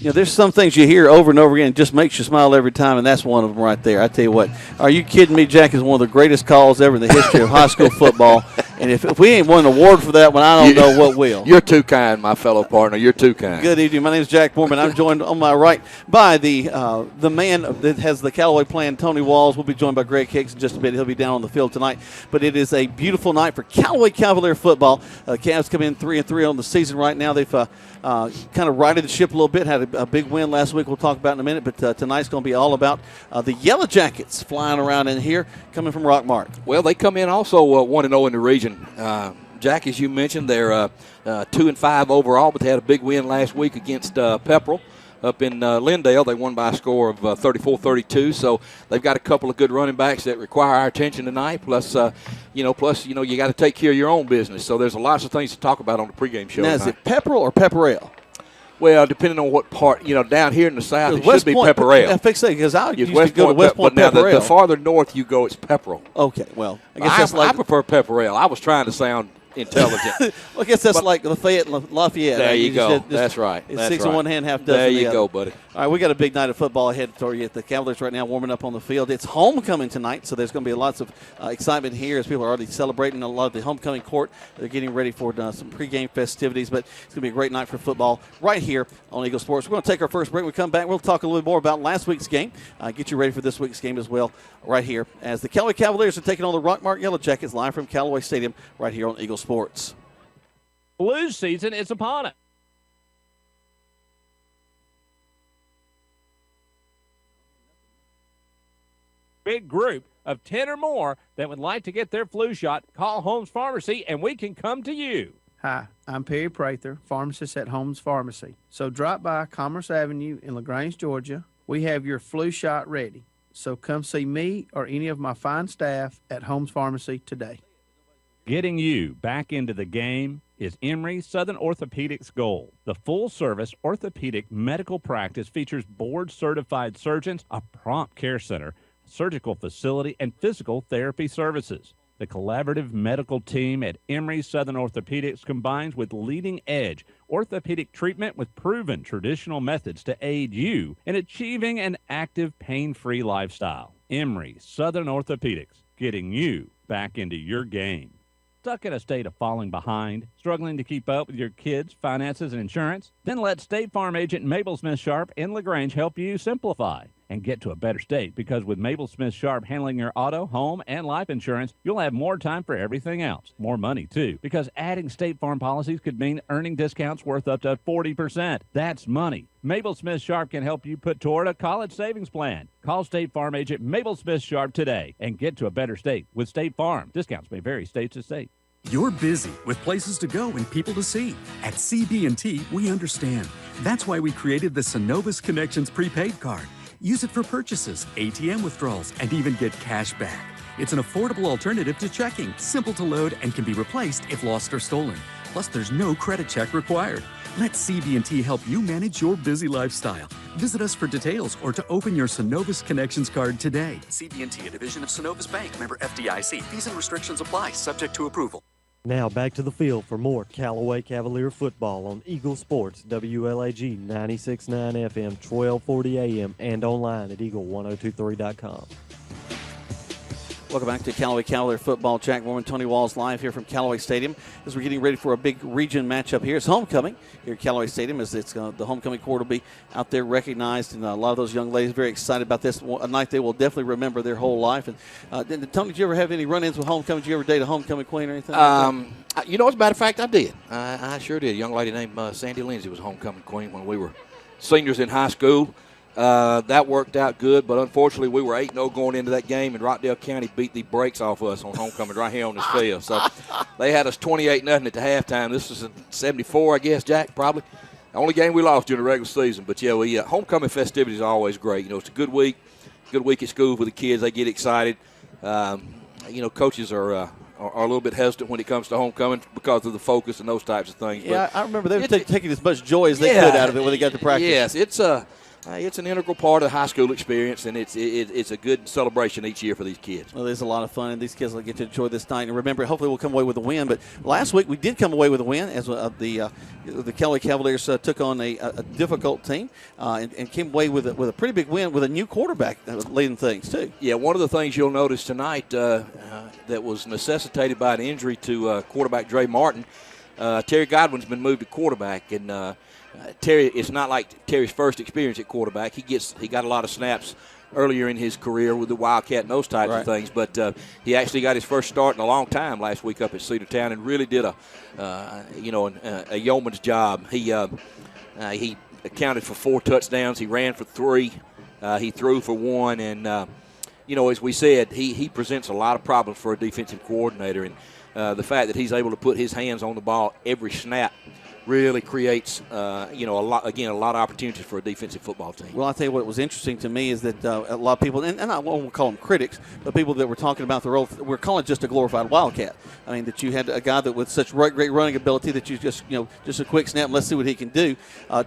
there's some things you hear over and over again. It just makes you smile every time, and that's one of them right there. I tell you what, are you kidding me? Jack is one of the greatest calls ever in the history of high school football. And if we ain't won an award for that one, I don't know what will. You're too kind, my fellow partner. You're too kind. Good evening. My name is Jack Foreman. I'm joined on my right by the man that has the Callaway plan, Tony Walls. We'll be joined by Greg Hicks in just a bit. He'll be down on the field tonight. But it is a beautiful night for Callaway Cavalier football. Cavs come in 3-3 on the season right now. They've kind of righted the ship a little bit. Had a big win last week. We'll talk about in a minute. But tonight's going to be all about the Yellow Jackets flying around in here, coming from Rockmart. Well, they come in also 1-0 in the region. Jack, as you mentioned, they're 2-5 overall, but they had a big win last week against Pepperell up in Lindale. They won by a score of 34-32. So they've got a couple of good running backs that require our attention tonight. Plus, you got to take care of your own business. So there's lots of things to talk about on the pregame show. Now, is it Pepperell or Pepperell? Well, depending on what part, down here in the south, it should be Pepperell. I fix it because I used to go to West Point, but now Pepperell. the farther north you go, it's Pepperell. Okay, well, I guess I prefer Pepperell. I was trying to sound intelligent. Well, I guess that's like Lafayette and Lafayette. There you go. That's right. It's six in one hand, half dozen. There you go, buddy. All right, we got a big night of football ahead for you. The Cavaliers right now warming up on the field. It's homecoming tonight, so there's going to be lots of excitement here as people are already celebrating a lot of the homecoming court. They're getting ready for some pregame festivities, but it's going to be a great night for football right here on Eagle Sports. We're going to take our first break. When we come back, we'll talk a little bit more about last week's game, get you ready for this week's game as well right here as the Callaway Cavaliers are taking on the Rockmart Yellow Jackets live from Callaway Stadium right here on Eagle Sports. Blues season is upon us. Big group of 10 or more that would like to get their flu shot, call Holmes Pharmacy, and we can come to you. Hi, I'm Perry Prather, pharmacist at Holmes Pharmacy. So drop by Commerce Avenue in LaGrange, Georgia. We have your flu shot ready. So come see me or any of my fine staff at Holmes Pharmacy today. Getting you back into the game is Emory Southern Orthopedics' goal. The full-service orthopedic medical practice features board-certified surgeons, a prompt care center, surgical facility, and physical therapy services. The collaborative medical team at Emory Southern Orthopedics combines with leading-edge orthopedic treatment with proven traditional methods to aid you in achieving an active, pain-free lifestyle. Emory Southern Orthopedics, getting you back into your game. Stuck in a state of falling behind, struggling to keep up with your kids' finances and insurance? Then let State Farm agent Mabel Smith Sharp in LaGrange help you simplify and get to a better state, because with Mabel Smith Sharp handling your auto, home, and life insurance, you'll have more time for everything else. More money, too, because adding State Farm policies could mean earning discounts worth up to 40%. That's money. Mabel Smith Sharp can help you put toward a college savings plan. Call State Farm agent Mabel Smith Sharp today and get to a better state with State Farm. Discounts may vary state to state. You're busy with places to go and people to see. At CB&T, we understand. That's why we created the Synovus Connections prepaid card. Use it for purchases, ATM withdrawals, and even get cash back. It's an affordable alternative to checking, simple to load, and can be replaced if lost or stolen. Plus, there's no credit check required. Let CB&T help you manage your busy lifestyle. Visit us for details or to open your Synovus Connections card today. CB&T, a division of Synovus Bank, member FDIC. Fees and restrictions apply, subject to approval. Now back to the field for more Callaway Cavalier football on Eagle Sports, WLAG 96.9 FM, 1240 AM, and online at eagle1023.com. Welcome back to Callaway Cavalier football. Jack Mormon, Tony Walls live here from Callaway Stadium as we're getting ready for a big region matchup here. It's homecoming here at Callaway Stadium as it's the homecoming court will be out there recognized, and a lot of those young ladies are very excited about this, a night they will definitely remember their whole life. And Tony, did you ever have any run-ins with homecoming? Did you ever date a homecoming queen or anything? As a matter of fact, I did. I sure did. A young lady named Sandy Lindsay was a homecoming queen when we were seniors in high school. That worked out good, but unfortunately we were 8-0 going into that game, and Rockdale County beat the brakes off us on homecoming right here on this field. So they had us 28-0 at the halftime. This was in 74, I guess, Jack, probably. The only game we lost during the regular season. But, yeah, homecoming festivities are always great. It's a good week at school for the kids. They get excited. Coaches are a little bit hesitant when it comes to homecoming because of the focus and those types of things. Yeah, but I remember they were taking as much joy as they could out of it when they got to practice. Yes, it's it's an integral part of the high school experience, and it's a good celebration each year for these kids. Well, there's a lot of fun, and these kids will get to enjoy this night. And remember, hopefully we'll come away with a win. But last week we did come away with a win as the Callaway Cavaliers took on a difficult team and came away with a pretty big win with a new quarterback leading things, too. Yeah, one of the things you'll notice tonight that was necessitated by an injury to quarterback Dre Martin, Terry Godwin's been moved to quarterback, and Terry, it's not like Terry's first experience at quarterback. He got a lot of snaps earlier in his career with the Wildcat and those types of things, but he actually got his first start in a long time last week up at Cedartown and really did a yeoman's job. He accounted for 4 touchdowns. He ran for 3. He threw for 1, and as we said, he presents a lot of problems for a defensive coordinator, and the fact that he's able to put his hands on the ball every snap really creates, a lot of opportunities for a defensive football team. Well, I'll tell you what was interesting to me is that a lot of people, and I won't call them critics, but people that were talking about the role, we're calling it just a glorified Wildcat. I mean, that you had a guy that with such great running ability that you just a quick snap and let's see what he can do.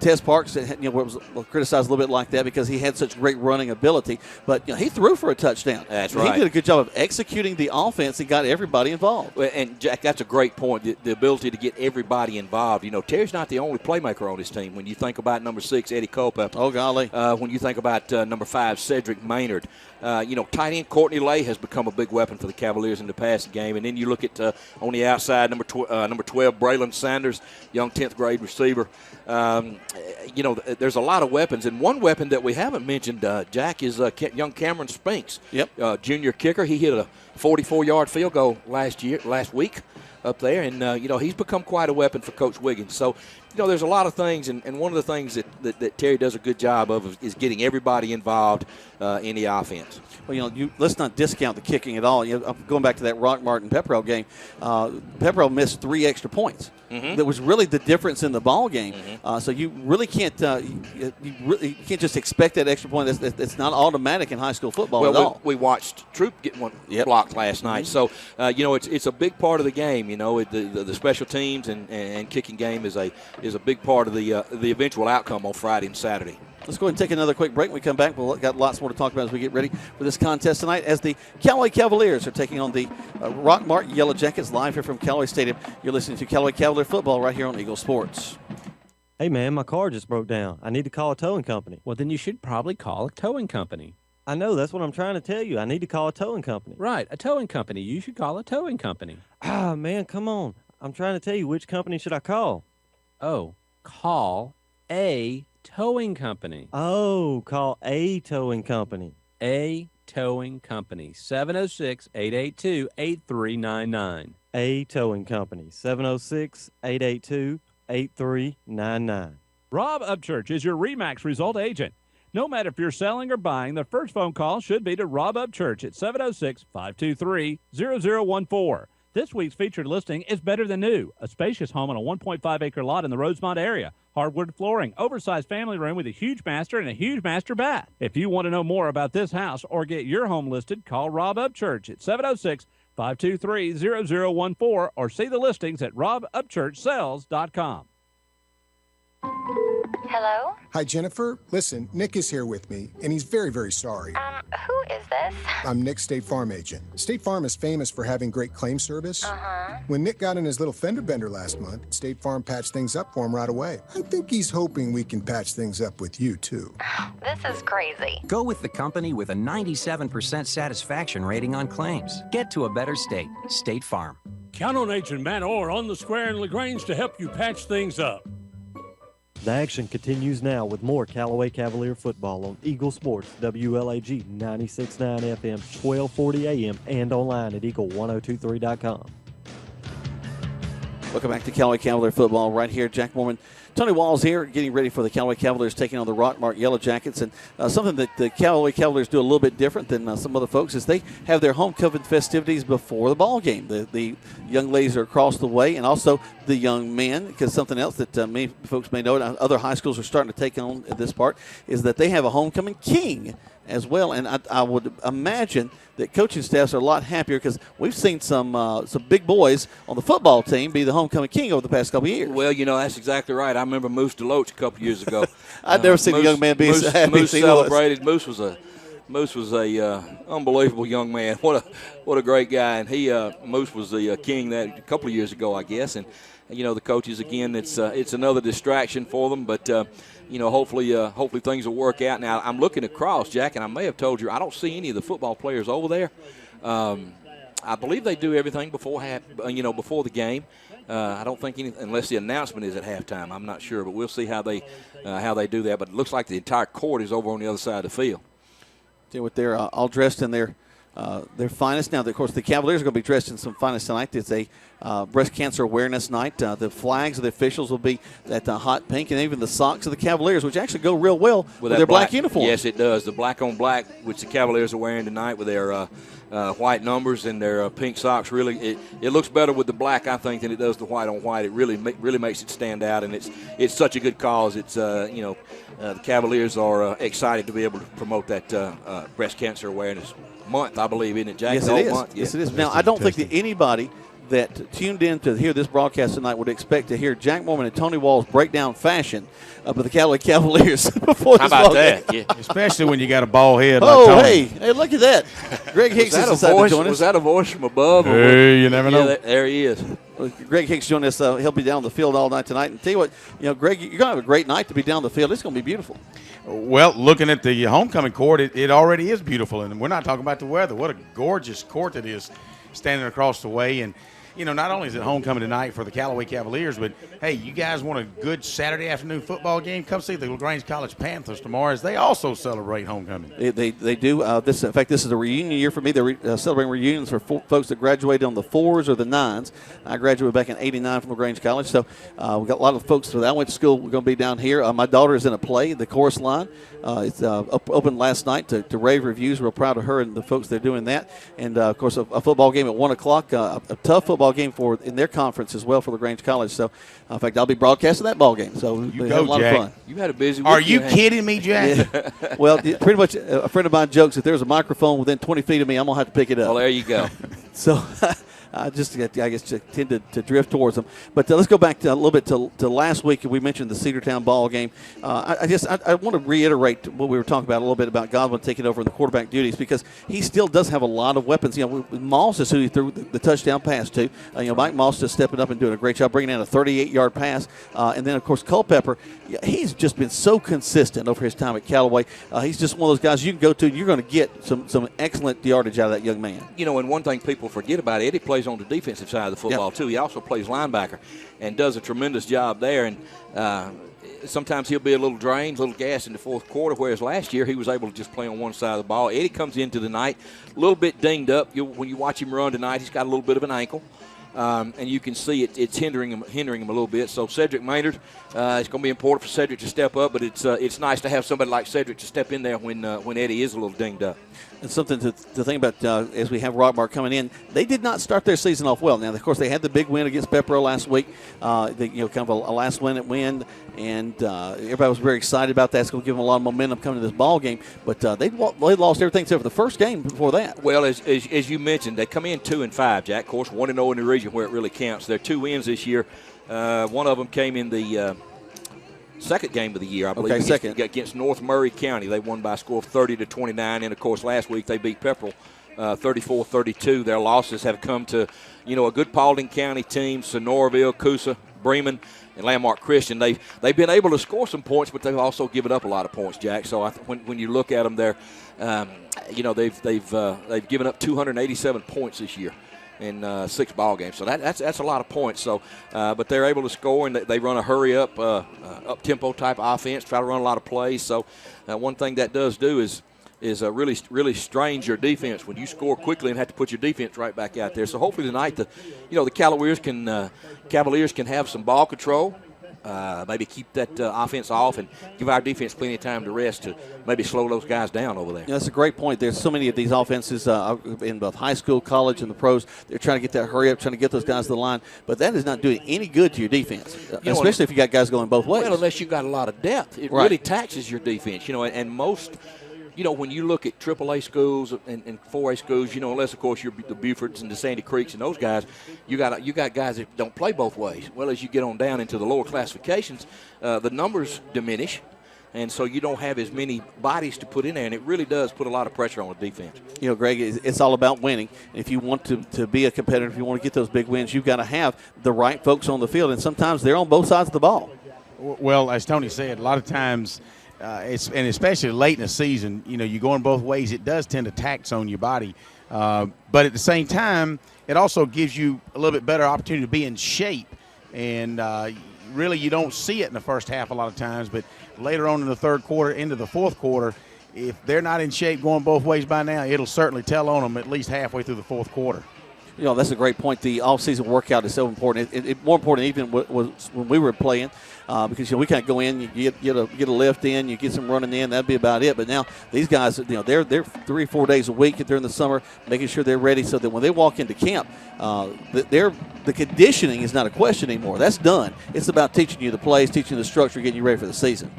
Tess Parks, was criticized a little bit like that because he had such great running ability, but he threw for a touchdown. That's right. He did a good job of executing the offense and got everybody involved. Well, and Jack, that's a great point. The ability to get everybody involved. Terry's not the only playmaker on his team. When you think about number 6, Eddie Culpepper. Oh, golly. When you think about number 5, Cedric Maynard. Tight end Courtney Lay has become a big weapon for the Cavaliers in the passing game. And then you look at on the outside, number 12, Braylon Sanders, young 10th grade receiver. There's a lot of weapons. And one weapon that we haven't mentioned, Jack, is young Cameron Spinks. Yep. Junior kicker. He hit a 44-yard field goal last week up there, and he's become quite a weapon for Coach Wiggins. So, there's a lot of things, and one of the things that Terry does a good job of is getting everybody involved in the offense. Well, let's not discount the kicking at all. Going back to that Rockmart and Pepperell game, Pepperell missed 3 extra points. Mm-hmm. That was really the difference in the ball game. Mm-hmm. So you really can't you can't just expect that extra point. It's not automatic in high school football at all. We watched Troop get one blocked last night. Mm-hmm. So it's a big part of the game. The special teams and kicking game is a big part of the eventual outcome on Friday and Saturday. Let's go ahead and take another quick break. When we come back, we've got lots more to talk about as we get ready for this contest tonight as the Callaway Cavaliers are taking on the Rockmart Yellow Jackets live here from Callaway Stadium. You're listening to Callaway Cavalier Football right here on Eagle Sports. Hey, man, my car just broke down. I need to call a towing company. Well, then you should probably call a towing company. I know. That's what I'm trying to tell you. I need to call a towing company. Right, a towing company. You should call a towing company. Ah, man, come on. I'm trying to tell you, which company should I call? Oh, call a towing company. Oh, call a towing company. A towing company. 706-882-8399. A towing company. 706-882-8399. Rob Upchurch is your RE/MAX result agent. No matter if you're selling or buying, the first phone call should be to Rob Upchurch at 706-523-0014. This week's featured listing is better than new. A spacious home on a 1.5-acre lot in the Rosemont area. Hardwood flooring, oversized family room with a huge master and a huge master bath. If you want to know more about this house or get your home listed, call Rob Upchurch at 706-523-0014 or see the listings at robupchurchsells.com. Hello? Hi, Jennifer. Listen, Nick is here with me, and he's very, very sorry. Who is this? I'm Nick's State Farm agent. State Farm is famous for having great claim service. Uh-huh. When Nick got in his little fender bender last month, State Farm patched things up for him right away. I think he's hoping we can patch things up with you, too. This is crazy. Go with the company with a 97% satisfaction rating on claims. Get to a better state. State Farm. Count on Agent Matt Orr on the square in LaGrange to help you patch things up. The action continues now with more Callaway Cavalier football on Eagle Sports, WLAG 96.9 FM, 1240 AM, and online at eagle1023.com. Welcome back to Callaway Cavalier football right here. Jack Mormon, Tony Walls here, getting ready for the Callaway Cavaliers taking on the Rockmart Yellow Jackets. And something that the Callaway Cavaliers do a little bit different than some other folks is they have their homecoming festivities before the ball game. The young ladies are across the way, and also the young men, because something else that many folks may know, other high schools are starting to take on this part, is that they have a homecoming king as well. And I would imagine that coaching staffs are a lot happier because we've seen some big boys on the football team be the homecoming king over the past couple of years. Well, that's exactly right. I remember Moose DeLoach a couple years ago. I've never seen a young man be so happy. Moose celebrated. Moose was a unbelievable young man. What a great guy. And Moose was the king that a couple of years ago, I guess. And the coaches again, it's another distraction for them, but. Hopefully things will work out. Now, I'm looking across, Jack, and I may have told you I don't see any of the football players over there. I believe they do everything before the game. I don't think unless the announcement is at halftime. I'm not sure, but we'll see how they do that. But it looks like the entire court is over on the other side of the field. They're all dressed in their finest. Now, of course, the Cavaliers are going to be dressed in some finest tonight. It's a breast cancer awareness night. The flags of the officials will be that hot pink, and even the socks of the Cavaliers, which actually go real well with their black uniforms. Yes, it does. The black on black, which the Cavaliers are wearing tonight with their white numbers and their pink socks, really, it looks better with the black, I think, than it does the white on white. It really makes it stand out, and it's such a good cause. It's the Cavaliers are excited to be able to promote that breast cancer awareness month, I believe, isn't it, Jack? Yes, it is. Month? Yes, it is. Now, I don't think that anybody that tuned in to hear this broadcast tonight would expect to hear Jack Mormon and Tony Walls break down fashion of the Callaway Cavaliers before this. How about that? Yeah. Especially when you got a bald head like Oh, Tony. hey, look at that. Greg Hicks has decided to join us. Was that a voice from above? Hey, you never know. There he is. Greg Hicks joined us. He'll be down the field all night tonight. And tell you what, Greg, you're going to have a great night to be down the field. It's going to be beautiful. Well, looking at the homecoming court, it already is beautiful. And we're not talking about the weather. What a gorgeous court it is standing across the way. And, not only is it homecoming tonight for the Callaway Cavaliers, but, hey, you guys want a good Saturday afternoon football game? Come see the LaGrange College Panthers tomorrow as they also celebrate homecoming. They do. In fact, this is a reunion year for me. They're celebrating reunions for folks that graduated on the 4s or the 9s. I graduated back in '89 from LaGrange College, so we've got a lot of folks that I went to school. We're going to be down here. My daughter is in a play, The Chorus Line. It's opened last night to rave reviews. Real proud of her and the folks that are doing that. And, of course, a football game at 1 o'clock, a tough football game in their conference as well for LaGrange College. So, in fact, I'll be broadcasting that ball game. So we have a lot of fun. You had a busy week. Are you kidding me, Jack? Yeah. Well, pretty much a friend of mine jokes if there's a microphone within 20 feet of me, I'm going to have to pick it up. Well, there you go. So I guess, tend to drift towards them. But let's go back a little bit to last week. We mentioned the Cedartown ball game. I want to reiterate what we were talking about a little bit about Godwin taking over in the quarterback duties because he still does have a lot of weapons. Moss is who he threw the touchdown pass to. Mike Moss just stepping up and doing a great job, bringing in a 38-yard pass. And then, of course, Culpepper, he's just been so consistent over his time at Callaway. He's just one of those guys you can go to and you're going to get some excellent yardage out of that young man. And one thing people forget about Eddie plays on the defensive side of the football, too. He also plays linebacker and does a tremendous job there. And sometimes he'll be a little drained, a little gassed in the fourth quarter, whereas last year he was able to just play on one side of the ball. Eddie comes into the night a little bit dinged up. When you watch him run tonight, he's got a little bit of an ankle. And you can see it's hindering him a little bit. So Cedric Maynard, it's going to be important for Cedric to step up, but it's nice to have somebody like Cedric to step in there when Eddie is a little dinged up. And something to think about as we have Rockmart coming in. They did not start their season off well. Now, of course, they had the big win against Pepperell last week. Kind of a last win, and everybody was very excited about that. It's going to give them a lot of momentum coming to this ball game. But they lost everything except for the first game before that. Well, as you mentioned, they come in 2-5, Jack. Of course, 1-0 in the region where it really counts. Their 2 wins this year. One of them came in the second game of the year, I believe, against North Murray County. They won by a score of 30-29, and of course last week they beat Pepperell 34-32. Their losses have come to, a good Paulding County team, Sonoraville, Coosa, Bremen, and Landmark Christian. They've been able to score some points, but they've also given up a lot of points, Jack. So when you look at them, they're, they've given up 287 points this year in 6 ball games. So that's a lot of points. So, but they're able to score, and they run a hurry up tempo type offense, try to run a lot of plays. So one thing that does do is really strains your defense when you score quickly and have to put your defense right back out there. So hopefully tonight the Cavaliers can have some ball control. Maybe keep that offense off and give our defense plenty of time to rest to maybe slow those guys down over there. That's a great point. There's so many of these offenses in both high school, college, and the pros. They're trying to get that hurry up, trying to get those guys to the line. But that is not doing any good to your defense, especially if you got guys going both ways. Well, unless you got a lot of depth. It really taxes your defense. And most when you look at AAA schools and 4A schools, unless, of course, you're the Bufords and the Sandy Creeks and those guys, you got guys that don't play both ways. Well, as you get on down into the lower classifications, the numbers diminish. And so you don't have as many bodies to put in there, and it really does put a lot of pressure on the defense. Greg, it's all about winning. If you want to be a competitor, if you want to get those big wins, you've got to have the right folks on the field, and sometimes they're on both sides of the ball. Well, as Tony said, a lot of times, and especially late in the season, you're going both ways. It does tend to tax on your body. But at the same time, it also gives you a little bit better opportunity to be in shape. And really you don't see it in the first half a lot of times, but later on in the third quarter, into the fourth quarter, if they're not in shape going both ways by now, it'll certainly tell on them at least halfway through the fourth quarter. That's a great point. The off-season workout is so important. It more important even was when we were playing, because we can't go in, you get a lift in, you get some running in, that'd be about it. But now these guys, they're 3 or 4 days a week during the summer, making sure they're ready so that when they walk into camp, the conditioning is not a question anymore. That's done. It's about teaching you the plays, teaching you the structure, getting you ready for the season.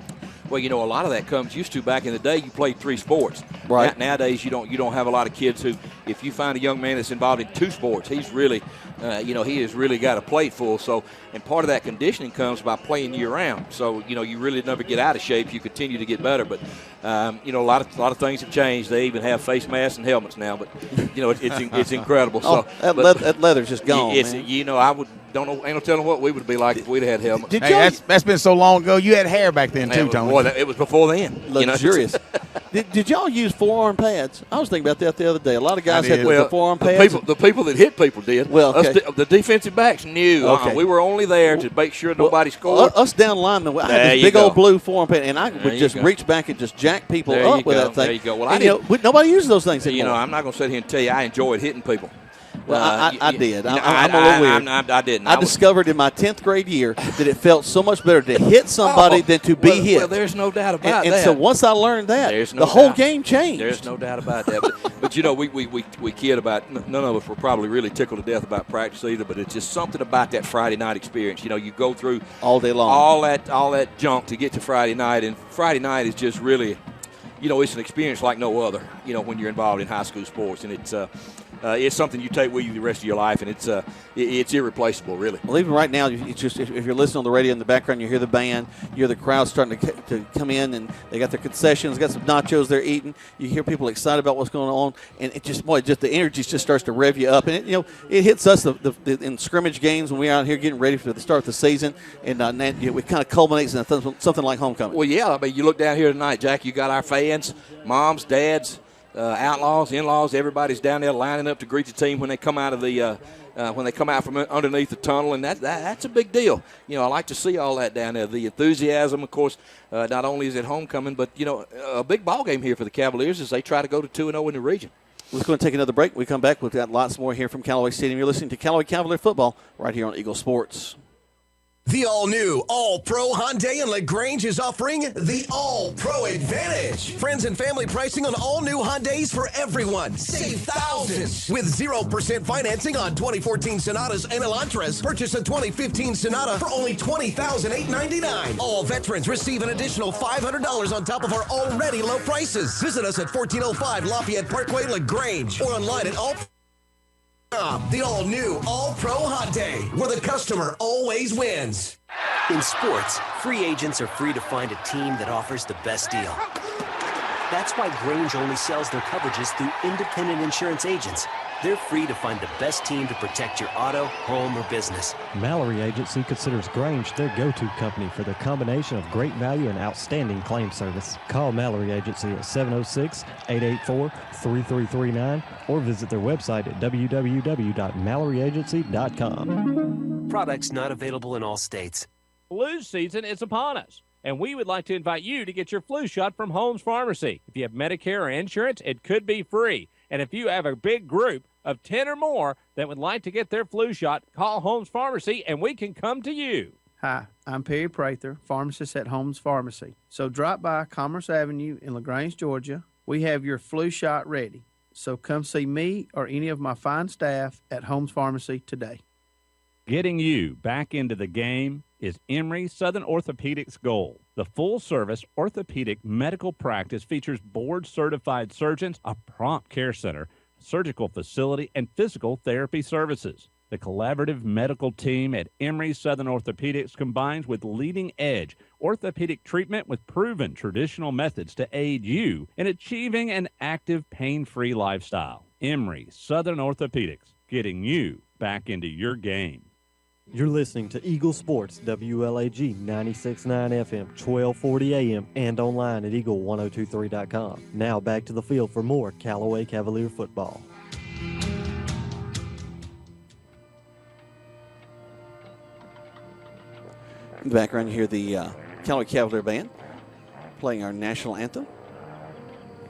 Well, a lot of that comes used to back in the day. You played 3 sports. Right. Nowadays, you don't have a lot of kids who, if you find a young man that's involved in 2 sports, he's really, he has really got a plate full. So, and part of that conditioning comes by playing year round. So, you really never get out of shape. You continue to get better. But, a lot of things have changed. They even have face masks and helmets now. But, it's incredible. So that leather's just gone. Man. I would. Ain't no telling what we would be like if we'd had helmets. That's been so long ago. You had hair back then too, Tony. Boy, it was before then. Luxurious. Did y'all use forearm pads? I was thinking about that the other day. A lot of guys had the forearm pads. The people that hit people did. Well, okay. The defensive backs knew. Okay. We were only there to make sure nobody scored. Us down linemen, I had this big old blue forearm pad, and I would just reach back and just jack people up with that thing. There you go. Well, nobody uses those things anymore. I'm not going to sit here and tell you I enjoyed hitting people. Well, I did. I'm a little weird. I didn't. I discovered in my 10th grade year that it felt so much better to hit somebody than to be hit. Well, there's no doubt about that. And so once I learned that, the whole game changed. There's no doubt about that. But we kid about, none of us were probably really tickled to death about practice either, but it's just something about that Friday night experience. You go through all day long, all that junk to get to Friday night, and Friday night is just really, it's an experience like no other, when you're involved in high school sports, and it's something you take with you the rest of your life, and it's irreplaceable, really. Well, even right now, it's just if you're listening on the radio in the background, you hear the band, you hear the crowd starting to come in, and they got their concessions, got some nachos they're eating. You hear people excited about what's going on, and it just the energy just starts to rev you up, and it hits us in scrimmage games when we're out here getting ready for the start of the season, and it kind of culminates in something like homecoming. Well, yeah, you look down here tonight, Jack. You got our fans, moms, dads. Outlaws, in-laws, everybody's down there lining up to greet the team when they come out of when they come out from underneath the tunnel, and that's a big deal. I like to see all that down there. The enthusiasm, of course, not only is it homecoming, but a big ball game here for the Cavaliers as they try to go to 2-0 in the region. We're going to take another break. We come back. We've got lots more here from Callaway Stadium. You're listening to Callaway Cavalier football right here on Eagle Sports. The all-new All-Pro Hyundai in LaGrange is offering the All-Pro Advantage. Friends and family pricing on all-new Hyundais for everyone. Save thousands with 0% financing on 2014 Sonatas and Elantras. Purchase a 2015 Sonata for only $20,899. All veterans receive an additional $500 on top of our already low prices. Visit us at 1405 Lafayette Parkway, LaGrange, or online at the all-new All-Pro Hyundai, where the customer always wins. In sports, free agents are free to find a team that offers the best deal. That's why Grange only sells their coverages through independent insurance agents. They're free to find the best team to protect your auto, home, or business. Mallory Agency considers Grange their go-to company for their combination of great value and outstanding claim service. Call Mallory Agency at 706-884-3339 or visit their website at www.malloryagency.com. Products not available in all states. Flu season is upon us, and we would like to invite you to get your flu shot from Holmes Pharmacy. If you have Medicare or insurance, it could be free. And if you have a big group of 10 or more that would like to get their flu shot, call Holmes Pharmacy, and we can come to you. Hi, I'm Perry Prather, pharmacist at Holmes Pharmacy. So drop by Commerce Avenue in LaGrange, Georgia. We have your flu shot ready. So come see me or any of my fine staff at Holmes Pharmacy today. Getting you back into the game is Emory Southern Orthopedics Gold. The full-service orthopedic medical practice features board-certified surgeons, a prompt care center, surgical facility, and physical therapy services. The collaborative medical team at Emory Southern Orthopedics combines with leading-edge orthopedic treatment with proven traditional methods to aid you in achieving an active, pain-free lifestyle. Emory Southern Orthopedics, getting you back into your game. You're listening to Eagle Sports, WLAG 96.9 FM, 1240 AM, and online at eagle1023.com. Now back to the field for more Callaway Cavalier football. In the background, you hear the Callaway Cavalier Band playing our national anthem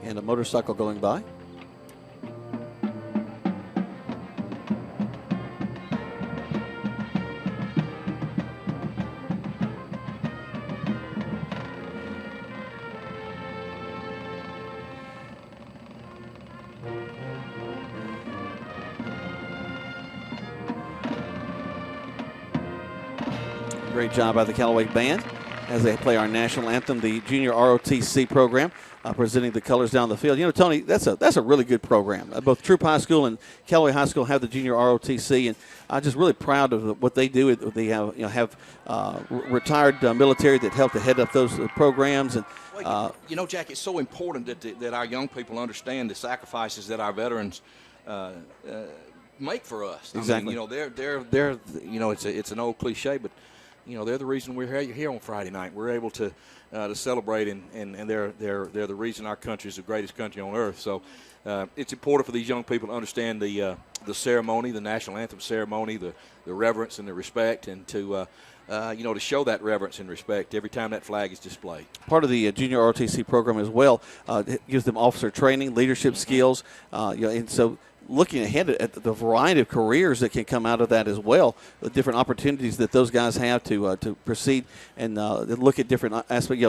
and a motorcycle going by. Great job by the Callaway Band as they play our national anthem, the Junior ROTC program, presenting the colors down the field. You know, Tony, that's a really good program. Both Troop High School and Callaway High School have the Junior ROTC, and I'm just really proud of what they do. They have retired military that help to head up those programs. And Jack, it's so important that our young people understand the sacrifices that our veterans make for us. Exactly. I mean, they're it's an old cliche, but they're the reason we're here on Friday night. We're able to celebrate, and they're the reason our country is the greatest country on earth. So it's important for these young people to understand the ceremony, the national anthem ceremony, the reverence and the respect, and to show that reverence and respect every time that flag is displayed. Part of the Junior ROTC program as well, it gives them officer training, leadership skills, and so looking ahead at the variety of careers that can come out of that as well, the different opportunities that those guys have to proceed and look at different aspects.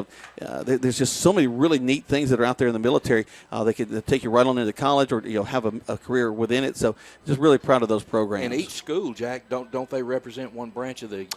There's just so many really neat things that are out there in the military. They could take you right on into college or have a career within it. So just really proud of those programs. And each school, Jack, don't they represent one branch of the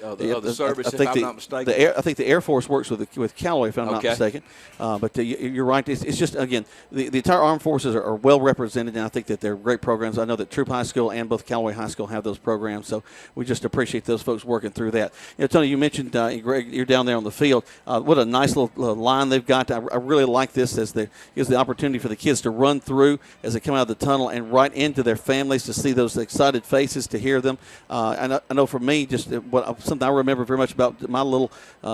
service? If I'm not mistaken, I think the Air Force works with Callaway, if I'm not mistaken. But you're right. It's just again the entire armed forces are well represented, and I think that they're great programs. I know that Troop High School and both Callaway High School have those programs, so we just appreciate those folks working through that. Tony, you mentioned, Greg, you're down there on the field. What a nice little line they've got. I really like this as gives the opportunity for the kids to run through as they come out of the tunnel and right into their families to see those excited faces, to hear them. I know for me, just something I remember very much about my little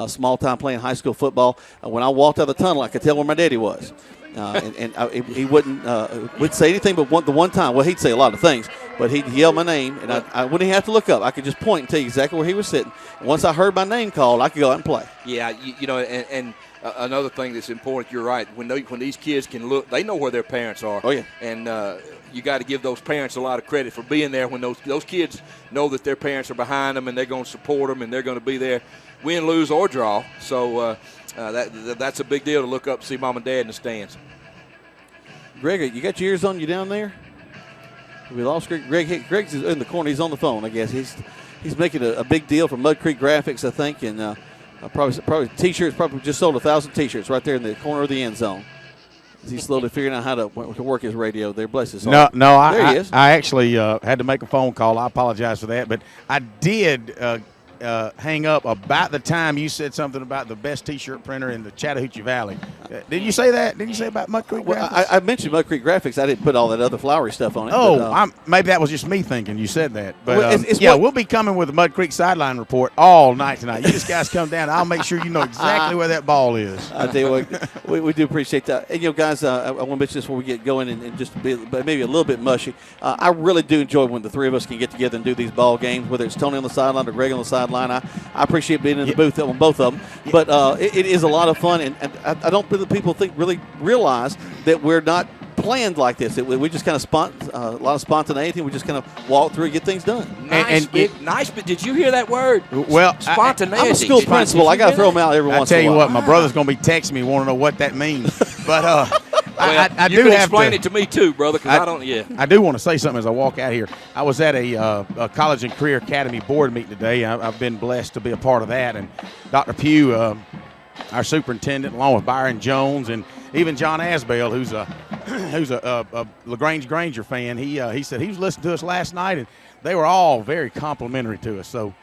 small time playing high school football, when I walked out of the tunnel, I could tell where my daddy was. He wouldn't say anything but the one time. Well, he'd say a lot of things, but he'd yell my name, and I wouldn't even have to look up. I could just point and tell you exactly where he was sitting. And once I heard my name called, I could go out and play. Yeah, and another thing that's important, you're right, when these kids can look, they know where their parents are. Oh, yeah. And you got to give those parents a lot of credit for being there when those kids know that their parents are behind them and they're going to support them and they're going to be there, win, lose, or draw. So that's a big deal to look up and see mom and dad in the stands. Greg, you got your ears on you down there? We lost Greg. Greg's in the corner. He's on the phone, I guess. He's making a big deal for Mud Creek Graphics, I think, and probably T-shirts. Probably just sold 1,000 T-shirts right there in the corner of the end zone. He's slowly figuring out how to work his radio there. Bless his heart. No, there he is. I actually had to make a phone call. I apologize for that, but I did hang up about the time you said something about the best T-shirt printer in the Chattahoochee Valley. Did you say that? Did you say about Mud Creek Graphics? Well, I mentioned Mud Creek Graphics. I didn't put all that other flowery stuff on it. Oh, maybe that was just me thinking you said that. But we'll be coming with the Mud Creek sideline report all night tonight. You just guys come down. I'll make sure you know exactly where that ball is. I tell you what, we do appreciate that. And, guys, I want to mention this before we get going and just be maybe a little bit mushy. I really do enjoy when the three of us can get together and do these ball games, whether it's Tony on the sideline or Greg on the sideline. I appreciate being in the booth on both of them. But it is a lot of fun, and I don't think people really realize that we're not planned like this. We just kind of a lot of spontaneity. We just kind of walk through and get things done. Nice, but did you hear that word? Well, spontaneity. I'm a school principal. I got to throw them out every once in a while. I tell you what, my brother's going to be texting me, want to know what that means. But I you do can have explain to, it to me too, brother, because I don't. Yeah. I do want to say something as I walk out here. I was at a College and Career Academy board meeting today. I've been blessed to be a part of that, and Dr. Pugh, our superintendent, along with Byron Jones, and even John Asbell, who's a LaGrange Granger fan. He said he was listening to us last night, and they were all very complimentary to us. So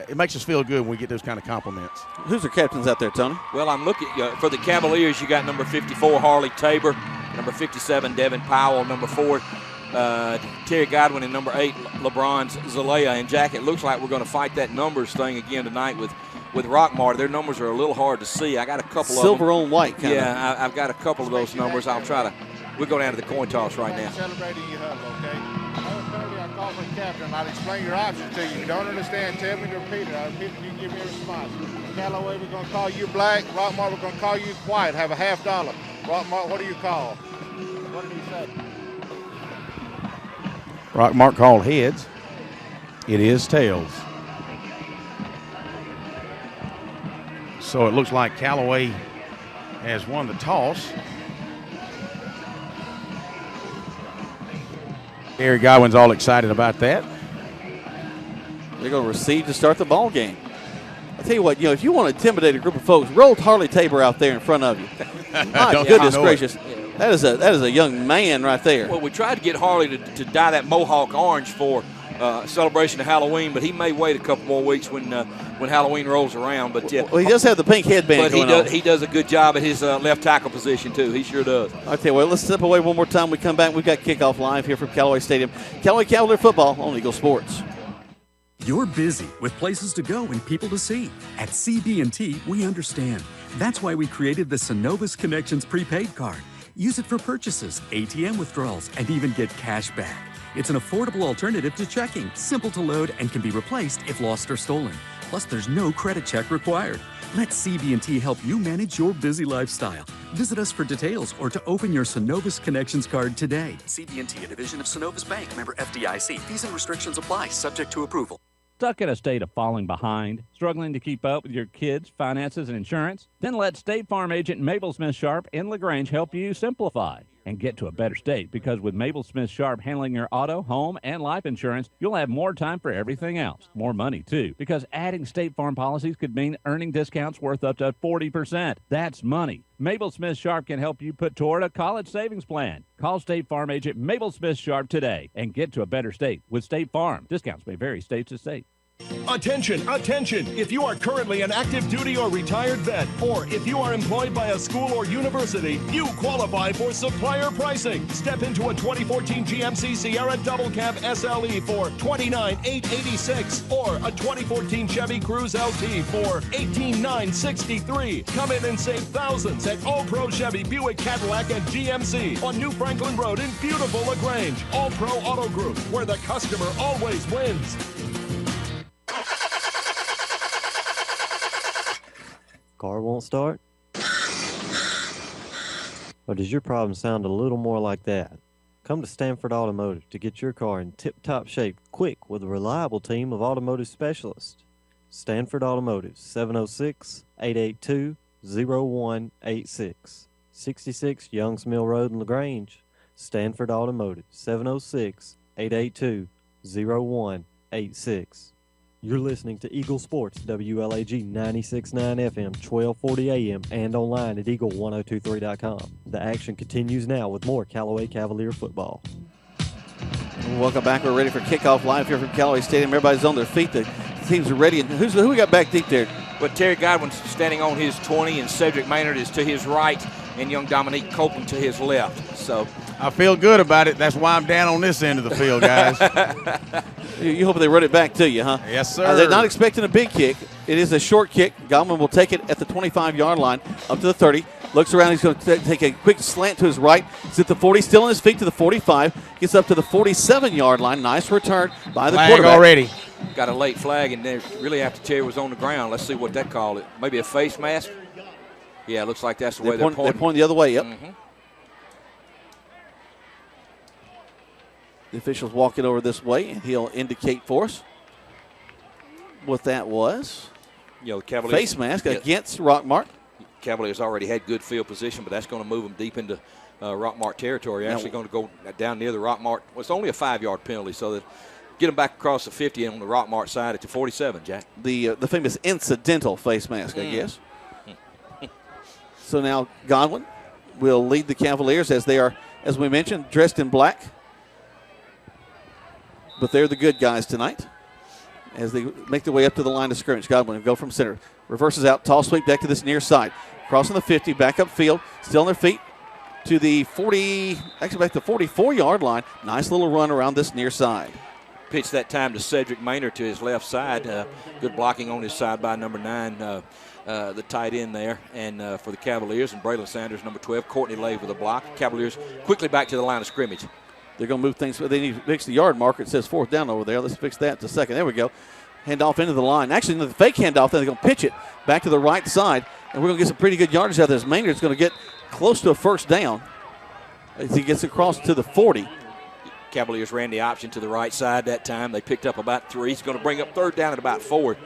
it makes us feel good when we get those kind of compliments. Who's the captains out there, Tony? Well, I'm looking for the Cavaliers. You got number 54 Harley Tabor, number 57 Devin Powell, number 4 Terry Godwin, and number 8 LeBron Zalea. And Jack, it looks like we're going to fight that numbers thing again tonight with Rockmart. Their numbers are a little hard to see. I got a couple of them. Silver on white, kind of. Yeah, I've got a couple of those numbers. I'll try to. We'll go down to the coin toss right now. Celebrating your huddle, okay? I call for the captain. I'll explain your options to you. If you don't understand, tell me to repeat it. I'll repeat it, you can give me a response. Callaway, we're going to call you black. Rockmart, we're going to call you white. Have a $50. Rockmart, what do you call? What did he say? Rockmart called heads. It is tails. So it looks like Callaway has won the toss. Gary Godwin's all excited about that. They're going to receive to start the ball game. I'll tell you what, if you want to intimidate a group of folks, roll Harley Tabor out there in front of you. My goodness gracious. That is a young man right there. Well, we tried to get Harley to dye that mohawk orange for celebration of Halloween, but he may wait a couple more weeks when Halloween rolls around. But yeah, well, he does have the pink headband going on. He does a good job at his left tackle position too. He sure does. I tell you what, let's step away one more time. We come back. We've got kickoff live here from Callaway Stadium. Callaway Cavalier football on Eagle Sports. You're busy with places to go and people to see. At CB&T, we understand. That's why we created the Synovus Connections prepaid card. Use it for purchases, ATM withdrawals, and even get cash back. It's an affordable alternative to checking, simple to load, and can be replaced if lost or stolen. Plus, there's no credit check required. Let CB&T help you manage your busy lifestyle. Visit us for details or to open your Synovus Connections card today. CB&T, a division of Synovus Bank, member FDIC. Fees and restrictions apply, subject to approval. Stuck in a state of falling behind, struggling to keep up with your kids' finances and insurance? Then let State Farm agent Mabel Smith Sharp in LaGrange help you simplify and get to a better state, because with Mabel Smith Sharp handling your auto, home, and life insurance, you'll have more time for everything else. More money, too, because adding State Farm policies could mean earning discounts worth up to 40%. That's money. Mabel Smith Sharp can help you put toward a college savings plan. Call State Farm agent Mabel Smith Sharp today and get to a better state with State Farm. Discounts may vary state to state. Attention, attention! If you are currently an active duty or retired vet, or if you are employed by a school or university, you qualify for supplier pricing. Step into a 2014 GMC Sierra Double Cab SLE for $29,886 or a 2014 Chevy Cruze LT for $18,963. Come in and save thousands at All Pro Chevy, Buick, Cadillac, and GMC on New Franklin Road in beautiful LaGrange. All Pro Auto Group, where the customer always wins. Car won't start? Or does your problem sound a little more like that? Come to Stanford Automotive to get your car in tip-top shape quick with a reliable team of automotive specialists. Stanford Automotive, 706-882-0186. 66 Youngs Mill Road in LaGrange. Stanford Automotive, 706-882-0186. You're listening to Eagle Sports, WLAG 96.9 FM, 1240 AM, and online at eagle1023.com. The action continues now with more Callaway Cavalier football. Welcome back. We're ready for kickoff live here from Callaway Stadium. Everybody's on their feet. The teams are ready. And who we got back deep there? Well, Terry Godwin's standing on his 20, and Cedric Maynard is to his right, and young Dominique Copeland to his left. So I feel good about it. That's why I'm down on this end of the field, guys. You hope they run it back to you, huh? Yes, sir. They're not expecting a big kick. It is a short kick. Godwin will take it at the 25-yard line up to the 30. Looks around. He's going to take a quick slant to his right. He's at the 40, still on his feet to the 45. Gets up to the 47-yard line. Nice return by the quarterback. Already. Got a late flag, and they really after Terry was on the ground. Let's see what that called it. Maybe a face mask? Yeah, it looks like that's the way they're pointing. They're pointing the other way, yep. Mm-hmm. The official's walking over this way, and he'll indicate for us what that was. Cavaliers, face mask against Rockmart. Cavaliers already had good field position, but that's going to move them deep into Rockmart territory. Actually going to go down near the Rockmart. Well, it's only a 5-yard penalty, so that get them back across the 50 on the Rockmart side at the 47, Jack. The famous incidental face mask, I guess. So now Godwin will lead the Cavaliers as they are, as we mentioned, dressed in black. But they're the good guys tonight as they make their way up to the line of scrimmage. Godwin will go from center. Reverses out, tall sweep back to this near side. Crossing the 50, back up field, still on their feet to the 40, actually back to the 44-yard line. Nice little run around this near side. Pitch that time to Cedric Maynard to his left side. Good blocking on his side by number 9, the tight end there. And for the Cavaliers, and Braylon Sanders, number 12, Courtney Lave with a block. Cavaliers quickly back to the line of scrimmage. They're going to move things. They need to fix the yard marker. It says 4th down over there. Let's fix that in a second. There we go. Handoff into the line. Actually, the fake handoff, then they're going to pitch it back to the right side. And we're going to get some pretty good yardage out of this. Maynard's going to get close to a first down as he gets across to the 40. Cavaliers ran the option to the right side that time. They picked up about 3. He's going to bring up 3rd down at about 4.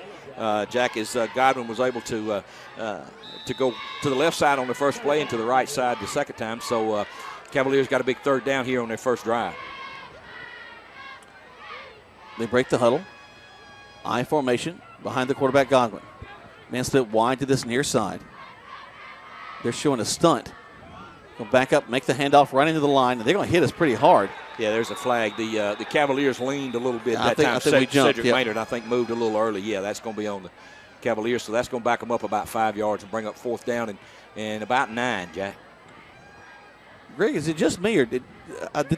Jack, as Godwin was able to go to the left side on the first play and to the right side the second time. So Cavaliers got a big 3rd down here on their first drive. They break the huddle. I formation behind the quarterback Godwin. Man split wide to this near side. They're showing a stunt. Go back up, make the handoff right into the line, and they're going to hit us pretty hard. Yeah, there's a flag. The Cavaliers leaned a little bit that time. I think we jumped. Cedric Maynard, I think, moved a little early. Yeah, that's going to be on the Cavaliers, so that's going to back them up about 5 yards and bring up 4th down and about 9, Jack. Greg, is it just me, or did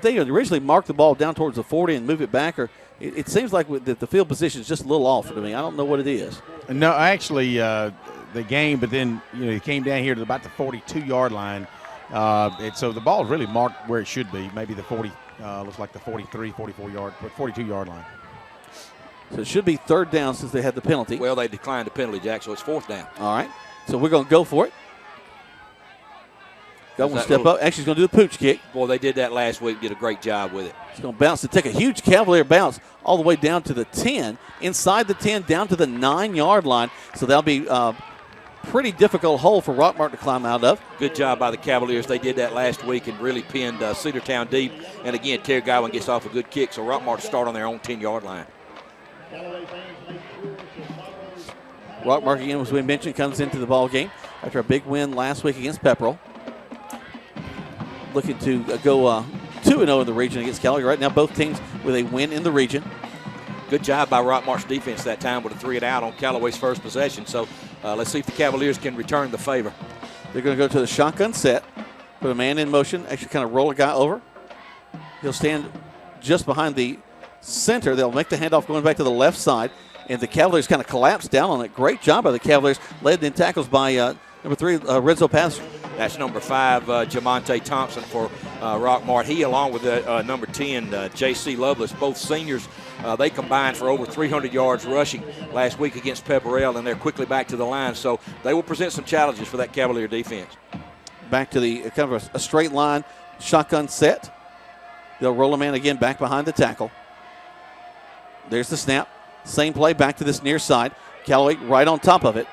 they originally mark the ball down towards the 40 and move it back? Or it seems like the field position is just a little off to me. I don't know what it is. No, actually, the game, but then it came down here to about the 42-yard line. And so the ball is really marked where it should be, maybe the 40, looks like the 43, 44-yard, but 42-yard line. So it should be 3rd down since they had the penalty. Well, they declined the penalty, Jack, so it's 4th down. All right. So we're going to go for it. Godwin step up. Actually, he's going to do the pooch kick. Boy, they did that last week. Did a great job with it. He's going to bounce to take a huge Cavalier bounce all the way down to the 10, inside the 10, down to the 9-yard line. So that'll be pretty difficult hole for Rockmart to climb out of. Good job by the Cavaliers. They did that last week and really pinned Cedartown deep. And again, Terry Godwin gets off a good kick, so Rockmart to start on their own 10-yard line. Rockmart, again, as we mentioned, comes into the ball game after a big win last week against Pepperell. Looking to go 2-0 in the region against Callaway. Right now, both teams with a win in the region. Good job by Rockmart's defense that time with a 3-and-out on Callaway's first possession. So let's see if the Cavaliers can return the favor. They're going to go to the shotgun set, put a man in motion, actually kind of roll a guy over. He'll stand just behind the center. They'll make the handoff going back to the left side, and the Cavaliers kind of collapse down on it. Great job by the Cavaliers, led in tackles by number 3, Rizzo Passer. That's number 5, Jamonte Thompson for Rockmart. He, along with number 10, J.C. Lovelace, both seniors, they combined for over 300 yards rushing last week against Pepperell, and they're quickly back to the line. So they will present some challenges for that Cavalier defense. Back to the kind of a straight line shotgun set. They'll roll a man again back behind the tackle. There's the snap. Same play back to this near side. Callaway right on top of it.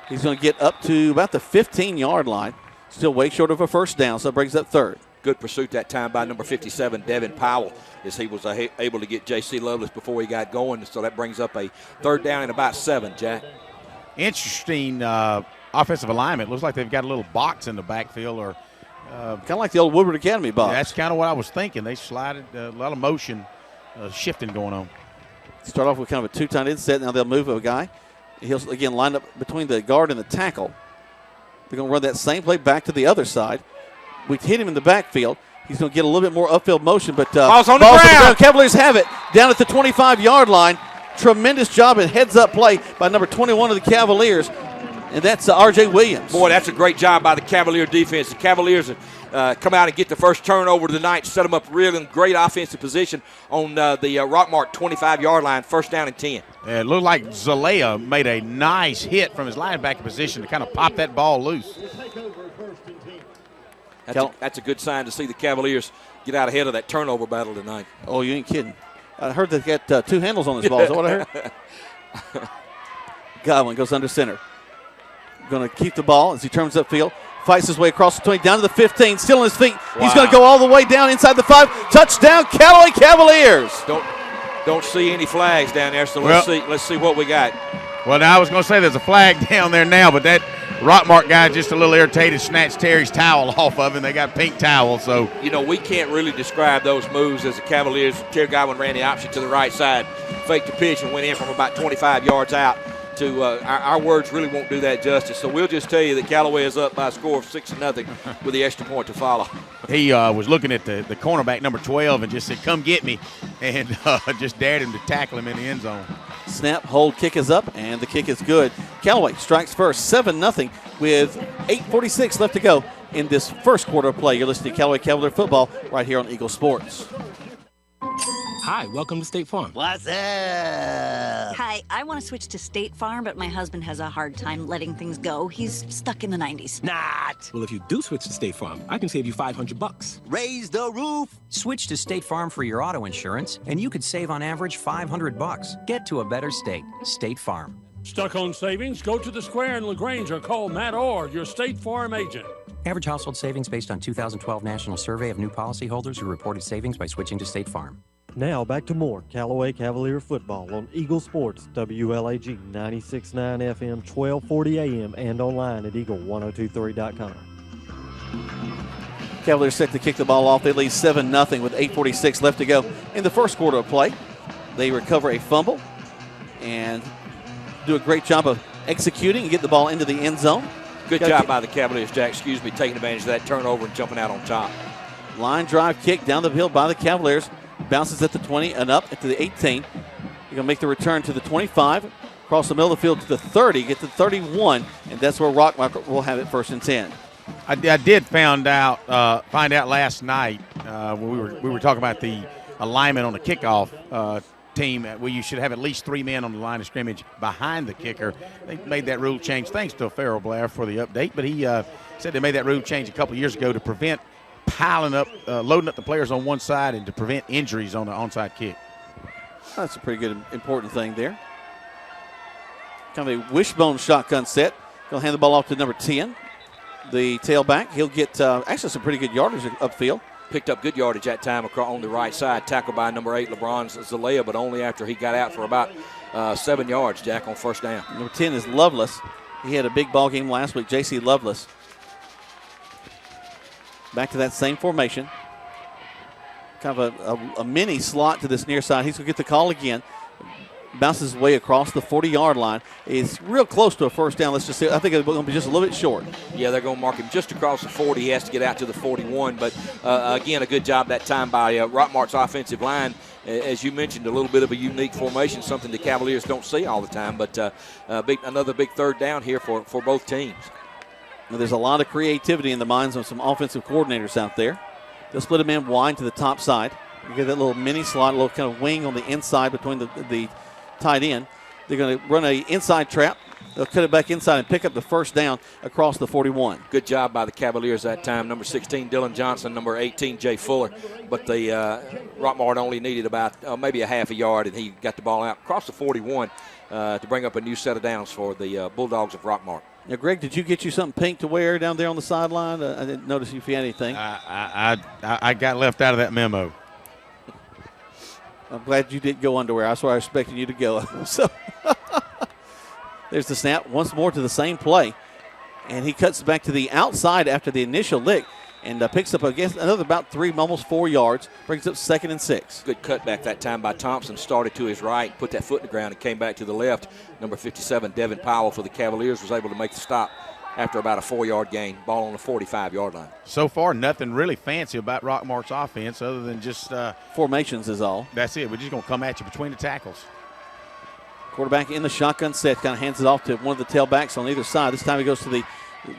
He's going to get up to about the 15-yard line. Still way short of a first down, so it brings up 3rd. Good pursuit that time by number 57, Devin Powell, as he was able to get J.C. Lovelace before he got going. So that brings up a 3rd down and about 7, Jack. Interesting offensive alignment. Looks like they've got a little box in the backfield, or kind of like the old Woodward Academy box. Yeah, that's kind of what I was thinking. They slided a lot of motion, shifting going on. Start off with kind of a 2 tight end set. Now they'll move a guy. He'll, again, line up between the guard and the tackle. They're going to run that same play back to the other side. We hit him in the backfield. He's going to get a little bit more upfield motion, but ball's on the ground. Cavaliers have it down at the 25-yard line. Tremendous job and heads-up play by number 21 of the Cavaliers, and that's R.J. Williams. Boy, that's a great job by the Cavalier defense. The Cavaliers come out and get the first turnover of the night, set them up real in great offensive position on the Rockmart 25-yard line, 1st down and 10. Yeah, it looked like Zalea made a nice hit from his linebacker position to kind of pop that ball loose. That's a good sign to see the Cavaliers get out ahead of that turnover battle tonight. Oh, you ain't kidding. I heard they got 2 handles on this ball. Is that what I heard? Godwin goes under center. going to keep the ball as he turns upfield. Fights his way across the 20, down to the 15, still on his feet. Wow. He's going to go all the way down inside the 5. Touchdown, Callaway Cavaliers. Don't see any flags down there, so let's see what we got. Well, now I was going to say there's a flag down there now, but that Rockmart guy just a little irritated, snatched Terry's towel off of him. They got pink towel, so. We can't really describe those moves as the Cavaliers. Terry Godwin ran the option to the right side, faked the pitch, and went in from about 25 yards out. Our words really won't do that justice. So we'll just tell you that Callaway is up by a score of 6-0 with the extra point to follow. He was looking at the cornerback, number 12, and just said, come get me, and just dared him to tackle him in the end zone. Snap, hold, kick is up, and the kick is good. Callaway strikes first, 7-0 with 8:46 left to go in this first quarter of play. You're listening to Callaway Cavalier football right here on Eagle Sports. Hi, welcome to State Farm. What's up? Hi, I want to switch to State Farm, but my husband has a hard time letting things go. He's stuck in the 90s. Not. Well, if you do switch to State Farm, I can save you $500. Raise the roof. Switch to State Farm for your auto insurance, and you could save on average $500. Get to a better state. State Farm. Stuck on savings? Go to the Square in LaGrange or call Matt Orr, your State Farm agent. Average household savings based on 2012 National Survey of new policyholders who reported savings by switching to State Farm. Now back to more Callaway Cavalier football on Eagle Sports, WLAG 96.9 FM, 1240 AM, and online at eagle1023.com. Cavaliers set to kick the ball off. They lead 7-0 with 8:46 left to go in the first quarter of play. They recover a fumble and do a great job of executing and get the ball into the end zone. Good job by the Cavaliers, Jack. Taking advantage of that turnover and jumping out on top. Line drive kick down the field by the Cavaliers. Bounces at the 20 and up to the 18. You're going to make the return to the 25, across the middle of the field to the 30, get to 31, and that's where Rockmart will have it 1st and 10. I did find out last night when we were talking about the alignment on the kickoff team where you should have at least 3 men on the line of scrimmage behind the kicker. They made that rule change thanks to Farrell Blair for the update, but he said they made that rule change a couple of years ago to prevent piling up, loading up the players on one side and to prevent injuries on the onside kick. That's a pretty good, important thing there. Kind of a wishbone shotgun set. Going to hand the ball off to number 10, the tailback. He'll get actually some pretty good yardage upfield. Picked up good yardage that time on the right side. Tackled by number 8, LeBron Zalea, but only after he got out for about 7 yards, Jack, on first down. Number 10 is Lovelace. He had a big ball game last week, J.C. Lovelace. Back to that same formation. Kind of a mini slot to this near side. He's going to get the call again. Bounces his way across the 40-yard line. He's real close to a first down. Let's just say, I think it's going to be just a little bit short. Yeah, they're going to mark him just across the 40. He has to get out to the 41. But, again, a good job that time by Rockmart's offensive line. As you mentioned, a little bit of a unique formation, something the Cavaliers don't see all the time. But another big third down here for both teams. There's a lot of creativity in the minds of some offensive coordinators out there. They'll split him in wide to the top side. You get that little mini slot, a little kind of wing on the inside between the tight end. They're going to run an inside trap. They'll cut it back inside and pick up the first down across the 41. Good job by the Cavaliers that time. Number 16, Dylan Johnson. Number 18, Jay Fuller. But the Rockmart only needed about maybe a half a yard, and he got the ball out across the 41 to bring up a new set of downs for the Bulldogs of Rockmart. Now, Greg, did you get you something pink to wear down there on the sideline? I didn't notice if you had anything. I got left out of that memo. I'm glad you didn't go underwear. That's where I was expecting you to go. So there's the snap once more to the same play. And he cuts back to the outside after the initial lick and picks up, I guess, another about 3, almost 4 yards. Brings up 2nd and 6. Good cutback that time by Thompson. Started to his right, put that foot in the ground, and came back to the left. Number 57, Devin Powell for the Cavaliers, was able to make the stop after about a 4-yard gain. Ball on the 45-yard line. So far, nothing really fancy about Rockmart's offense other than just formations is all. That's it. We're just going to come at you between the tackles. Quarterback in the shotgun set, kind of hands it off to one of the tailbacks on either side. This time he goes to the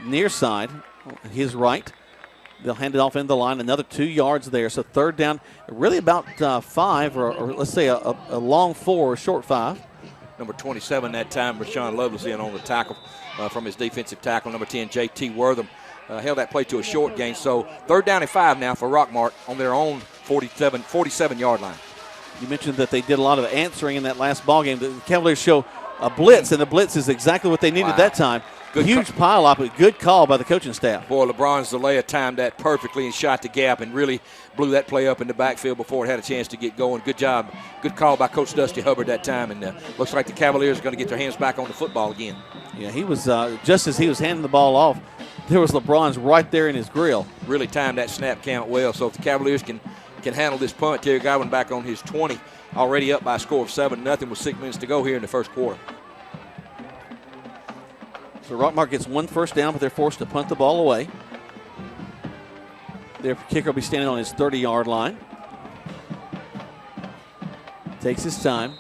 near side, his right. They'll hand it off in the line, another 2 yards there. So third down, really about 5, or let's say a long 4, a short 5. Number 27 that time, Rashawn Lovelace in on the tackle from his defensive tackle. Number 10, J.T. Wortham, held that play to a short gain. So third down and 5 now for Rockmart on their own 47-yard line. You mentioned that they did a lot of answering in that last ball game. The Cavaliers show a blitz, and the blitz is exactly what they needed that time. Huge pile up, a good call by the coaching staff. Boy, LeBron Zelaya timed that perfectly and shot the gap and really blew that play up in the backfield before it had a chance to get going. Good job. Good call by Coach Dusty Hubbard that time. And looks like the Cavaliers are going to get their hands back on the football again. Yeah, he was, just as he was handing the ball off, there was LeBron's right there in his grill. Really timed that snap count well. So if the Cavaliers can handle this punt, Terry Godwin back on his 20, already up by a score of 7-0 with 6 minutes to go here in the first quarter. So Rockmart gets 1 first down, but they're forced to punt the ball away. Their kicker will be standing on his 30-yard line. Takes his time.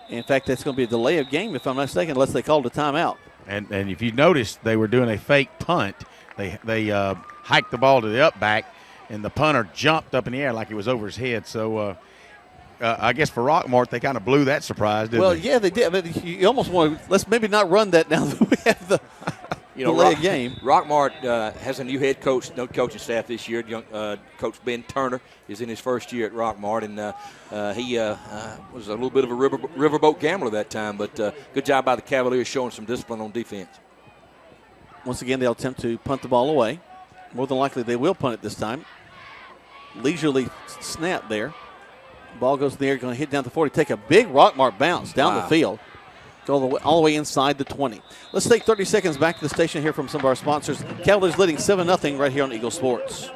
In fact, that's going to be a delay of game, if I'm not mistaken, unless they called a timeout. And if you noticed, they were doing a fake punt. They hiked the ball to the up back, and the punter jumped up in the air like it was over his head. So I guess for Rockmart, they kind of blew that surprise, didn't they? Yeah, they did. I mean, you almost want to, let's maybe not run that now that we have the delay of game. Rockmart has a new head coach, no coaching staff this year. Young Coach Ben Turner is in his first year at Rockmart, and he was a little bit of a riverboat gambler that time, but good job by the Cavaliers showing some discipline on defense. Once again, they'll attempt to punt the ball away. More than likely, they will punt it this time. Leisurely snap there. Ball goes there, going to hit down the 40, take a big Rockmart bounce down the field. Go all the way inside the 20. Let's take 30 seconds back to the station here from some of our sponsors. Cavaliers leading 7-0 right here on Eagle Sports.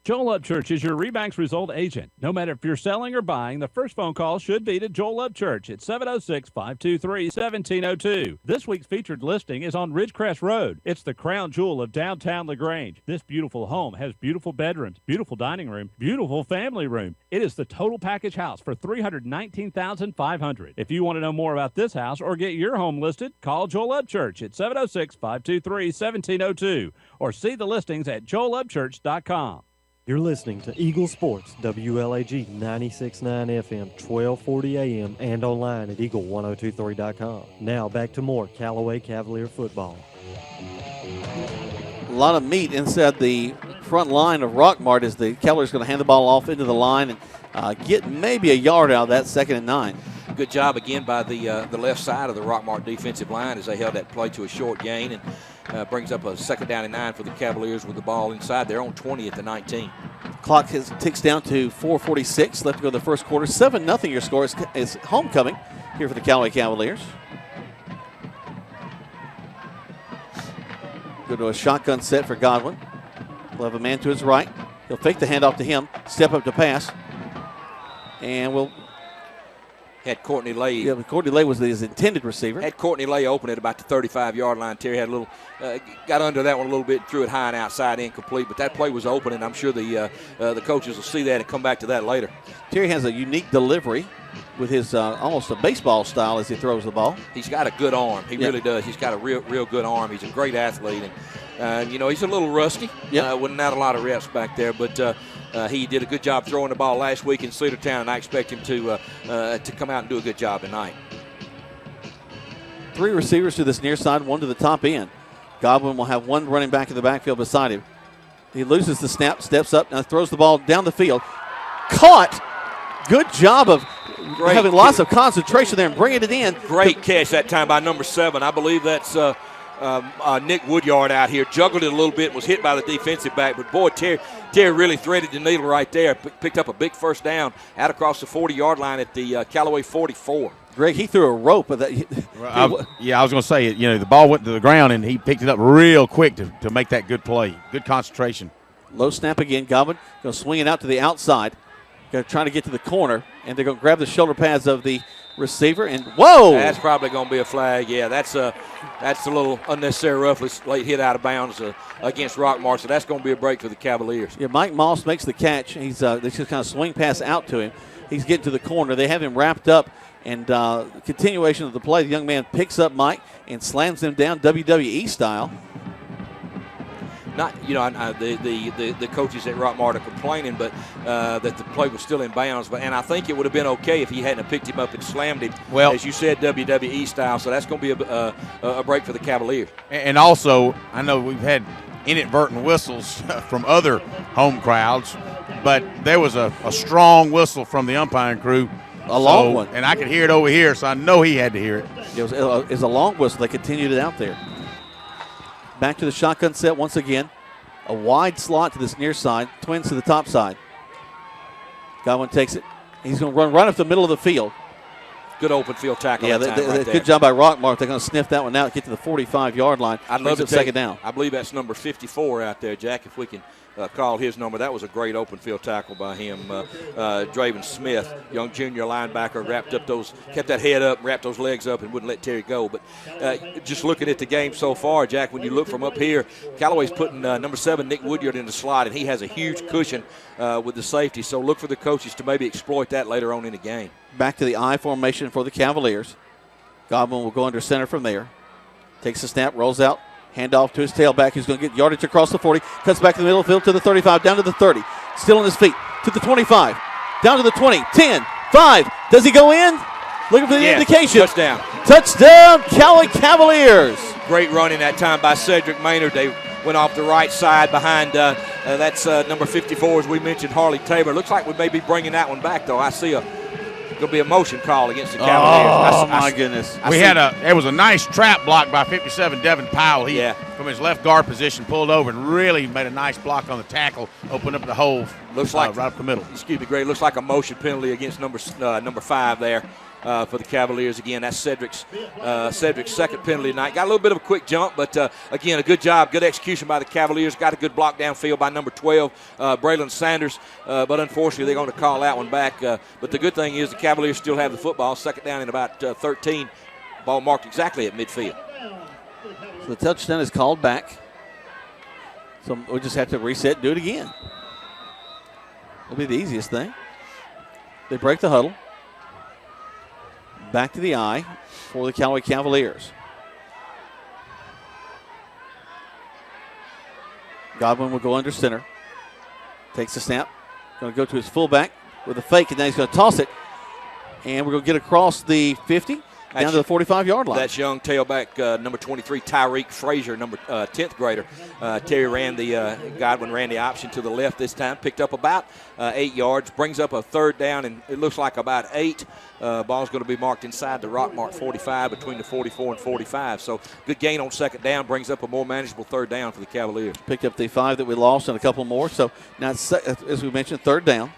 Joel Upchurch is your Rebanks result agent. No matter if you're selling or buying, the first phone call should be to Joel Upchurch at 706-523-1702. This week's featured listing is on Ridgecrest Road. It's the crown jewel of downtown LaGrange. This beautiful home has beautiful bedrooms, beautiful dining room, beautiful family room. It is the total package house for $319,500. If you want to know more about this house or get your home listed, call Joel Upchurch at 706-523-1702 or see the listings at joelupchurch.com. You're listening to Eagle Sports, WLAG 96.9 FM, 1240 AM, and online at eagle1023.com. Now back to more Callaway Cavalier football. A lot of meat inside the front line of Rockmart as the Cavaliers going to hand the ball off into the line and get maybe a yard out of that, 2nd and 9. Good job again by the left side of the Rockmart defensive line as they held that play to a short gain and brings up a 2nd down and 9 for the Cavaliers with the ball inside their own 20 at the 19. Clock ticks down to 4:46 left to go in the first quarter. 7-0 your score is homecoming here for the Callaway Cavaliers. Go to a shotgun set for Godwin. We'll have a man to his right. He'll fake the handoff to him, step up to pass, and we'll had Courtney Lay. Yeah, Courtney Lay was his intended receiver. Had Courtney Lay open at about the 35-yard line. Terry had a little, got under that one a little bit, threw it high and outside, incomplete. But that play was open, and I'm sure the coaches will see that and come back to that later. Terry has a unique delivery with his almost a baseball style as he throws the ball. He's got a good arm. He really does. He's got a real good arm. He's a great athlete, and he's a little rusty. Wasn't out a lot of reps back there, but. He did a good job throwing the ball last week in Cedartown, and I expect him to come out and do a good job tonight. 3 receivers to this near side, 1 to the top end. Godwin will have 1 running back in the backfield beside him. He loses the snap, steps up, and throws the ball down the field. Caught! Good job of having lots of concentration there and bringing it in. Great catch that time by number 7. I believe that's Nick Woodyard out here. Juggled it a little bit and was hit by the defensive back. But, boy, Terry really threaded the needle right there. Picked up a big first down out across the 40-yard line at the Callaway 44. Greg, he threw a rope. But I was going to say, the ball went to the ground, and he picked it up real quick to make that good play. Good concentration. Low snap again. Godwin going to swing it out to the outside. Going to try to get to the corner, and they're going to grab the shoulder pads of the receiver, and whoa! That's probably going to be a flag. Yeah, that's a little unnecessary roughness, late hit out of bounds against Rockmart, so that's going to be a break for the Cavaliers. Yeah, Mike Moss makes the catch. They just kind of swing pass out to him. He's getting to the corner. They have him wrapped up, and continuation of the play, the young man picks up Mike and slams him down WWE style. Not, the coaches at Rockmart are complaining, but that the play was still in bounds. And I think it would have been okay if he hadn't picked him up and slammed him, as you said, WWE style. So that's going to be a break for the Cavaliers. And also, I know we've had inadvertent whistles from other home crowds, but there was a strong whistle from the umpiring crew A long one. And I could hear it over here, so I know he had to hear it. It was a long whistle. They continued it out there. Back to the shotgun set once again. A wide slot to this near side. Twins to the top side. Godwin takes it. He's going to run right up the middle of the field. Good open field tackle. Yeah, good job by Rockmart. They're going to sniff that one out, get to the 45-yard line. I'd love to take it down. I believe that's number 54 out there, Jack, if we can call his number. That was a great open field tackle by him. Draven Smith, young junior linebacker, kept that head up, wrapped those legs up, and wouldn't let Terry go. But just looking at the game so far, Jack, when you look from up here, Callaway's putting number 7, Nick Woodyard, in the slot, and he has a huge cushion with the safety. So look for the coaches to maybe exploit that later on in the game. Back to the I formation for the Cavaliers. Godwin will go under center from there. Takes the snap, rolls out. Handoff to his tailback, who's going to get yardage across the 40. Cuts back to the middle of the field to the 35, down to the 30. Still on his feet. To the 25. Down to the 20. 10, 5. Does he go in? Looking for the indication. Touchdown. Touchdown, Callaway Cavaliers. Great running that time by Cedric Maynard. They went off the right side behind, that's number 54, as we mentioned, Harley Tabor. Looks like we may be bringing that one back, though. I see going to be a motion call against the Cavaliers. Oh, my goodness. It was a nice trap block by 57 Devin Powell. He, from his left guard position, pulled over and really made a nice block on the tackle, opened up the hole. Looks like right up the middle. Excuse me, Greg. Looks like a motion penalty against number 5 there. For the Cavaliers. Again, that's Cedric's second penalty tonight. Got a little bit of a quick jump, but again, a good job, good execution by the Cavaliers. Got a good block downfield by number 12, Braylon Sanders, but unfortunately they're going to call that one back. But the good thing is the Cavaliers still have the football, second down in about 13. Ball marked exactly at midfield. So the touchdown is called back. So we just have to reset and do it again. It'll be the easiest thing. They break the huddle. Back to the I for the Callaway Cavaliers. Godwin will go under center. Takes the snap. Going to go to his fullback with a fake, and then he's going to toss it. And we're going to get across the 50 down to the 45-yard line. That's young tailback number 23, Tyreek Frazier, number 10th grader. Godwin ran the option to the left this time, picked up about 8 yards, brings up a third down, and it looks like about 8. Ball's going to be marked inside the Rockmart 45 between the 44 and 45. So good gain on second down, brings up a more manageable third down for the Cavaliers. Picked up the 5 that we lost and a couple more. So now, as we mentioned, third down.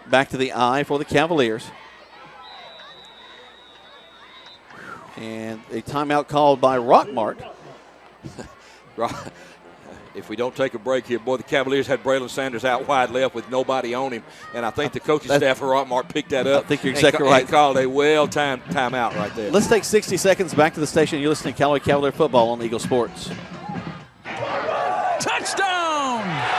Back to the I for the Cavaliers. And a timeout called by Rockmart. If we don't take a break here, boy, the Cavaliers had Braylon Sanders out wide left with nobody on him. And I think the coaching staff for Rockmart picked that up. I think you're exactly right. And called a well-timed timeout right there. Let's take 60 seconds back to the station. You're listening to Callaway Cavalier Football on Eagle Sports. Touchdown!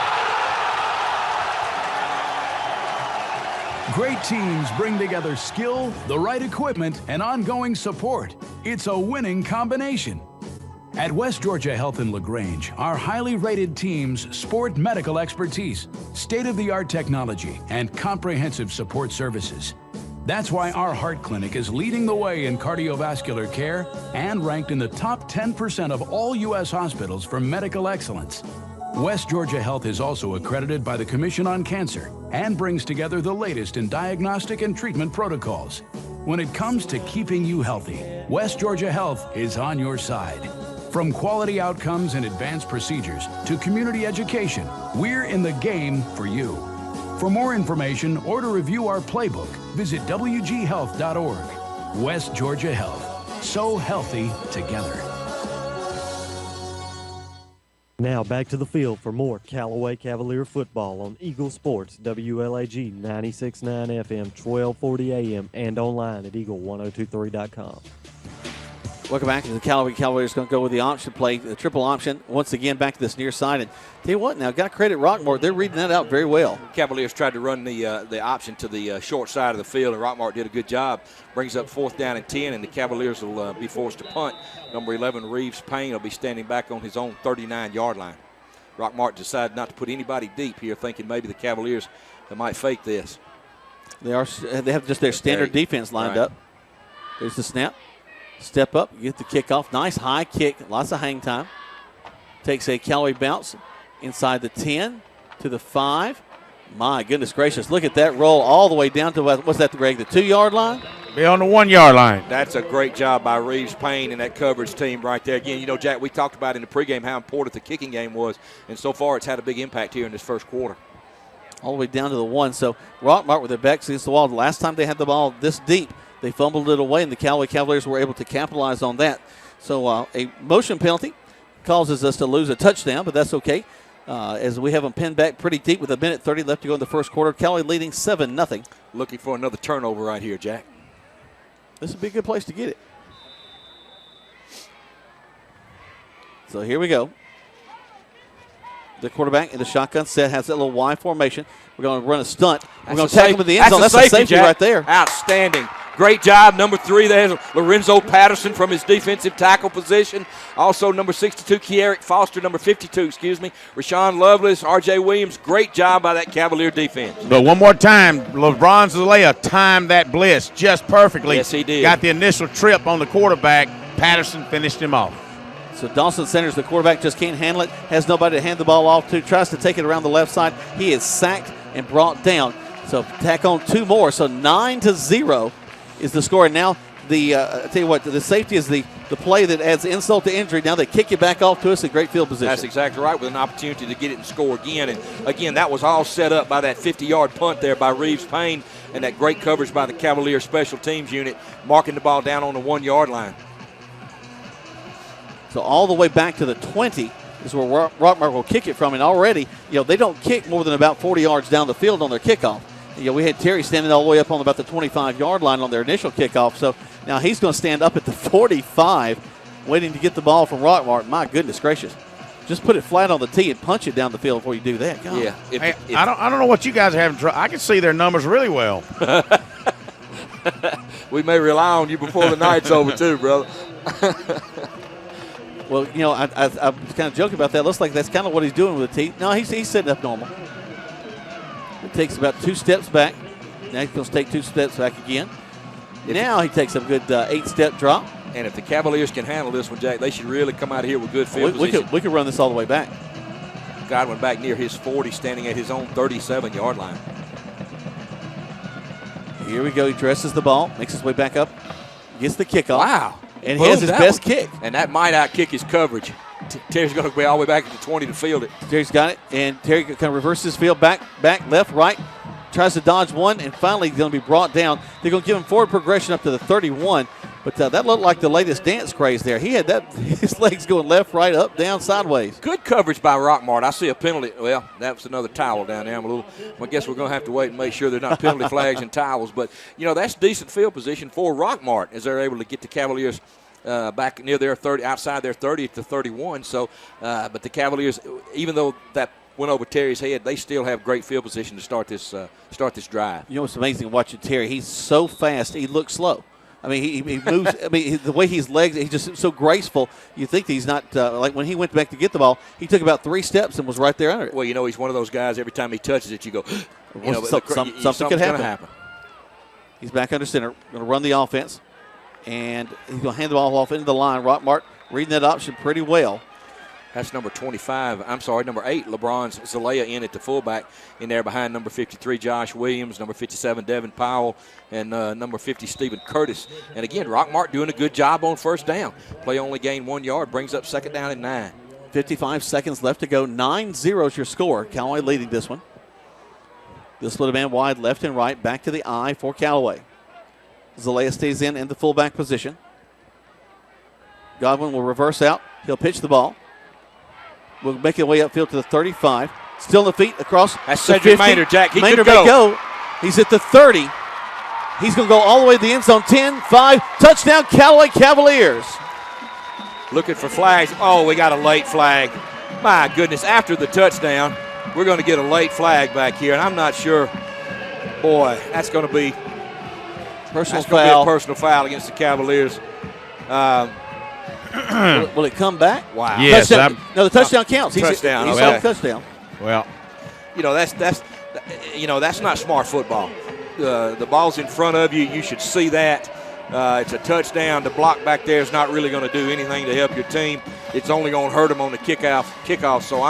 Great teams bring together skill, the right equipment, and ongoing support. It's a winning combination. At West Georgia Health in LaGrange, our highly rated teams sport medical expertise, state-of-the-art technology, and comprehensive support services. That's why our heart clinic is leading the way in cardiovascular care and ranked in the top 10% of all U.S. hospitals for medical excellence. West Georgia Health is also accredited by the Commission on Cancer and brings together the latest in diagnostic and treatment protocols. When it comes to keeping you healthy, West Georgia Health is on your side. From quality outcomes and advanced procedures to community education, we're in the game for you. For more information or to review our playbook, visit wghealth.org. West Georgia Health. So healthy together. Now back to the field for more Callaway Cavalier football on Eagle Sports, WLAG 96.9 FM, 1240 AM, and online at eagle1023.com. Welcome back to the Callaway Cavaliers. Going to go with the option play, the triple option. Once again, back to this near side. And tell you what, now got to credit Rockmart. They're reading that out very well. Cavaliers tried to run the option to the short side of the field, and Rockmart did a good job. Brings up 4th down and 10, and the Cavaliers will be forced to punt. Number 11, Reeves Payne, will be standing back on his own 39-yard line. Rockmart decided not to put anybody deep here, thinking maybe the Cavaliers might fake this. They have just their standard defense lined up. There's the snap. Step up, get the kickoff. Nice high kick, lots of hang time. Takes a Callaway bounce inside the 10 to the 5. My goodness gracious. Look at that roll all the way down to, what's that, Greg, the 2-yard line? Be on the 1-yard line. That's a great job by Reeves Payne and that coverage team right there. Again, Jack, we talked about in the pregame how important the kicking game was, and so far it's had a big impact here in this first quarter. All the way down to the 1. So Rockmart with their backs against the wall. The last time they had the ball this deep, they fumbled it away, and the Callaway Cavaliers were able to capitalize on that. So a motion penalty causes us to lose a touchdown, but that's okay. As we have them pinned back pretty deep with 1:30 left to go in the first quarter. Callaway leading 7-0. Looking for another turnover right here, Jack. This would be a good place to get it. So here we go. The quarterback in the shotgun set has that little Y formation. We're going to run a stunt. We're going to tackle him in the end zone. That's a safety right there. Outstanding. Great job. Number 3, there's Lorenzo Patterson from his defensive tackle position. Also, number 62, Kearic Foster. Number 52, Rashawn Lovelace, R.J. Williams. Great job by that Cavalier defense. But one more time, LeBron Zelaya timed that blitz just perfectly. Yes, he did. Got the initial trip on the quarterback. Patterson finished him off. So Dawson Sanders, the quarterback, just can't handle it. Has nobody to hand the ball off to. Tries to take it around the left side. He is sacked and brought down. So tack on 2 more. So 9-0 is the score. And now I tell you what, the safety is the play that adds insult to injury. Now they kick you back off to us in great field position. That's exactly right, with an opportunity to get it and score again. And again, that was all set up by that 50-yard punt there by Reeves Payne and that great coverage by the Cavalier special teams unit, marking the ball down on the 1-yard line. So all the way back to the 20 is where Rockmart will kick it from. And already, they don't kick more than about 40 yards down the field on their kickoff. We had Terry standing all the way up on about the 25-yard line on their initial kickoff. So now he's going to stand up at the 45, waiting to get the ball from Rockmart. My goodness gracious. Just put it flat on the tee and punch it down the field before you do that. God. Yeah. I don't know what you guys are having trouble. I can see their numbers really well. We may rely on you before the night's over too, brother. Well, I was kind of joking about that. Looks like that's kind of what he's doing with the tee. No, he's setting up normal. It takes about 2 steps back. Now he's going to take 2 steps back again. Now he takes a good 8-step drop. And if the Cavaliers can handle this one, Jack, they should really come out of here with good field position. We could run this all the way back. Godwin back near his 40, standing at his own 37-yard line. Here we go. He dresses the ball, makes his way back up, gets the kickoff. Wow. And he has his best kick. And that might outkick his coverage. Terry's going to be all the way back at the 20 to field it. Terry's got it, and Terry kind of reverses his field back, left, right. Tries to dodge one, and finally going to be brought down. They're going to give him forward progression up to the 31, but that looked like the latest dance craze there. He had his legs going left, right, up, down, sideways. Good coverage by Rockmart. I see a penalty. Well, that was another towel down there. I guess we're going to have to wait and make sure there's not penalty flags and towels. But, that's decent field position for Rockmart as they're able to get the Cavaliers back near their 30, outside their 30 to 31. So, but the Cavaliers, even though that went over Terry's head, they still have great field position to start this drive. What's amazing watching Terry? He's so fast, he looks slow. I mean, he moves. I mean, the way his legs, he's just so graceful. You think he's not like when he went back to get the ball, he took about 3 steps and was right there under it. Well, he's one of those guys. Every time he touches it, you go, something could happen. He's back under center, going to run the offense. And he's going to hand the ball off into the line. Rockmart reading that option pretty well. That's number 25. I'm sorry, number 8, LeBron Zelaya in at the fullback in there behind number 53, Josh Williams, number 57, Devin Powell, and number 50, Stephen Curtis. And again, Rockmart doing a good job on first down. Play only gained 1 yard, brings up second down and 9. 55 seconds left to go. 9-0 is your score. Callaway leading this one. They'll split a man wide left and right, back to the I for Callaway. Zelaya stays in the fullback position. Godwin will reverse out. He'll pitch the ball. We'll make his way upfield to the 35. Still on the feet across. That's Cedric Maynard, Jack. He Maynard could go. May go. He's at the 30. He's going to go all the way to the end zone. 10, 5, touchdown, Callaway Cavaliers. Looking for flags. Oh, we got a late flag. My goodness, after the touchdown, we're going to get a late flag back here, and I'm not sure. Boy, that's going to be personal foul. Gonna be a personal foul against the Cavaliers. Will it come back? Wow. Yes. No, the touchdown counts. Touchdown. He's a touchdown. Well, that's not smart football. The ball's in front of you. You should see that. It's a touchdown. The block back there is not really going to do anything to help your team. It's only going to hurt them on the kickoff. So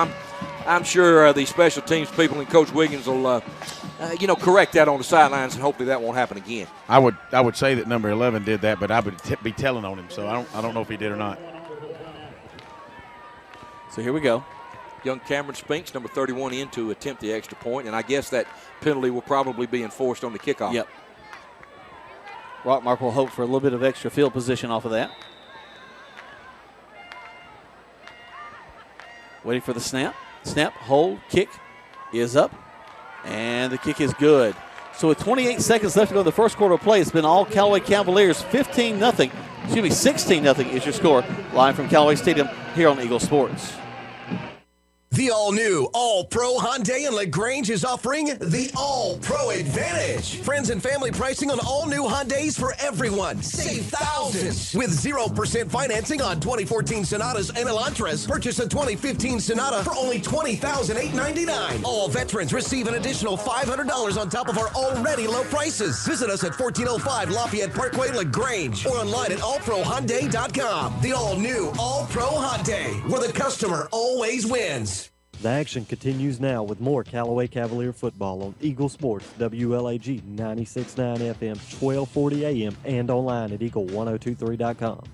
I'm sure the special teams people and Coach Wiggins will, correct that on the sidelines, and hopefully that won't happen again. I would say that number 11 did that, but I would be telling on him, so I don't know if he did or not. So here we go. Young Cameron Spinks, number 31, in to attempt the extra point, and I guess that penalty will probably be enforced on the kickoff. Yep. Rockmart will hope for a little bit of extra field position off of that. Waiting for the snap. Snap, hold, kick is up, and the kick is good. So with 28 seconds left to go in the first quarter of play, it's been all Callaway Cavaliers, 15-0. 16-0 is your score. Live from Callaway Stadium here on Eagle Sports. The all-new, all-pro Hyundai in LaGrange is offering the all-pro advantage. Friends and family pricing on all-new Hyundais for everyone. Save thousands with 0% financing on 2014 Sonatas and Elantras. Purchase a 2015 Sonata for only $20,899. All veterans receive an additional $500 on top of our already low prices. Visit us at 1405 Lafayette Parkway, LaGrange, or online at allprohyundai.com. The all-new, all-pro Hyundai, where the customer always wins. The action continues now with more Callaway Cavalier football on Eagle Sports, WLAG 96.9 FM, 1240 AM, and online at eagle1023.com.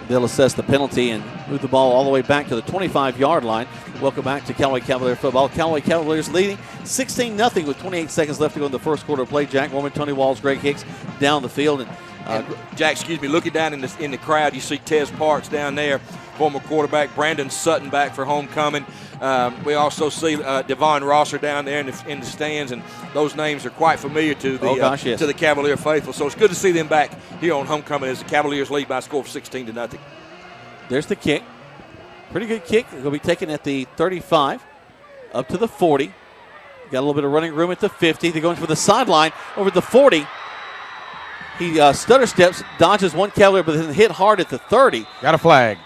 They'll assess the penalty and move the ball all the way back to the 25-yard line. Welcome back to Callaway Cavalier football. Callaway Cavaliers leading 16-0 with 28 seconds left to go in the first quarter of play. Jack Mormon, Tony Walls, Greg Hicks down the field. And Jack, looking down in the crowd, you see Tez Parks down there, former quarterback. Brandon Sutton back for homecoming. We also see Devon Rosser down there in the stands, and those names are quite familiar to the to the Cavalier faithful. So it's good to see them back here on homecoming as the Cavaliers lead by a score of 16-0. There's the kick. Pretty good kick. It'll be taken at the 35 up to the 40. Got a little bit of running room at the 50. They're going for the sideline over the 40. He stutter steps, dodges one Cavalier, but then hit hard at the 30. Got a flag.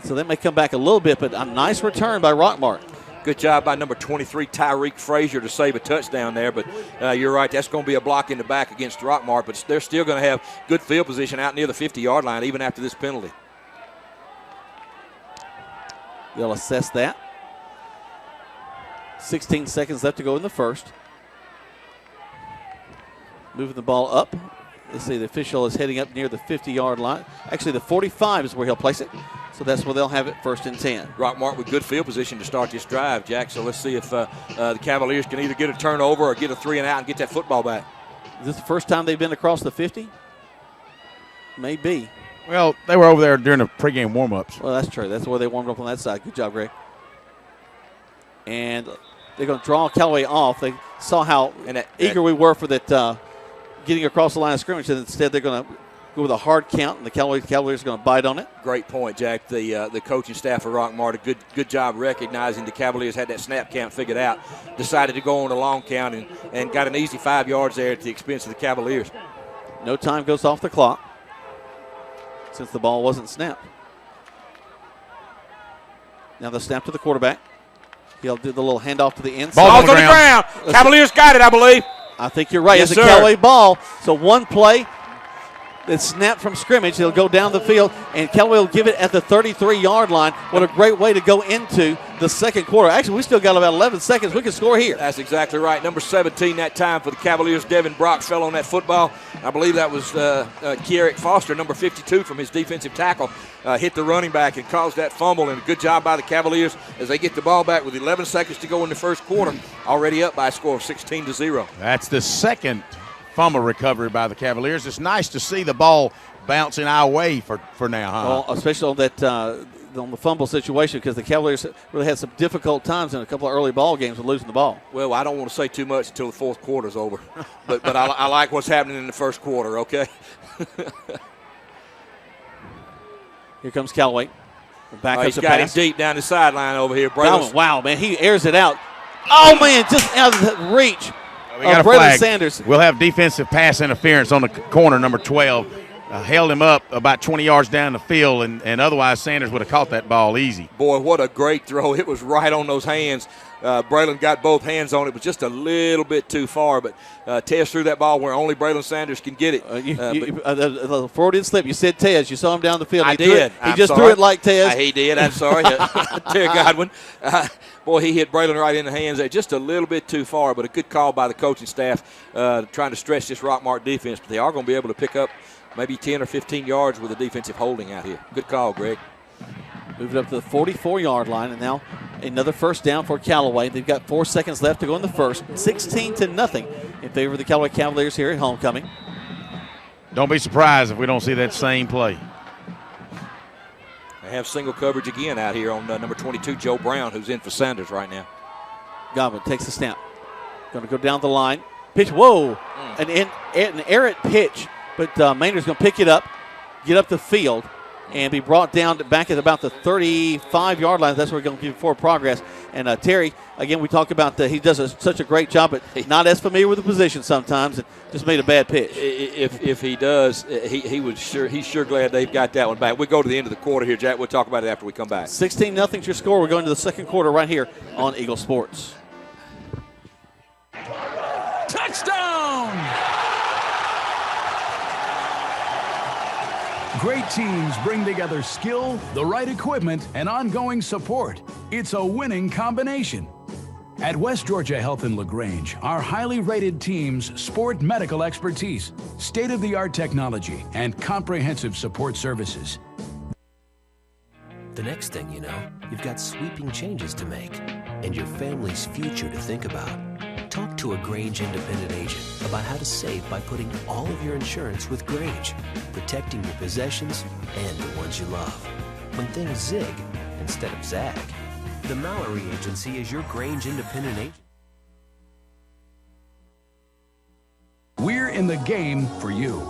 So they may come back a little bit, but a nice return by Rockmart. Good job by number 23, Tyreek Frazier, to save a touchdown there. But you're right, that's going to be a block in the back against Rockmart. But they're still going to have good field position out near the 50-yard line, even after this penalty. They'll assess that. 16 seconds left to go in the first. Moving the ball up. Let's see, the official is heading up near the 50-yard line. Actually, the 45 is where he'll place it. So that's where they'll have it, 1st and 10. Rockmart with good field position to start this drive, Jack. So let's see if the Cavaliers can either get a turnover or get a 3-and-out and get that football back. Is this the first time they've been across the 50? Maybe. Well, they were over there during the pregame warm-ups. Well, that's true. That's where they warmed up on that side. Good job, Greg. And they're going to draw Callaway off. They saw how eager we were for that getting across the line of scrimmage, and instead they're going to go with a hard count, and the Cavaliers are going to bite on it. Great point, Jack. The coaching staff of Rockmart, a good job recognizing the Cavaliers had that snap count figured out, decided to go on a long count, and got an easy 5 yards there at the expense of the Cavaliers. No time goes off the clock since the ball wasn't snapped. Now the snap to the quarterback. He'll do the little handoff to the inside. Ball's on the ground. Cavaliers got it, I believe. I think you're right. Yes, it's a Callaway ball. So one play that's snapped from scrimmage. He'll go down the field, and Callaway will give it at the 33-yard line. What a great way to go into the second quarter. Actually, we still got about 11 seconds. We can score here. That's exactly right. Number 17 that time for the Cavaliers. Devin Brock fell on that football. I believe that was Kierick Foster, number 52, from his defensive tackle. Hit the running back and caused that fumble, and a good job by the Cavaliers as they get the ball back with 11 seconds to go in the first quarter, already up by a score of 16-0. That's the second fumble recovery by the Cavaliers. It's nice to see the ball bouncing our way for now, huh? Well, especially on that on the fumble situation, because the Cavaliers really had some difficult times in a couple of early ball games with losing the ball. Well, I don't want to say too much until the fourth quarter's over, but I like what's happening in the first quarter, okay? Here comes Callaway. Back up he's to got pass. him deep down the sideline over here. Braylon. Wow, man, he airs it out. Oh, man, just out of the reach We got a Braylon flag. Sanders. We'll have defensive pass interference on the corner, number 12. held him up about 20 yards down the field, and otherwise Sanders would have caught that ball easy. Boy, what a great throw. It was right on those hands. Braylon got both hands on it, but just a little bit too far. But Tez threw that ball where only Braylon Sanders can get it. The Freudian slip. You said Tez. You saw him down the field. I did. He just threw it like Tez. He did. I'm sorry. Terry Godwin. Boy, he hit Braylon right in the hands there, just a little bit too far, but a good call by the coaching staff trying to stretch this Rockmart defense. But they are going to be able to pick up maybe 10 or 15 yards with a defensive holding out here. Good call, Greg. Moved up to the 44-yard line, and now another first down for Callaway. They've got 4 seconds left to go in the first. 16-0 in favor of the Callaway Cavaliers here at homecoming. Don't be surprised if we don't see that same play. They have single coverage again out here on number 22, Joe Brown, who's in for Sanders right now. Godwin takes the snap. Going to go down the line. Pitch, whoa. An errant pitch, but Maynard's going to pick it up, get up the field, and be brought down back at about the 35-yard line. That's where we're going to give forward progress. And Terry, again, we talk about he does such a great job, but not as familiar with the position sometimes, and just made a bad pitch. If he does, he's sure glad they've got that one back. We'll go to the end of the quarter here, Jack. We'll talk about it after we come back. 16-0 your score. We're going to the second quarter right here on Eagle Sports. Touchdown! Great teams bring together skill, the right equipment, and ongoing support. It's a winning combination. At West Georgia Health in LaGrange, our highly rated teams sport medical expertise, state-of-the-art technology, and comprehensive support services. The next thing you know, you've got sweeping changes to make and your family's future to think about. Talk to a Grange independent agent about how to save by putting all of your insurance with Grange, protecting your possessions and the ones you love. When things zig instead of zag, the Mallory Agency is your Grange independent agent. We're in the game for you.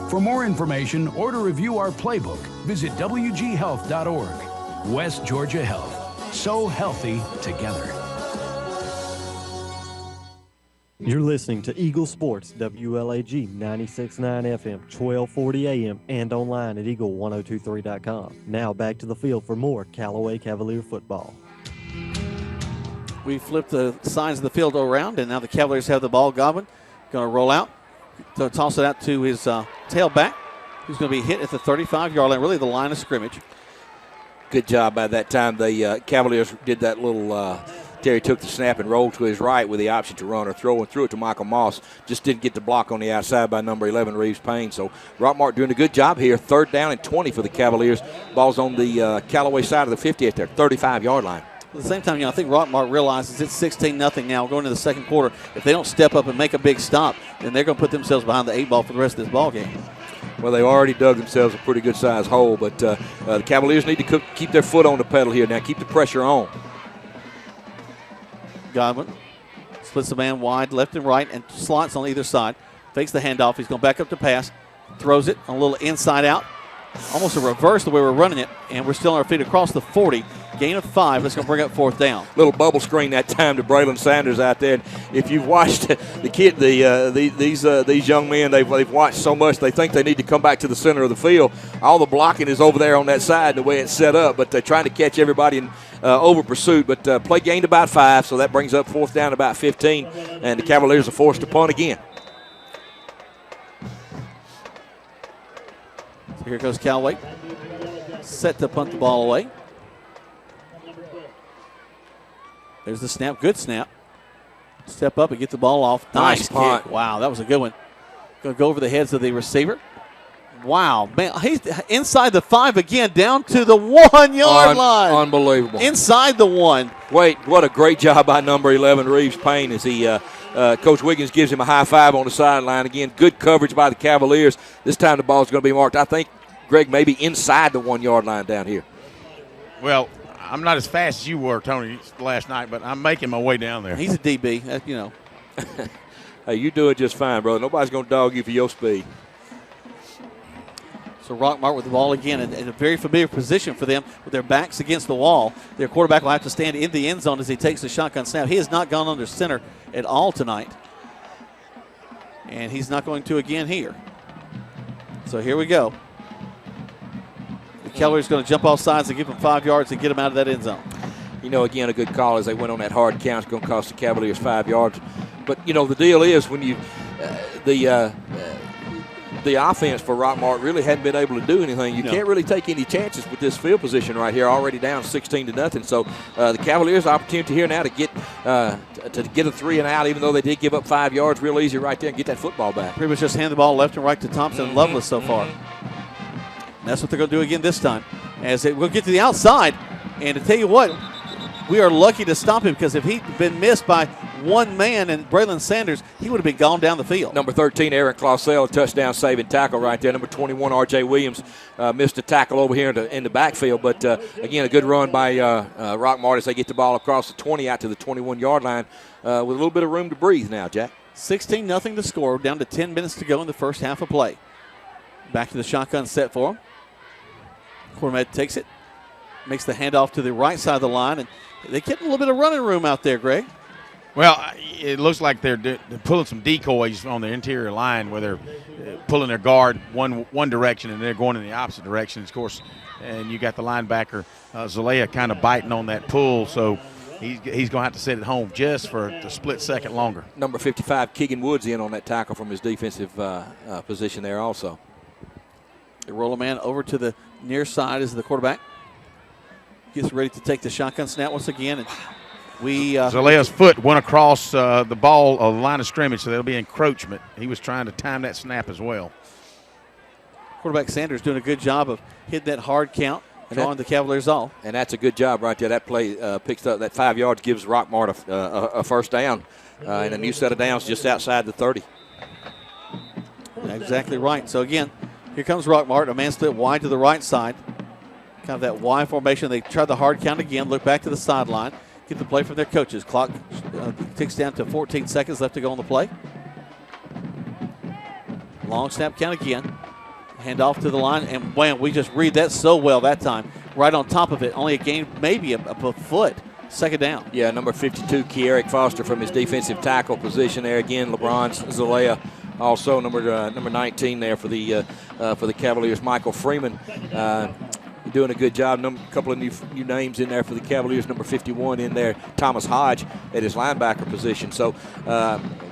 For more information or to review our playbook, visit wghealth.org. West Georgia Health. So healthy together. You're listening to Eagle Sports, WLAG 96.9 FM, 1240 AM, and online at eagle1023.com. Now back to the field for more Callaway Cavalier football. We flipped the sides of the field around, and now the Cavaliers have the ball. Godwin going to roll out, to toss it out to his tailback, who's going to be hit at the 35-yard line, really the line of scrimmage. Good job by that time. The Cavaliers did that little Terry took the snap and rolled to his right with the option to run or throw, and threw it to Michael Moss. Just didn't get the block on the outside by number 11, Reeves Payne. So Rockmart doing a good job here. 3rd down and 20 for the Cavaliers. Ball's on the Callaway side of the 50 at their 35-yard line. At the same time, I think Rockmart realizes it's 16-0 now going into the second quarter. If they don't step up and make a big stop, then they're going to put themselves behind the 8 ball for the rest of this ball game. Well, they've already dug themselves a pretty good-sized hole, but the Cavaliers need to keep their foot on the pedal here now, keep the pressure on. Godwin splits the man wide left and right and slots on either side. Fakes the handoff. He's going back up to pass. Throws it on a little inside out. Almost a reverse the way we're running it. And we're still on our feet across the 40. Gain of 5. That's going to bring up 4th down. Little bubble screen that time to Braylon Sanders out there. If you've watched the kid, these young men, they've watched so much, they think they need to come back to the center of the field. All the blocking is over there on that side, the way it's set up, but they're trying to catch everybody in over pursuit. But play gained about 5, so that brings up 4th down about 15, and the Cavaliers are forced to punt again. So here goes Callaway. Set to punt the ball away. There's the snap. Good snap. Step up and get the ball off. Nice punt. Kick. Wow, that was a good one. Going to go over the heads of the receiver. Wow, man. He's inside the 5 again, down to the 1-yard line. Unbelievable. Inside the 1. Wait, what a great job by number 11, Reeves Payne, as he Coach Wiggins gives him a high five on the sideline. Again, good coverage by the Cavaliers. This time the ball's going to be marked, I think, Greg, maybe inside the 1-yard line down here. Well, I'm not as fast as you were, Tony, last night, but I'm making my way down there. He's a DB, you know. Hey, you're doing just fine, brother. Nobody's going to dog you for your speed. So Rockmart with the ball again in a very familiar position for them with their backs against the wall. Their quarterback will have to stand in the end zone as he takes the shotgun snap. He has not gone under center at all tonight. And he's not going to again here. So here we go. The Cavaliers going to jump off sides and give them 5 yards and get them out of that end zone. You know, again, a good call as they went on that hard count. It's going to cost the Cavaliers 5 yards. But, you know, the deal is when you the offense for Rockmart really hadn't been able to do anything. You can't really take any chances with this field position right here, already down 16-0. So the Cavaliers' opportunity here now to get a 3 and out, even though they did give up 5 yards, real easy right there and get that football back. Pretty much just hand the ball left and right to Thompson and Lovelace so far. And that's what they're going to do again this time. As we'll get to the outside, and to tell you what, we are lucky to stop him, because if he'd been missed by one man and Braylon Sanders, he would have been gone down the field. Number 13, Aaron Clausell, a touchdown saving tackle right there. Number 21, R.J. Williams, missed a tackle over here in the backfield. But, again, a good run by Rockmart as they get the ball across the 20 out to the 21-yard line with a little bit of room to breathe now, Jack. 16-0 to score, down to 10 minutes to go in the first half of play. Back to the shotgun set for him. Cormet takes it, makes the handoff to the right side of the line, and they get a little bit of running room out there, Greg. Well, it looks like they're pulling some decoys on the interior line where they're pulling their guard one direction and they're going in the opposite direction, of course. And you got the linebacker, Zalea, kind of biting on that pull, so he's going to have to sit at home just for a split second longer. Number 55, Keegan Woods, in on that tackle from his defensive position there also. They roll a man over to the near side as the quarterback gets ready to take the shotgun snap once again. And Zalea's foot went across the line of scrimmage, so there'll be encroachment. He was trying to time that snap as well. Quarterback Sanders doing a good job of hitting that hard count, drawing the Cavaliers off. And that's a good job right there. That play picks up that 5 yards, gives Rockmart a first down and a new set of downs just outside the 30. Exactly right. So, again, here comes Rockmart, a man split wide to the right side. Kind of that Y formation. They try the hard count again, look back to the sideline, get the play from their coaches. Clock ticks down to 14 seconds left to go on the play. Long snap count again. Hand off to the line, and wham, we just read that so well that time. Right on top of it, only a gain, maybe a foot. Second down. Yeah, number 52, Kearic Foster from his defensive tackle position there. Again, LeBron Zalea. Also, number 19 there for the Cavaliers, Michael Freeman. Doing a good job. A couple of new names in there for the Cavaliers. Number 51 in there, Thomas Hodge at his linebacker position. So,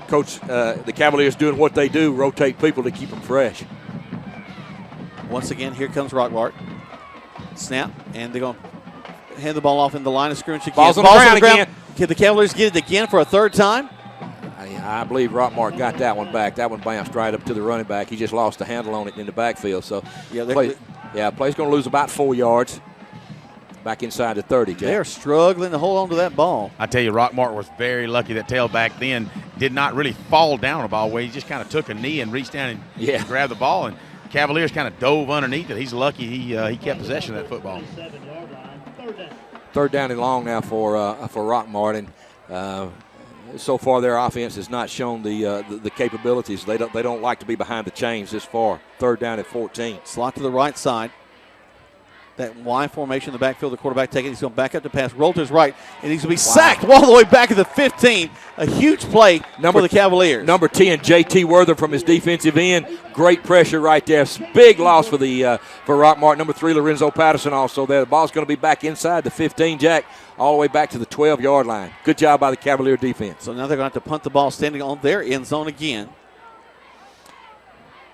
Coach, the Cavaliers doing what they do, rotate people to keep them fresh. Once again, here comes Rockmart. Snap, and they're going to hand the ball off in the line of scrimmage again. Ball's on the ground again. Can the Cavaliers get it again for a third time? I believe Rockmart got that one back. That one bounced right up to the running back. He just lost the handle on it in the backfield. So, play's going to lose about 4 yards back inside the 30, Jack. They're struggling to hold on to that ball. I tell you, Rockmart was very lucky. That tailback then did not really fall down the ball. He just kind of took a knee and reached down and grabbed the ball. And Cavaliers kind of dove underneath it. He's lucky he kept possession of that football. Third down and long now for Rockmart. And so far, their offense has not shown the capabilities. They don't like to be behind the chains this far. Third down at 14. Slot to the right side. That Y formation in the backfield, the quarterback taking it. He's going back up to pass. Roll to his right, and he's going to be sacked all the way back at the 15. A huge play for the Cavaliers. Number 10, J.T. Wortham from his defensive end. Great pressure right there. Big loss for Rockmart. Number 3, Lorenzo Patterson also there. The ball's going to be back inside the 15, Jack, all the way back to the 12-yard line. Good job by the Cavalier defense. So now they're going to have to punt the ball standing on their end zone again.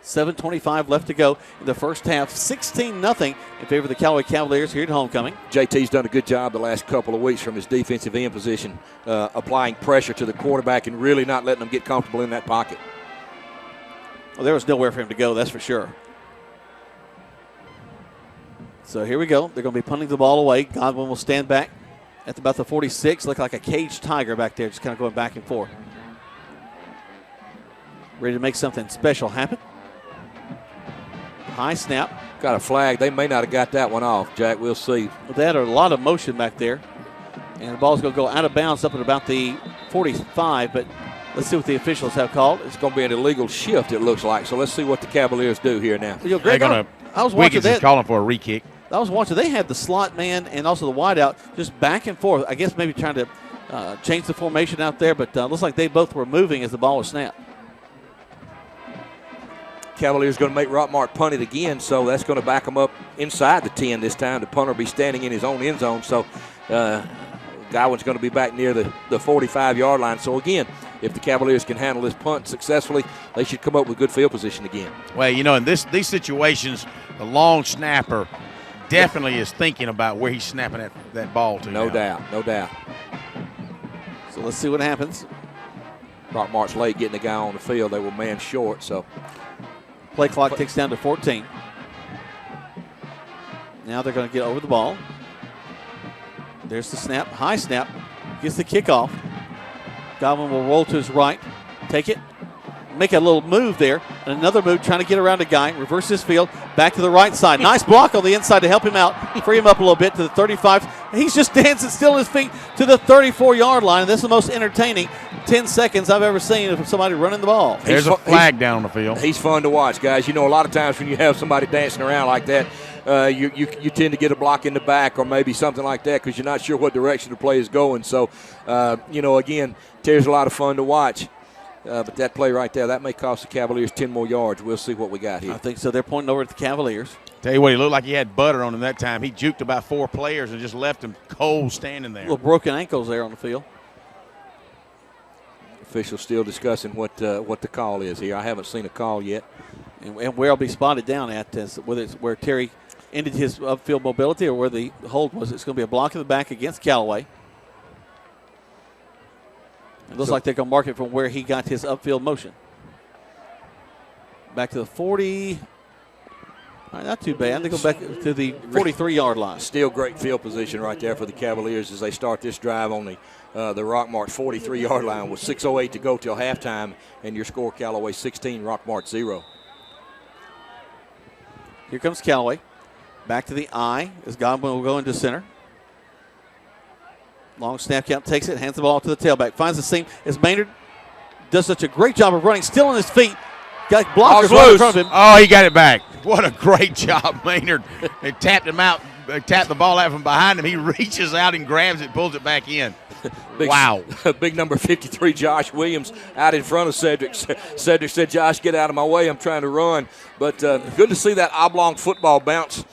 7:25 left to go in the first half. 16-0 in favor of the Callaway Cavaliers here at homecoming. JT's done a good job the last couple of weeks from his defensive end position, applying pressure to the quarterback and really not letting them get comfortable in that pocket. Well, there was nowhere for him to go, that's for sure. So here we go. They're going to be punting the ball away. Godwin will stand back at about the 46, look like a caged tiger back there, just kind of going back and forth. Ready to make something special happen. High snap. Got a flag. They may not have got that one off, Jack. We'll see. Well, they had a lot of motion back there. And the ball's going to go out of bounds up at about the 45, but let's see what the officials have called. It's going to be an illegal shift, it looks like. So let's see what the Cavaliers do here now. You know, Greg, I was watching Wiggins that. is calling for a re-kick. I was watching. They had the slot man and also the wideout just back and forth. I guess maybe trying to change the formation out there, but looks like they both were moving as the ball was snapped. Cavaliers going to make Rockmart punt it again, so that's going to back them up inside the 10 this time. The punter will be standing in his own end zone, so Godwin's going to be back near the 45-yard line. So, again, if the Cavaliers can handle this punt successfully, they should come up with good field position again. Well, in these situations, the long snapper definitely is thinking about where he's snapping that ball to. No doubt. So let's see what happens. Rockmart's late getting the guy on the field. They were man short, so. Play clock ticks down to 14. Now they're going to get over the ball. There's the snap. High snap. Gets the kickoff. Godwin will roll to his right. Take it. Make a little move there. And another move trying to get around a guy. Reverse his field. Back to the right side. Nice block on the inside to help him out. Free him up a little bit to the 35. He's just dancing still on his feet to the 34-yard line. And this is the most entertaining 10 seconds I've ever seen of somebody running the ball. There's a flag down on the field. He's fun to watch, guys. A lot of times when you have somebody dancing around like that, you tend to get a block in the back or maybe something like that because you're not sure what direction the play is going. So, again, Terry's a lot of fun to watch. But that play right there, that may cost the Cavaliers 10 more yards. We'll see what we got here. I think so. They're pointing over at the Cavaliers. Tell you what, he looked like he had butter on him that time. He juked about 4 players and just left him cold standing there. Little broken ankles there on the field. Officials still discussing what the call is here. I haven't seen a call yet. And where it'll be spotted down at, whether it's where Terry ended his upfield mobility or where the hold was. It's going to be a block in the back against Callaway. It looks like they're going to mark it from where he got his upfield motion. Back to the 40. All right, not too bad. They go back to the 43-yard line. Still great field position right there for the Cavaliers as they start this drive on the Rockmart 43-yard line with 6:08 to go till halftime, and your score, Callaway 16, Rockmart 0. Here comes Callaway. Back to the I as Godwin will go into center. Long snap count, takes it, hands the ball to the tailback. Finds the seam as Maynard does such a great job of running, still on his feet. Got blockers right in front of him. Oh, he got it back. What a great job, Maynard. They tapped him out, tapped the ball out from behind him. He reaches out and grabs it, pulls it back in. Wow. Big number 53, Josh Williams, out in front of Cedric. Cedric said, Josh, get out of my way. I'm trying to run. But good to see that oblong football bounce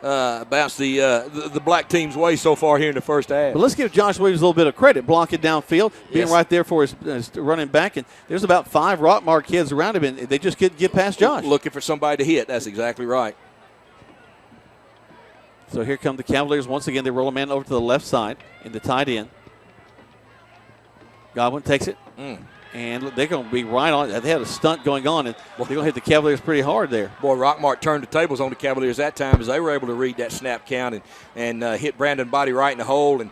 the black team's way so far here in the first half. But let's give Josh Williams a little bit of credit, blocking downfield, being right there for his running back. And there's about 5 Rockmart kids around him, and they just couldn't get past Josh. Looking for somebody to hit. That's exactly right. So here come the Cavaliers. Once again, they roll a man over to the left side in the tight end. Godwin takes it. And they're going to be right on. They had a stunt going on, and they're going to hit the Cavaliers pretty hard there. Boy, Rockmart turned the tables on the Cavaliers that time as they were able to read that snap count and hit Brandon Body right in the hole. And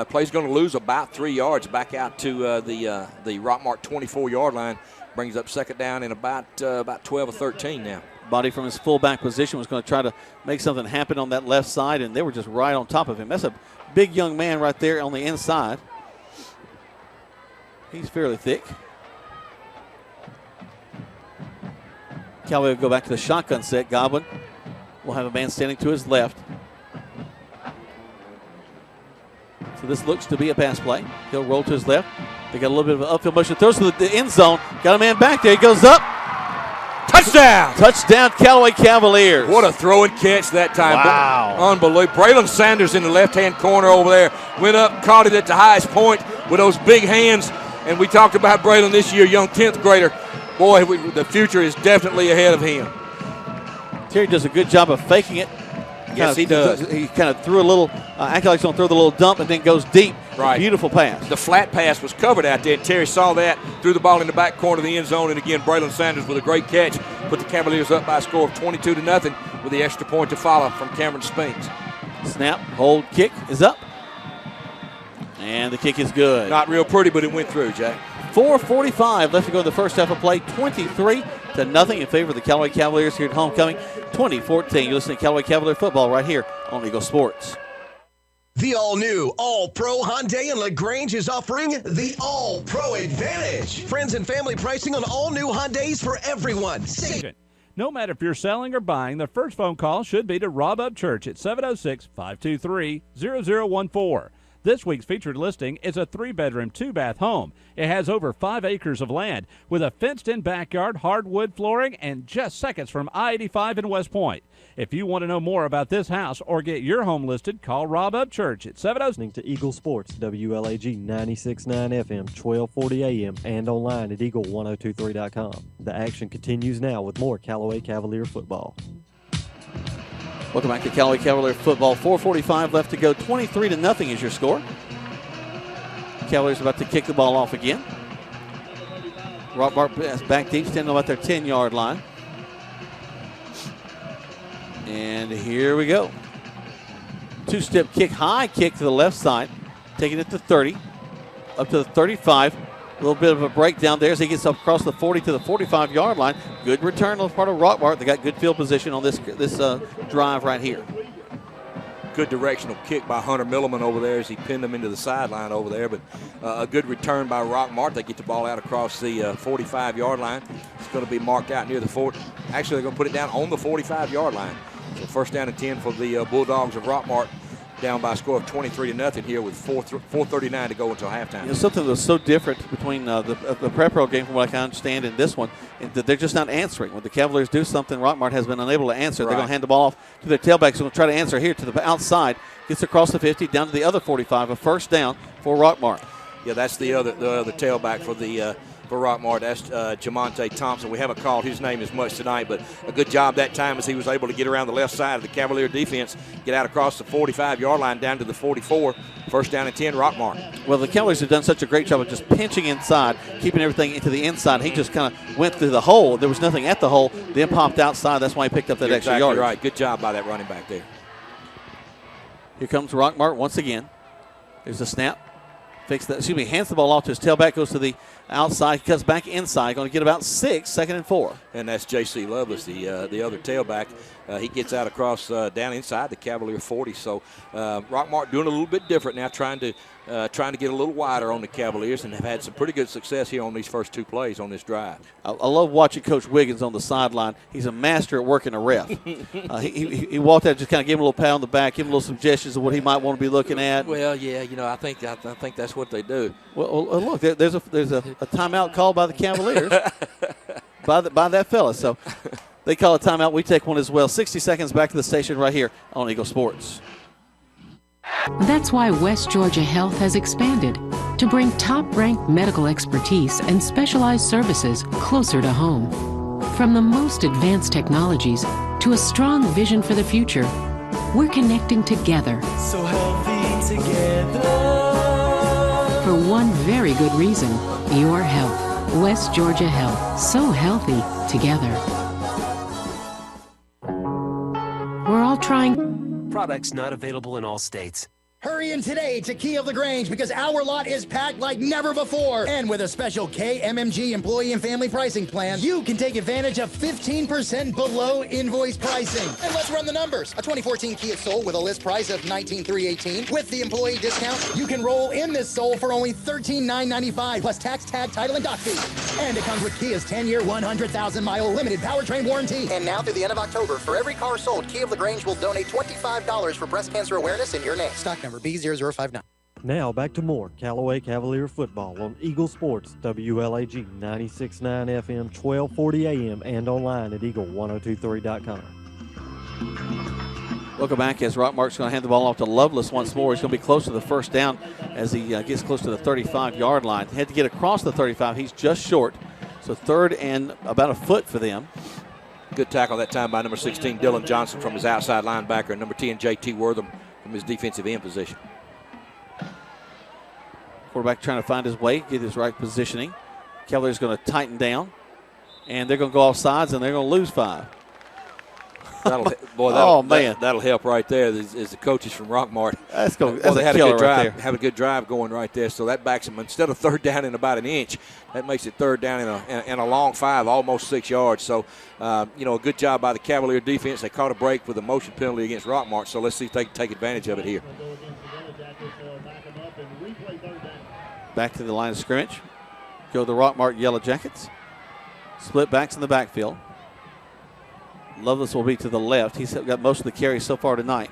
play's going to lose about 3 yards back out to the Rockmart 24-yard line. Brings up second down in about 12 or 13 now. Body from his fullback position was going to try to make something happen on that left side, and they were just right on top of him. That's a big young man right there on the inside. He's fairly thick. Callaway will go back to the shotgun set. Godwin will have a man standing to his left. So this looks to be a pass play. He'll roll to his left. They got a little bit of an upfield motion. Throws to the end zone. Got a man back there. He goes up. Touchdown! Touchdown, Callaway Cavaliers. What a throw and catch that time. Wow. Unbelievable. Braylon Sanders in the left-hand corner over there. Went up, caught it at the highest point with those big hands. And we talked about Braylon this year, young 10th grader. Boy, the future is definitely ahead of him. Terry does a good job of faking it. Yes, he does. He kind of threw a little, acted like he's going to throw the little dump and then goes deep. Right. Beautiful pass. The flat pass was covered out there, and Terry saw that, threw the ball in the back corner of the end zone, and again, Braylon Sanders with a great catch, put the Cavaliers up by a score of 22-0 with the extra point to follow from Cameron Spinks. Snap, hold, kick is up. And the kick is good. Not real pretty, but it went through, Jack. 4:45 left to go in the first half of play. 23-0 in favor of the Callaway Cavaliers here at homecoming 2014. You're listening to Callaway Cavalier football right here on Eagle Sports. The all-new, all-pro Hyundai in LaGrange is offering the All-Pro Advantage. Friends and family pricing on all new Hyundais for everyone. No matter if you're selling or buying, the first phone call should be to Rob Up Church at 706-523-0014. This week's featured listing is a 3-bedroom, 2-bath home. It has over 5 acres of land with a fenced-in backyard, hardwood flooring, and just seconds from I-85 in West Point. If you want to know more about this house or get your home listed, call Rob Upchurch at 706. To Eagle Sports, WLAG 96.9 FM, 1240 AM, and online at eagle1023.com. The action continues now with more Callaway Cavalier football. Welcome back to Callaway Cavalier football. 4:45 left to go. 23-0 is your score. Cavaliers about to kick the ball off again. Rockmart back deep, standing about their 10-yard line. And here we go. Two-step kick, high kick to the left side. Taking it to 30, up to the 35. A little bit of a breakdown there as he gets up across the 40 to the 45-yard line. Good return on the part of Rockmart. They got good field position on this drive right here. Good directional kick by Hunter Milliman over there as he pinned them into the sideline over there. But a good return by Rockmart. They get the ball out across the 45-yard line. It's going to be marked out near the 40. Actually, they're going to put it down on the 45-yard line. So first down and 10 for the Bulldogs of Rockmart. Down by a score of 23-0 here with 4:39 to go until halftime. You know, something that was so different between the prep pro game, from what I can understand, and this one, that they're just not answering. When the Cavaliers do something, Rockmart has been unable to answer. Right. They're going to hand the ball off to their tailbacks. They're going to try to answer here to the outside. Gets across the 50, down to the other 45. A first down for Rockmart. Yeah, that's the other tailback for the for Rockmart. That's Jamonte Thompson. We haven't called his name as much tonight, but a good job that time as he was able to get around the left side of the Cavalier defense, get out across the 45-yard line down to the 44. First down and 10, Rockmart. Well, the Cavaliers have done such a great job of just pinching inside, keeping everything into the inside. He just kind of went through the hole. There was nothing at the hole, then popped outside. That's why he picked up that extra yard. Right. Good job by that running back there. Here comes Rockmart once again. There's a snap. Hands the ball off to his tailback, goes to the outside, cuts back inside, going to get about 6, 2nd and 4. And that's J.C. Lovelace, the other tailback. He gets out across down inside the Cavalier 40. So Rockmart doing a little bit different now, trying to get a little wider on the Cavaliers, and have had some pretty good success here on these first 2 plays on this drive. I love watching Coach Wiggins on the sideline. He's a master at working a ref. He walked out, just kind of gave him a little pat on the back, give him a little suggestions of what he might want to be looking at. Well, yeah, I think that's what they do. Well, look, there's a timeout called by the Cavaliers by that fella. So they call a timeout. We take one as well. 60 seconds back to the station right here on Eagle Sports. That's why West Georgia Health has expanded to bring top-ranked medical expertise and specialized services closer to home. From the most advanced technologies to a strong vision for the future, we're connecting together. So healthy together. For one very good reason, your health. West Georgia Health. So healthy together. We're all trying. Products not available in all states. Hurry in today to Key of LaGrange because our lot is packed like never before. And with a special KMMG employee and family pricing plan, you can take advantage of 15% below invoice pricing. And let's run the numbers. A 2014 Kia Soul with a list price of $19,318. With the employee discount, you can roll in this Soul for only $13,995 plus tax, tag, title, and dock fee. And it comes with Kia's 10-year, 100,000-mile limited powertrain warranty. And now through the end of October, for every car sold, Key of LaGrange will donate $25 for breast cancer awareness in your name. Stock number B0059. Now back to more Callaway Cavalier football on Eagle Sports, WLAG 96.9 FM, 1240 AM, and online at eagle1023.com. Welcome back as Rockmart's going to hand the ball off to Lovelace once more. He's going to be close to the first down as he gets close to the 35-yard line. Had to get across the 35. He's just short. So third and about a foot for them. Good tackle that time by number 16, Dylan Johnson from his outside linebacker, and number 10, J.T. Wortham from his defensive end position. Quarterback trying to find his way, get his right positioning. Cavaliers going to tighten down, and they're going to go off sides, and they're going to lose 5. That'll help right there. Is the coaches from Rockmart. They had a good drive. Right, have a good drive going right there. So that backs them instead of third down in about an inch. That makes it third down in a long 5, almost 6 yards. So a good job by the Cavalier defense. They caught a break with a motion penalty against Rockmart. So let's see if they can take advantage of it here. Back to the line of scrimmage. Go the Rockmart Yellow Jackets. Split backs in the backfield. Lovelace will be to the left. He's got most of the carries so far tonight.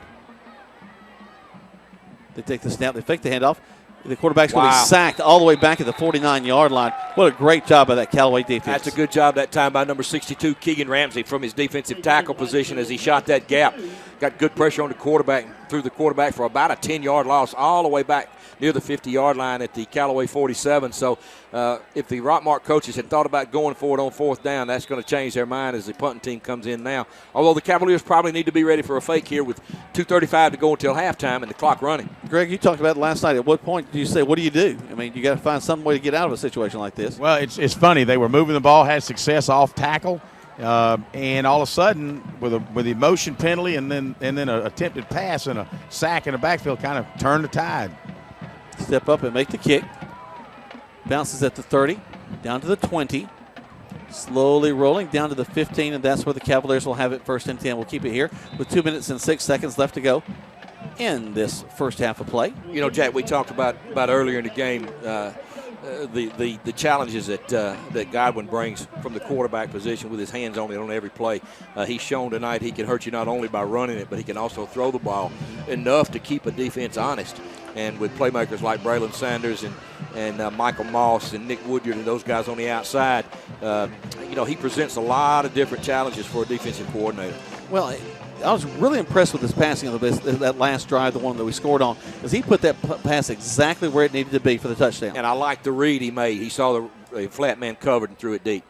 They take the snap. They fake the handoff. The quarterback's going to Wow. be sacked all the way back at the 49-yard line. What a great job by that Callaway defense. That's a good job that time by number 62, Keegan Ramsey, from his defensive tackle position as he shot that gap. Got good pressure on the quarterback, threw the quarterback for about a 10-yard loss all the way back near the 50-yard line at the Callaway 47. So if the Rockmart coaches had thought about going for it on fourth down, that's going to change their mind as the punting team comes in now. Although the Cavaliers probably need to be ready for a fake here with 2:35 to go until halftime and the clock running. Greg, you talked about it last night. At what point do you say, what do you do? I mean, you got to find some way to get out of a situation like this. Well, it's funny. They were moving the ball, had success off tackle, and all of a sudden, with the motion penalty and then an attempted pass and a sack in the backfield, kind of turned the tide. Step up and make the kick. Bounces at the 30, down to the 20. Slowly rolling down to the 15, and that's where the Cavaliers will have it first and 10. We'll keep it here with 2 minutes and 6 seconds left to go in this first half of play. You know, Jack, we talked about earlier in the game the challenges that Godwin brings from the quarterback position with his hands on it on every play. He's shown tonight he can hurt you not only by running it, but he can also throw the ball enough to keep a defense honest. And with playmakers like Braylon Sanders and Michael Moss and Nick Woodyard and those guys on the outside, he presents a lot of different challenges for a defensive coordinator. Well, I was really impressed with his passing of that last drive, the one that we scored on, because he put that pass exactly where it needed to be for the touchdown. And I like the read he made. He saw the flat man covered and threw it deep.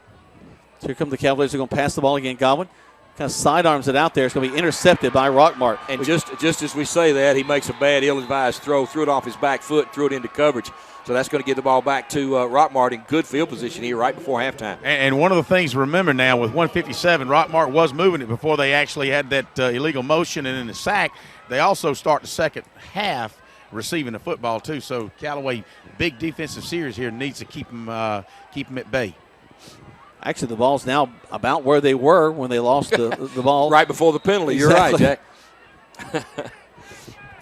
So here come the Cavaliers. They're going to pass the ball again. Godwin kind of sidearms it out there. It's going to be intercepted by Rockmart. And just as we say that, he makes a bad, ill-advised throw, threw it off his back foot, threw it into coverage. So that's going to get the ball back to Rockmart in good field position here right before halftime. And one of the things to remember now, with 1:57, Rockmart was moving it before they actually had that illegal motion and in the sack. They also start the second half receiving the football too. So Callaway, big defensive series here, needs to keep them at bay. Actually, the ball's now about where they were when they lost the ball. Right before the penalty. Exactly. You're right, Jack.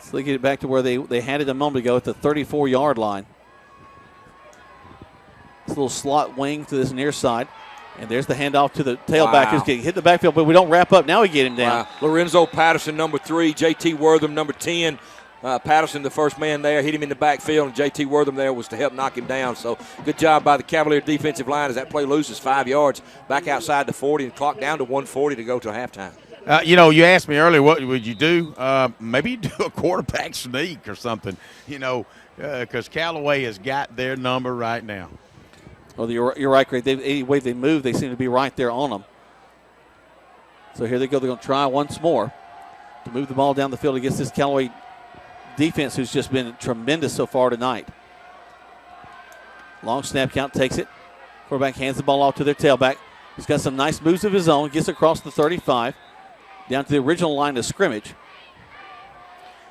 So they get it back to where they had it a moment ago at the 34-yard line. This little slot wing to this near side. And there's the handoff to the tailback who's getting hit the backfield, but we don't wrap up. Now we get him down. Wow. Lorenzo Patterson, number 3. J.T. Wortham, number 10. Patterson, the first man there, hit him in the backfield, and J.T. Wortham there was to help knock him down. So good job by the Cavalier defensive line as that play loses 5 yards back outside the 40 and clock down to 1:40 to go to halftime. You asked me earlier what would you do. Maybe do a quarterback sneak or something, because Callaway has got their number right now. Well, you're right, Greg. Any way they move, they seem to be right there on them. So here they go. They're going to try once more to move the ball down the field against this Callaway defense who's just been tremendous so far tonight. Long snap count, takes it. Quarterback hands the ball off to their tailback. He's got some nice moves of his own. Gets across the 35, down to the original line of scrimmage.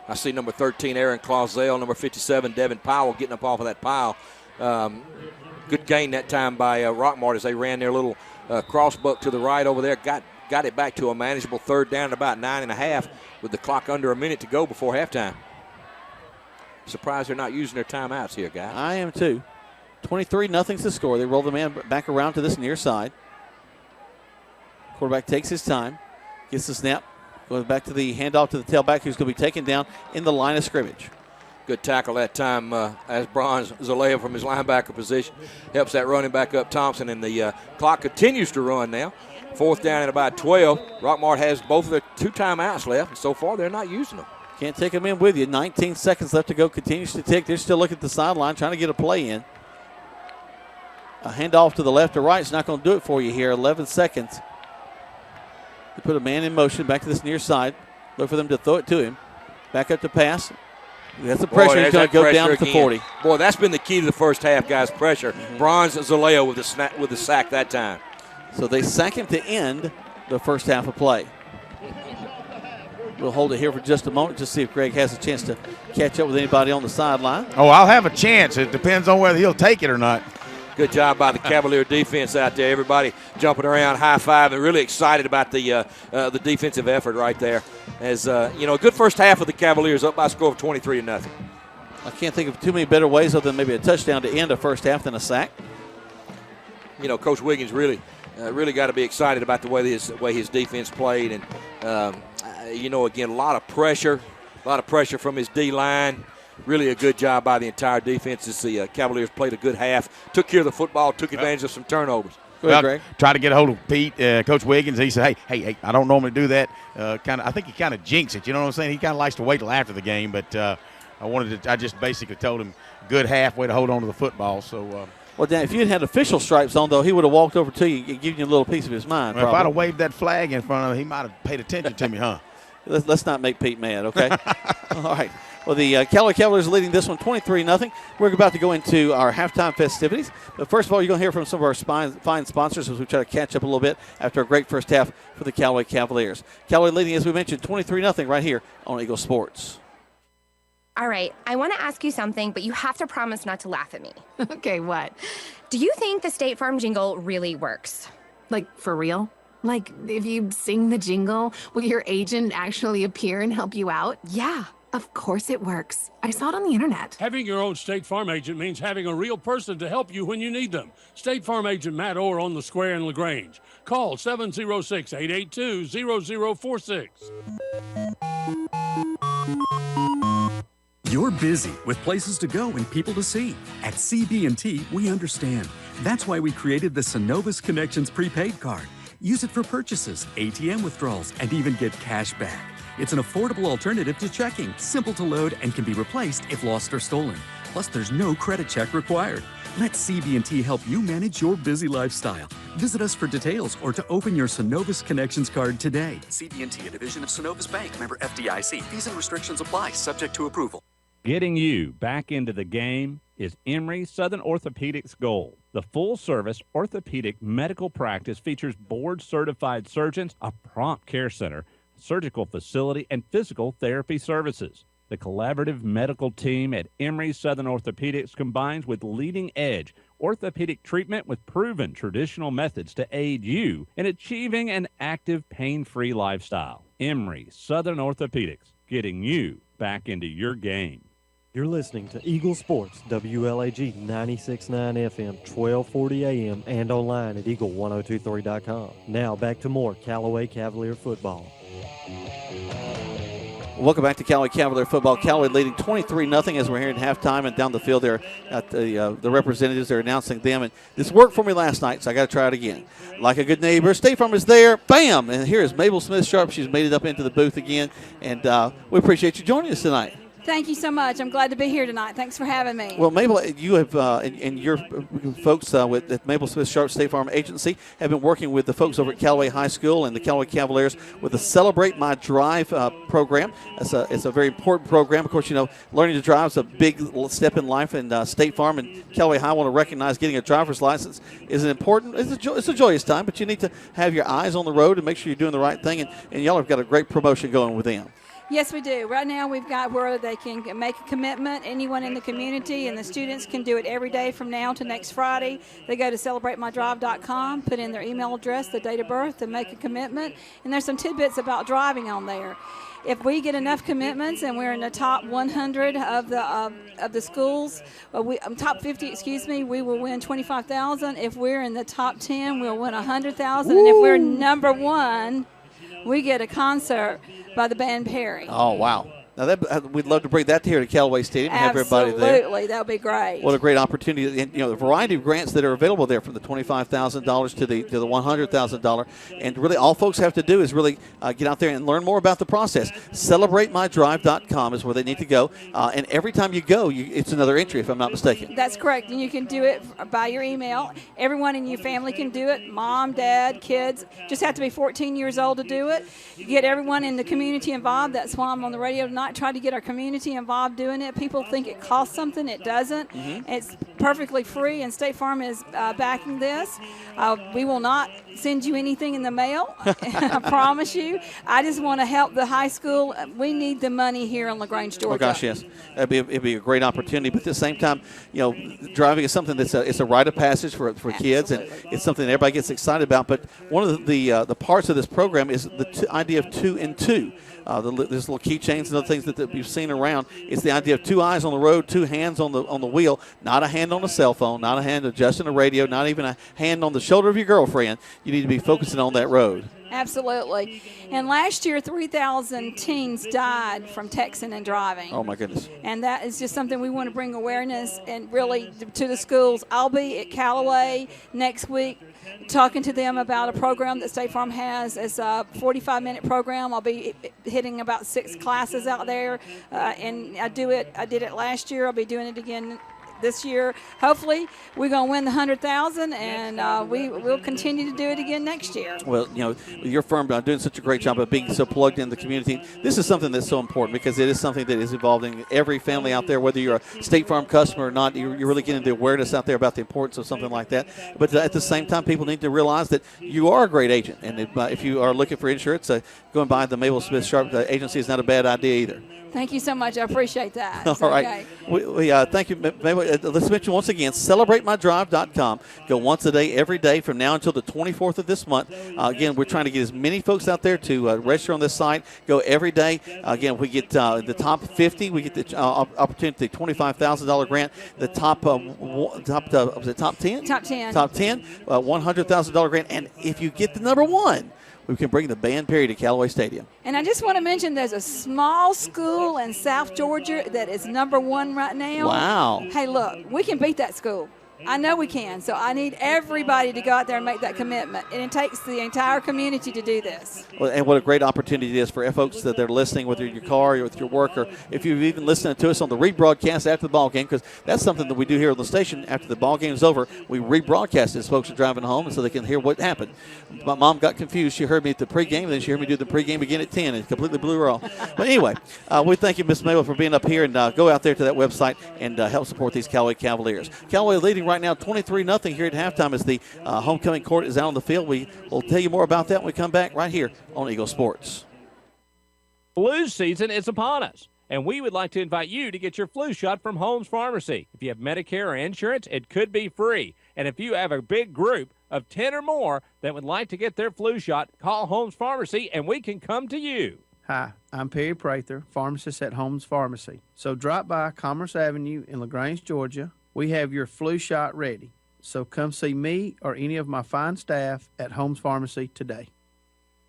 I see number 13, Aaron Clausell, number 57, Devin Powell getting up off of that pile. Good gain that time by Rockmart as they ran their little crossbuck to the right over there. Got it back to a manageable third down at about 9.5 with the clock under a minute to go before halftime. Surprised they're not using their timeouts here, guys. I am too. 23-0's the score. They roll the man back around to this near side. Quarterback takes his time, gets the snap, goes back to the handoff to the tailback who's going to be taken down in the line of scrimmage. Good tackle that time as Bronze Zalea from his linebacker position helps that running back up Thompson, and the clock continues to run now. Fourth down at about 12. Rockmart has both of their 2 timeouts left, and so far they're not using them. Can't take them in with you. 19 seconds left to go. Continues to tick. They're still looking at the sideline trying to get a play in. A handoff to the left or right is not going to do it for you here. 11 seconds. They put a man in motion back to this near side. Look for them to throw it to him. Back up to pass. That's the pressure. He's going to go down to the 40. Boy, that's been the key to the first half, guys, pressure. Bronze Zalea with the sack that time. So they sack him to end the first half of play. We'll hold it here for just a moment to see if Greg has a chance to catch up with anybody on the sideline. Oh, I'll have a chance. It depends on whether he'll take it or not. Good job by the Cavalier defense out there. Everybody jumping around, high-five, and really excited about the defensive effort right there. As, a good first half of the Cavaliers up by a score of 23-0. I can't think of too many better ways other than maybe a touchdown to end a first half than a sack. Coach Wiggins really got to be excited about the way his defense played. And, again, a lot of pressure from his D-line. really a good job by the entire defense as the Cavaliers played a good half, took care of the football, took advantage of some turnovers. Go ahead, Greg. Tried to get a hold of Pete, Coach Wiggins. He said, hey, I don't normally do that. I think he kind of jinxed it. You know what I'm saying? He kind of likes to wait till after the game, but I just basically told him good half, way to hold on to the football. So. Well, Dan, if you had official stripes on, though, he would have walked over to you and given you a little piece of his mind. Well, if I'd have waved that flag in front of him, he might have paid attention to me, huh? Let's not make Pete mad, okay? All right. Well, the Callaway Cavaliers are leading this one 23-0. We're about to go into our halftime festivities. But first of all, you're going to hear from some of our fine sponsors as we try to catch up a little bit after a great first half for the Callaway Cavaliers. Callaway leading, as we mentioned, 23-0 right here on Eagle Sports. All right, I want to ask you something, but you have to promise not to laugh at me. Okay, what? Do you think the State Farm jingle really works? Like, for real? Like, if you sing the jingle, will your agent actually appear and help you out? Yeah. Of course it works. I saw it on the internet. Having your own State Farm agent means having a real person to help you when you need them. State Farm agent Matt Orr on the Square in LaGrange. Call 706-882-0046. You're busy with places to go and people to see. At CB&T, we understand. That's why we created the Synovus Connections prepaid card. Use it for purchases, ATM withdrawals, and even get cash back. It's an affordable alternative to checking, simple to load, and can be replaced if lost or stolen. Plus, there's no credit check required. Let CB&T help you manage your busy lifestyle. Visit us for details or to open your Synovus Connections card today. CB&T, a division of Synovus Bank, member FDIC. Fees and restrictions apply, subject to approval. Getting you back into the game is Emory Southern Orthopedics Gold. The full-service orthopedic medical practice features board-certified surgeons, a prompt care center, surgical facility, and physical therapy services. The collaborative medical team at Emory Southern Orthopedics combines with leading-edge orthopedic treatment with proven traditional methods to aid you in achieving an active, pain-free lifestyle. Emory Southern Orthopedics, getting you back into your game. You're listening to Eagle Sports, WLAG 96.9 FM, 1240 AM, and online at eagle1023.com. Now back to more Callaway Cavalier football. Welcome back to Callaway Cavalier football. Callaway leading 23-0 as we're here at halftime, and down the field there at the representatives. They're announcing them. And this worked for me last night, so I got to try it again. Like a good neighbor, State Farm is there. Bam! And here is Mabel Smith-Sharp. She's made it up into the booth again, and we appreciate you joining us tonight. Thank you so much. I'm glad to be here tonight. Thanks for having me. Well, Mabel, you have and your folks with at Mabel Smith Sharp State Farm Agency have been working with the folks over at Callaway High School and the Callaway Cavaliers with the Celebrate My Drive program. It's a very important program. Of course, you know, learning to drive is a big step in life, and State Farm and Callaway High want to recognize getting a driver's license is an important. It's a joyous time, but you need to have your eyes on the road and make sure you're doing the right thing. And y'all have got a great promotion going with them. Yes, we do. Right now we've got where they can make a commitment, anyone in the community, and the students can do it every day from now to next Friday. They go to celebratemydrive.com, put in their email address, the date of birth, and make a commitment. And there's some tidbits about driving on there. If we get enough commitments and we're in the top 100 of the schools, top 50, we will win $25,000. If we're in the top 10, we'll win $100,000. And if we're number one, we get a concert by the band Perry. Oh, wow. Now, we'd love to bring that here to Callaway Stadium and have everybody there. Absolutely. That would be great. What a great opportunity. And, you know, the variety of grants that are available there from the $25,000 to the $100,000. And really all folks have to do is really get out there and learn more about the process. CelebrateMyDrive.com is where they need to go. And every time you go, it's another entry, if I'm not mistaken. That's correct. And you can do it by your email. Everyone in your family can do it. Mom, dad, kids. Just have to be 14 years old to do it. Get everyone in the community involved. That's why I'm on the radio tonight. Try to get our community involved doing it. People think it costs something. It doesn't. Mm-hmm. It's perfectly free, and State Farm is backing this. We will not send you anything in the mail. I promise you. I just want to help the high school. We need the money here in LaGrange, Georgia. Oh, gosh, yes. It'd be a great opportunity. But at the same time, you know, driving is something that's it's a rite of passage for kids, and it's something that everybody gets excited about. But one of the parts of this program is the idea of 2 and 2. There's little keychains and other things that you've seen around. It's the idea of 2 eyes on the road, 2 hands on the wheel, not a hand on a cell phone, not a hand adjusting a radio, not even a hand on the shoulder of your girlfriend. You need to be focusing on that road. Absolutely. And last year, 3,000 teens died from texting and driving. Oh, my goodness. And that is just something we want to bring awareness and really to the schools. I'll be at Callaway next week talking to them about a program that State Farm has. It's a 45-minute program. I'll be hitting about 6 classes out there. And I did it last year. I'll be doing it again this year. Hopefully, we're going to win the 100,000, and we'll continue to do it again next year. Well, your firm doing such a great job of being so plugged in the community. This is something that's so important because it is something that is involving every family out there, whether you're a State Farm customer or not. You're really getting the awareness out there about the importance of something like that. But at the same time, people need to realize that you are a great agent, and if you are looking for insurance, going by the Mabel Smith Sharp agency is not a bad idea either. Thank you so much. I appreciate that. All right. We thank you. Let's mention once again, CelebrateMyDrive.com. Go once a day, every day from now until the 24th of this month. Again, we're trying to get as many folks out there to register on this site. Go every day. Again, we get the top 50. We get the opportunity to $25,000 grant. The top 10? Top 10. Top 10, $100,000 grant. And if you get the number 1, we can bring the band Perry to Callaway Stadium. And I just want to mention there's a small school in South Georgia that is number 1 right now. Wow. Hey, look, we can beat that school. I know we can. So I need everybody to go out there and make that commitment. And it takes the entire community to do this. Well, and what a great opportunity it is for folks that they're listening, whether in your car or with your work, or if you've even listened to us on the rebroadcast after the ball game, because that's something that we do here on the station. After the ball game is over, we rebroadcast as folks are driving home, and so they can hear what happened. My mom got confused. She heard me at the pregame, and then she heard me do the pregame again at 10, and it completely blew her off. But anyway, we thank you, Miss Mabel, for being up here, and go out there to that website and help support these Callaway Cavaliers. Callaway leading right now 23-0 here at halftime as the homecoming court is out on the field. We will tell you more about that when we come back right here on Eagle Sports. Flu season is upon us, and we would like to invite you to get your flu shot from Holmes Pharmacy. If you have Medicare or insurance, it could be free. And if you have a big group of 10 or more that would like to get their flu shot, call Holmes Pharmacy, and we can come to you. Hi, I'm Perry Prather, pharmacist at Holmes Pharmacy. So drop by Commerce Avenue in LaGrange, Georgia. We have your flu shot ready. So come see me or any of my fine staff at Holmes Pharmacy today.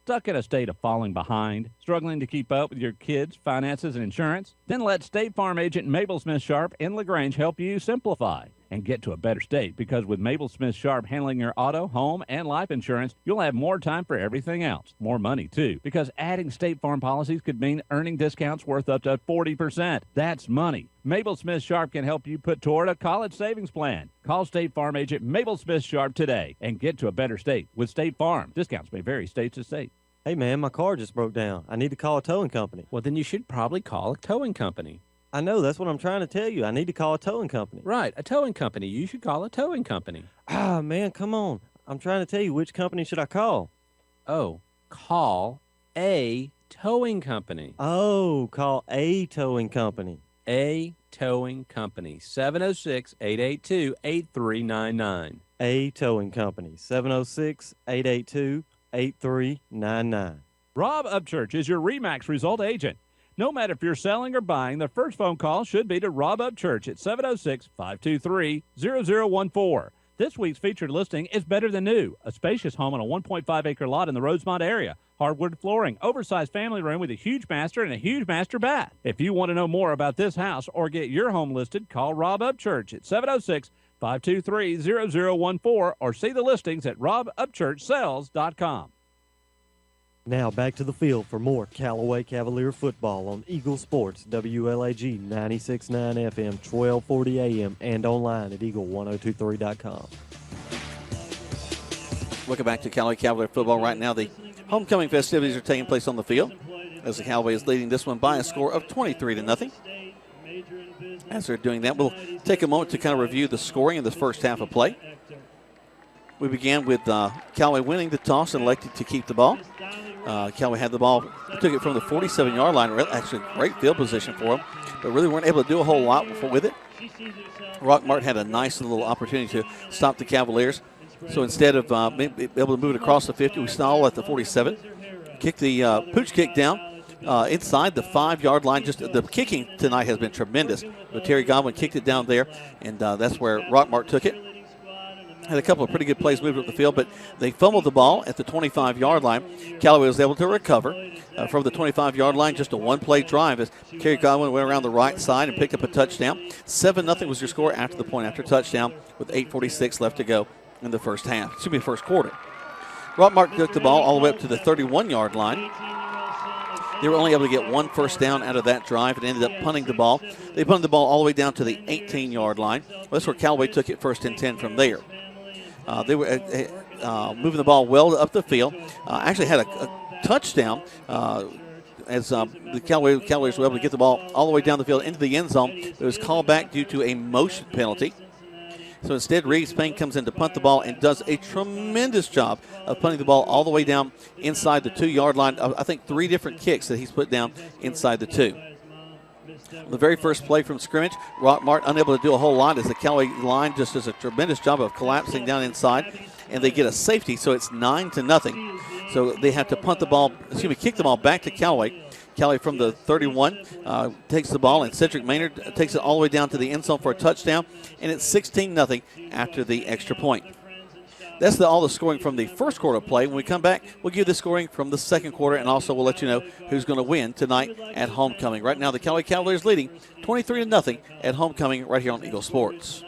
Stuck in a state of falling behind, struggling to keep up with your kids' finances and insurance? Then let State Farm agent Mabel Smith Sharp in LaGrange help you simplify and get to a better state, because with Mabel Smith Sharp handling your auto, home, and life insurance, you'll have more time for everything else. More money, too, because adding State Farm policies could mean earning discounts worth up to 40%. That's money. Mabel Smith Sharp can help you put toward a college savings plan. Call State Farm agent Mabel Smith Sharp today and get to a better state with State Farm. Discounts may vary state to state. Hey, man, my car just broke down. I need to call a towing company. Well, then you should probably call a towing company. I know. That's what I'm trying to tell you. I need to call a towing company. Right, a towing company. You should call a towing company. Ah, man, come on. I'm trying to tell you, which company should I call? Oh, call a towing company. Oh, call a towing company. A towing company. 706-882-8399. A towing company. 706-882-8399. Rob Upchurch is your RE/MAX result agent. No matter if you're selling or buying, the first phone call should be to Rob Upchurch at 706-523-0014. This week's featured listing is Better Than New, a spacious home on a 1.5-acre lot in the Rosemont area. Hardwood flooring, oversized family room with a huge master and a huge master bath. If you want to know more about this house or get your home listed, call Rob Upchurch at 706-523-0014 or see the listings at robupchurchsells.com. Now back to the field for more Callaway Cavalier football on Eagle Sports, WLAG 96.9 FM, 1240 AM, and online at eagle1023.com. Looking back to Callaway Cavalier football right now, the homecoming festivities are taking place on the field as the Callaway is leading this one by a score of 23-0. As they're doing that, we'll take a moment to kind of review the scoring in the first half of play. We began with Callaway winning the toss and elected to keep the ball. Callaway had the ball, took it from the 47-yard line. Actually, great field position for them, but really weren't able to do a whole lot with it. Rockmart had a nice little opportunity to stop the Cavaliers. So instead of being able to move it across the 50, we stall at the 47. Kicked the pooch kick down inside the 5-yard line. Just the kicking tonight has been tremendous. But Terry Godwin kicked it down there, and that's where Rockmart took it. had a couple of pretty good plays moving up the field, but they fumbled the ball at the 25-yard line. Callaway was able to recover from the 25-yard line, just a one-play drive as Kerry Godwin went around the right side and picked up a touchdown. 7-0 was your score after the point after touchdown with 8:46 left to go in the first quarter. Rockmart took the ball all the way up to the 31-yard line. They were only able to get one first down out of that drive and ended up punting the ball. They punted the ball all the way down to the 18-yard line. Well, that's where Callaway took it 1st and 10 from there. They were moving the ball well up the field. Actually had a touchdown as the Callawayers were able to get the ball all the way down the field into the end zone. It was called back due to a motion penalty. So instead, Reeves Payne comes in to punt the ball and does a tremendous job of punting the ball all the way down inside the 2-yard line. I think 3 different kicks that he's put down inside the 2. The very first play from scrimmage, Rockmart unable to do a whole lot as the Callaway line just does a tremendous job of collapsing down inside, and they get a safety, so it's 9-0. So they have to kick the ball back to Callaway. Callaway from the 31 takes the ball, and Cedric Maynard takes it all the way down to the end zone for a touchdown, and it's 16-0 after the extra point. That's all the scoring from the first quarter play. When we come back, we'll give the scoring from the second quarter, and also we'll let you know who's going to win tonight at homecoming. Right now, the Callaway Cavaliers leading 23-0 at homecoming right here on Eagle Sports.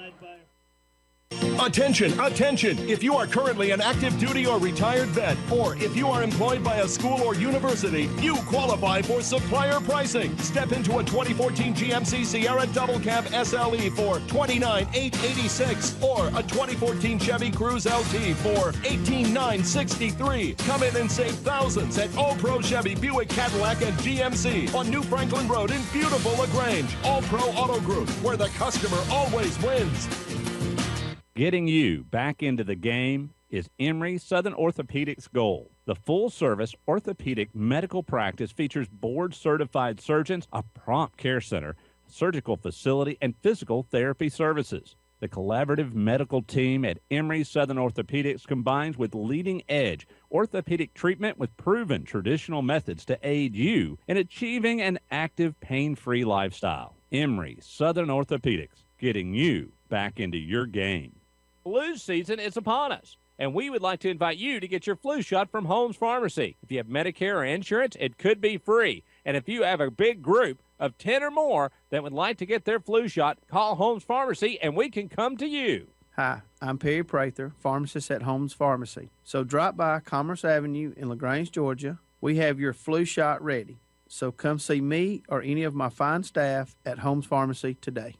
Attention, attention! If you are currently an active duty or retired vet, or if you are employed by a school or university, you qualify for supplier pricing. Step into a 2014 GMC Sierra Double Cab SLE for $29,886 or a 2014 Chevy Cruze LT for $18,963. Come in and save thousands at All Pro Chevy, Buick, Cadillac, and GMC on New Franklin Road in beautiful LaGrange. All Pro Auto Group, where the customer always wins. Getting you back into the game is Emory Southern Orthopedics Gold. The full-service orthopedic medical practice features board-certified surgeons, a prompt care center, surgical facility, and physical therapy services. The collaborative medical team at Emory Southern Orthopedics combines with leading-edge orthopedic treatment with proven traditional methods to aid you in achieving an active, pain-free lifestyle. Emory Southern Orthopedics, getting you back into your game. Flu season is upon us, and we would like to invite you to get your flu shot from Holmes Pharmacy. If you have Medicare or insurance, it could be free. And if you have a big group of 10 or more that would like to get their flu shot, call Holmes Pharmacy, and we can come to you. Hi, I'm Perry Prather, pharmacist at Holmes Pharmacy. So drop by Commerce Avenue in LaGrange, Georgia. We have your flu shot ready. So come see me or any of my fine staff at Holmes Pharmacy today.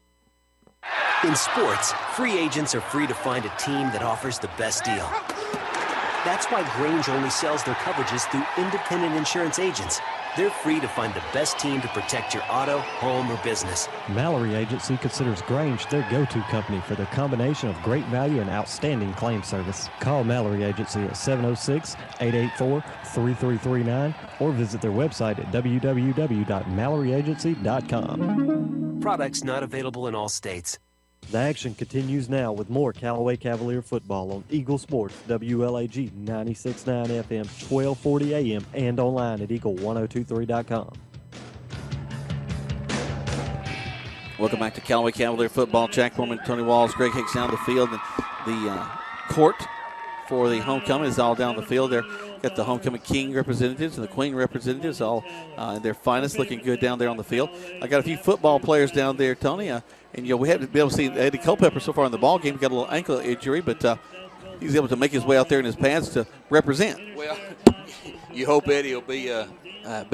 In sports, free agents are free to find a team that offers the best deal. That's why Grange only sells their coverages through independent insurance agents. They're free to find the best team to protect your auto, home, or business. Mallory Agency considers Grange their go-to company for their combination of great value and outstanding claim service. Call Mallory Agency at 706-884-3339 or visit their website at www.malloryagency.com. Products not available in all states. The action continues now with more Callaway Cavalier football on Eagle Sports, WLAG 96.9 FM, 1240 AM, and online at eagle1023.com. Welcome back to Callaway Cavalier football. Jack Foreman, Tony Walls, Greg Hicks down the field. And the court for the homecoming is all down the field there. Got the homecoming king representatives and the queen representatives all in their finest, looking good down there on the field. I got a few football players down there, Tony. And we haven't been able to see Eddie Culpepper so far in the ball game. Got a little ankle injury, but he's able to make his way out there in his pads to represent. Well, you hope Eddie will be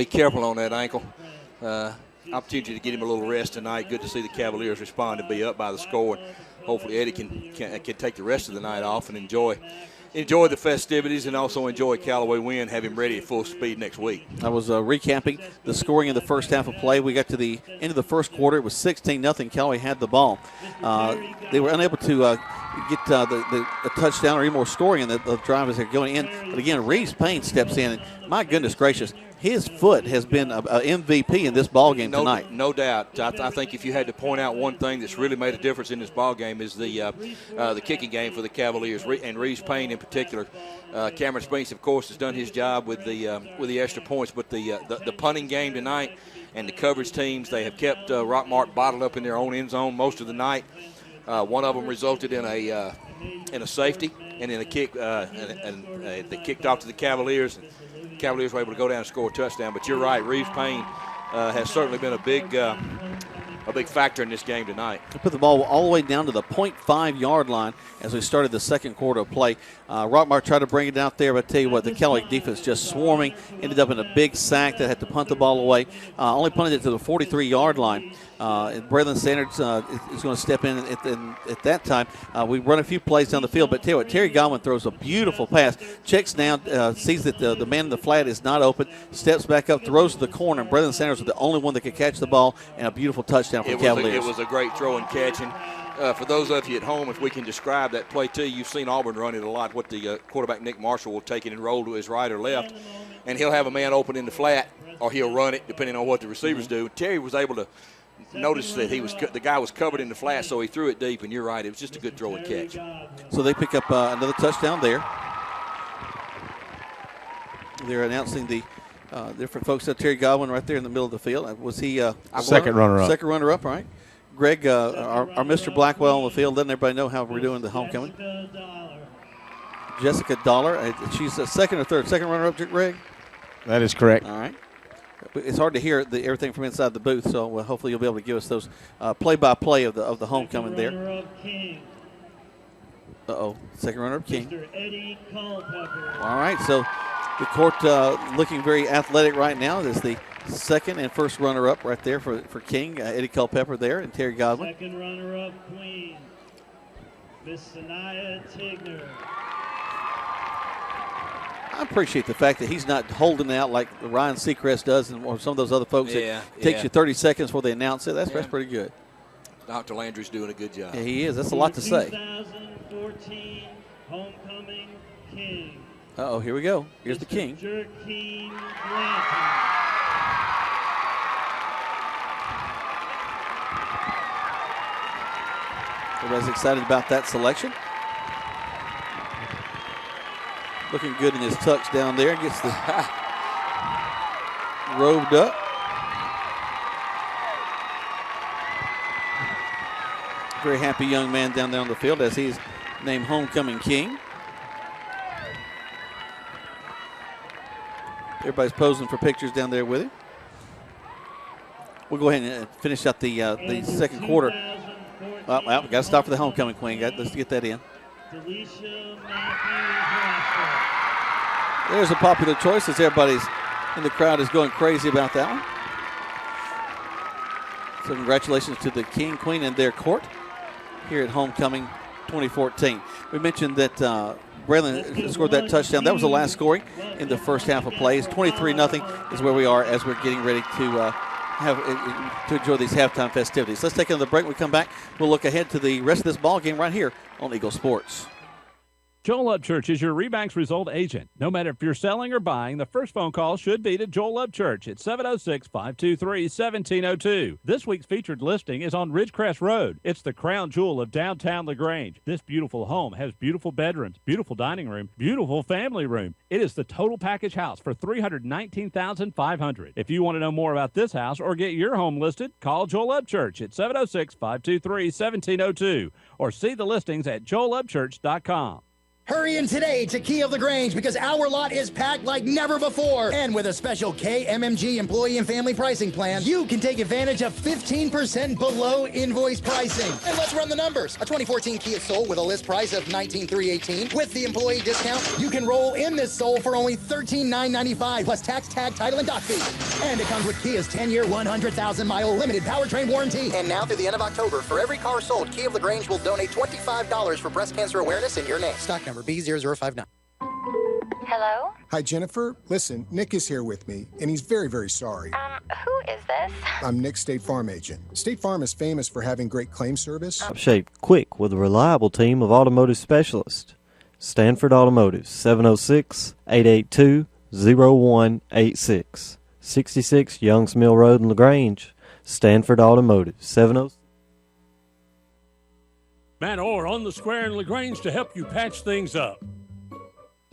careful on that ankle. Opportunity to get him a little rest tonight. Good to see the Cavaliers respond and be up by the score. And hopefully Eddie can take the rest of the night off and enjoy the festivities and also enjoy Callaway win, have him ready at full speed next week. I was recapping the scoring in the first half of play. We got to the end of the first quarter. It was 16-0. Callaway had the ball. They were unable to get a touchdown or any more scoring in the drive as they're going in. But again, Reeves Payne steps in, and my goodness gracious, his foot has been a MVP in this ball game tonight. No doubt. I think if you had to point out one thing that's really made a difference in this ball game is the kicking game for the Cavaliers, and Reeves Payne in particular. Cameron Spinks, of course, has done his job with the extra points, but the punting game tonight and the coverage teams, they have kept Rockmart bottled up in their own end zone most of the night. One of them resulted in a safety and in a kick, and they kicked off to the Cavaliers. And the Cavaliers were able to go down and score a touchdown. But you're right, Reeves Payne has certainly been a big factor in this game tonight. They put the ball all the way down to the 0.5-yard line as we started the second quarter of play. Rockmart tried to bring it out there, but I tell you what, the Callaway defense just swarming, ended up in a big sack that had to punt the ball away. Only punted it to the 43-yard line. And Braylon Sanders is going to step in at that time. We run a few plays down the field, but tell you what, Terry Godwin throws a beautiful pass, checks down, sees that the man in the flat is not open, steps back up, throws to the corner, and Braylon Sanders was the only one that could catch the ball, and a beautiful touchdown for the Cavaliers. It was a great throw and catch. And for those of you at home, if we can describe that play to you, you've seen Auburn run it a lot. What the quarterback, Nick Marshall, will take it and roll to his right or left, and he'll have a man open in the flat, or he'll run it, depending on what the receivers do. Terry was able to notice that the guy was covered in the flat, so he threw it deep, and you're right, it was just a good throw and catch. So they pick up another touchdown there. They're announcing the different folks. Terry Godwin right there in the middle of the field. Was he second runner-up? Second runner-up, right. Greg, our Mr. Blackwell on the field, letting everybody know how we're doing the homecoming. Jessica Dollar, she's a second or third? Second runner-up, Greg? That is correct. All right. It's hard to hear everything from inside the booth, so hopefully you'll be able to give us those play-by-play of the homecoming there. Second runner-up King. All right, so the court looking very athletic right now. There's the second and first runner-up right there for King, Eddie Culpepper there, and Terry Godwin. Second runner-up Queen, Miss Sanaya Tigner. I appreciate the fact that he's not holding out like Ryan Seacrest does or some of those other folks. It takes you 30 seconds before they announce it. That's pretty good. Dr. Landry's doing a good job. Yeah, he is. That's a lot to say. 2014 Homecoming King. Here we go. Here's the King. King Everybody's excited about that selection. Looking good in his tux down there. Gets the robed up. Very happy young man down there on the field as he's named Homecoming King. Everybody's posing for pictures down there with him. We'll go ahead and finish up the second quarter. Well, we got to stop for the Homecoming Queen. Let's get that in. There's a popular choice as everybody's in the crowd is going crazy about that one. So congratulations to the King, Queen, and their court here at Homecoming 2014. We mentioned that Braylon scored that touchdown. That was the last scoring in the first half of plays. 23-0 is where we are as we're getting ready to enjoy these halftime festivities. Let's take another break. When we come back, we'll look ahead to the rest of this ball game right here on Eagle Sports. Joel Upchurch is your Rebanks Result agent. No matter if you're selling or buying, the first phone call should be to Joel Upchurch at 706-523-1702. This week's featured listing is on Ridgecrest Road. It's the crown jewel of downtown LaGrange. This beautiful home has beautiful bedrooms, beautiful dining room, beautiful family room. It is the total package house for $319,500. If you want to know more about this house or get your home listed, call Joel Upchurch at 706-523-1702 or see the listings at joelupchurch.com. Hurry in today to Key of LaGrange because our lot is packed like never before. And with a special KMMG employee and family pricing plan, you can take advantage of 15% below invoice pricing. And let's run the numbers. A 2014 Kia Soul with a list price of $19,318. With the employee discount, you can roll in this Soul for only $13,995 plus tax, tag, title, and dock fee. And it comes with Kia's 10-year, 100,000-mile limited powertrain warranty. And now through the end of October, for every car sold, Key of LaGrange will donate $25 for breast cancer awareness in your name. Stock number B0059. Hello? Hi, Jennifer. Listen, Nick is here with me, and he's very, very sorry. Who is this? I'm Nick's State Farm agent. State Farm is famous for having great claim service. Shaped quick with a reliable team of automotive specialists. Stanford Automotive, 706-882-0186. 66 Youngs Mill Road in LaGrange. Stanford Automotive, 706. Matt Orr on the square in LaGrange to help you patch things up.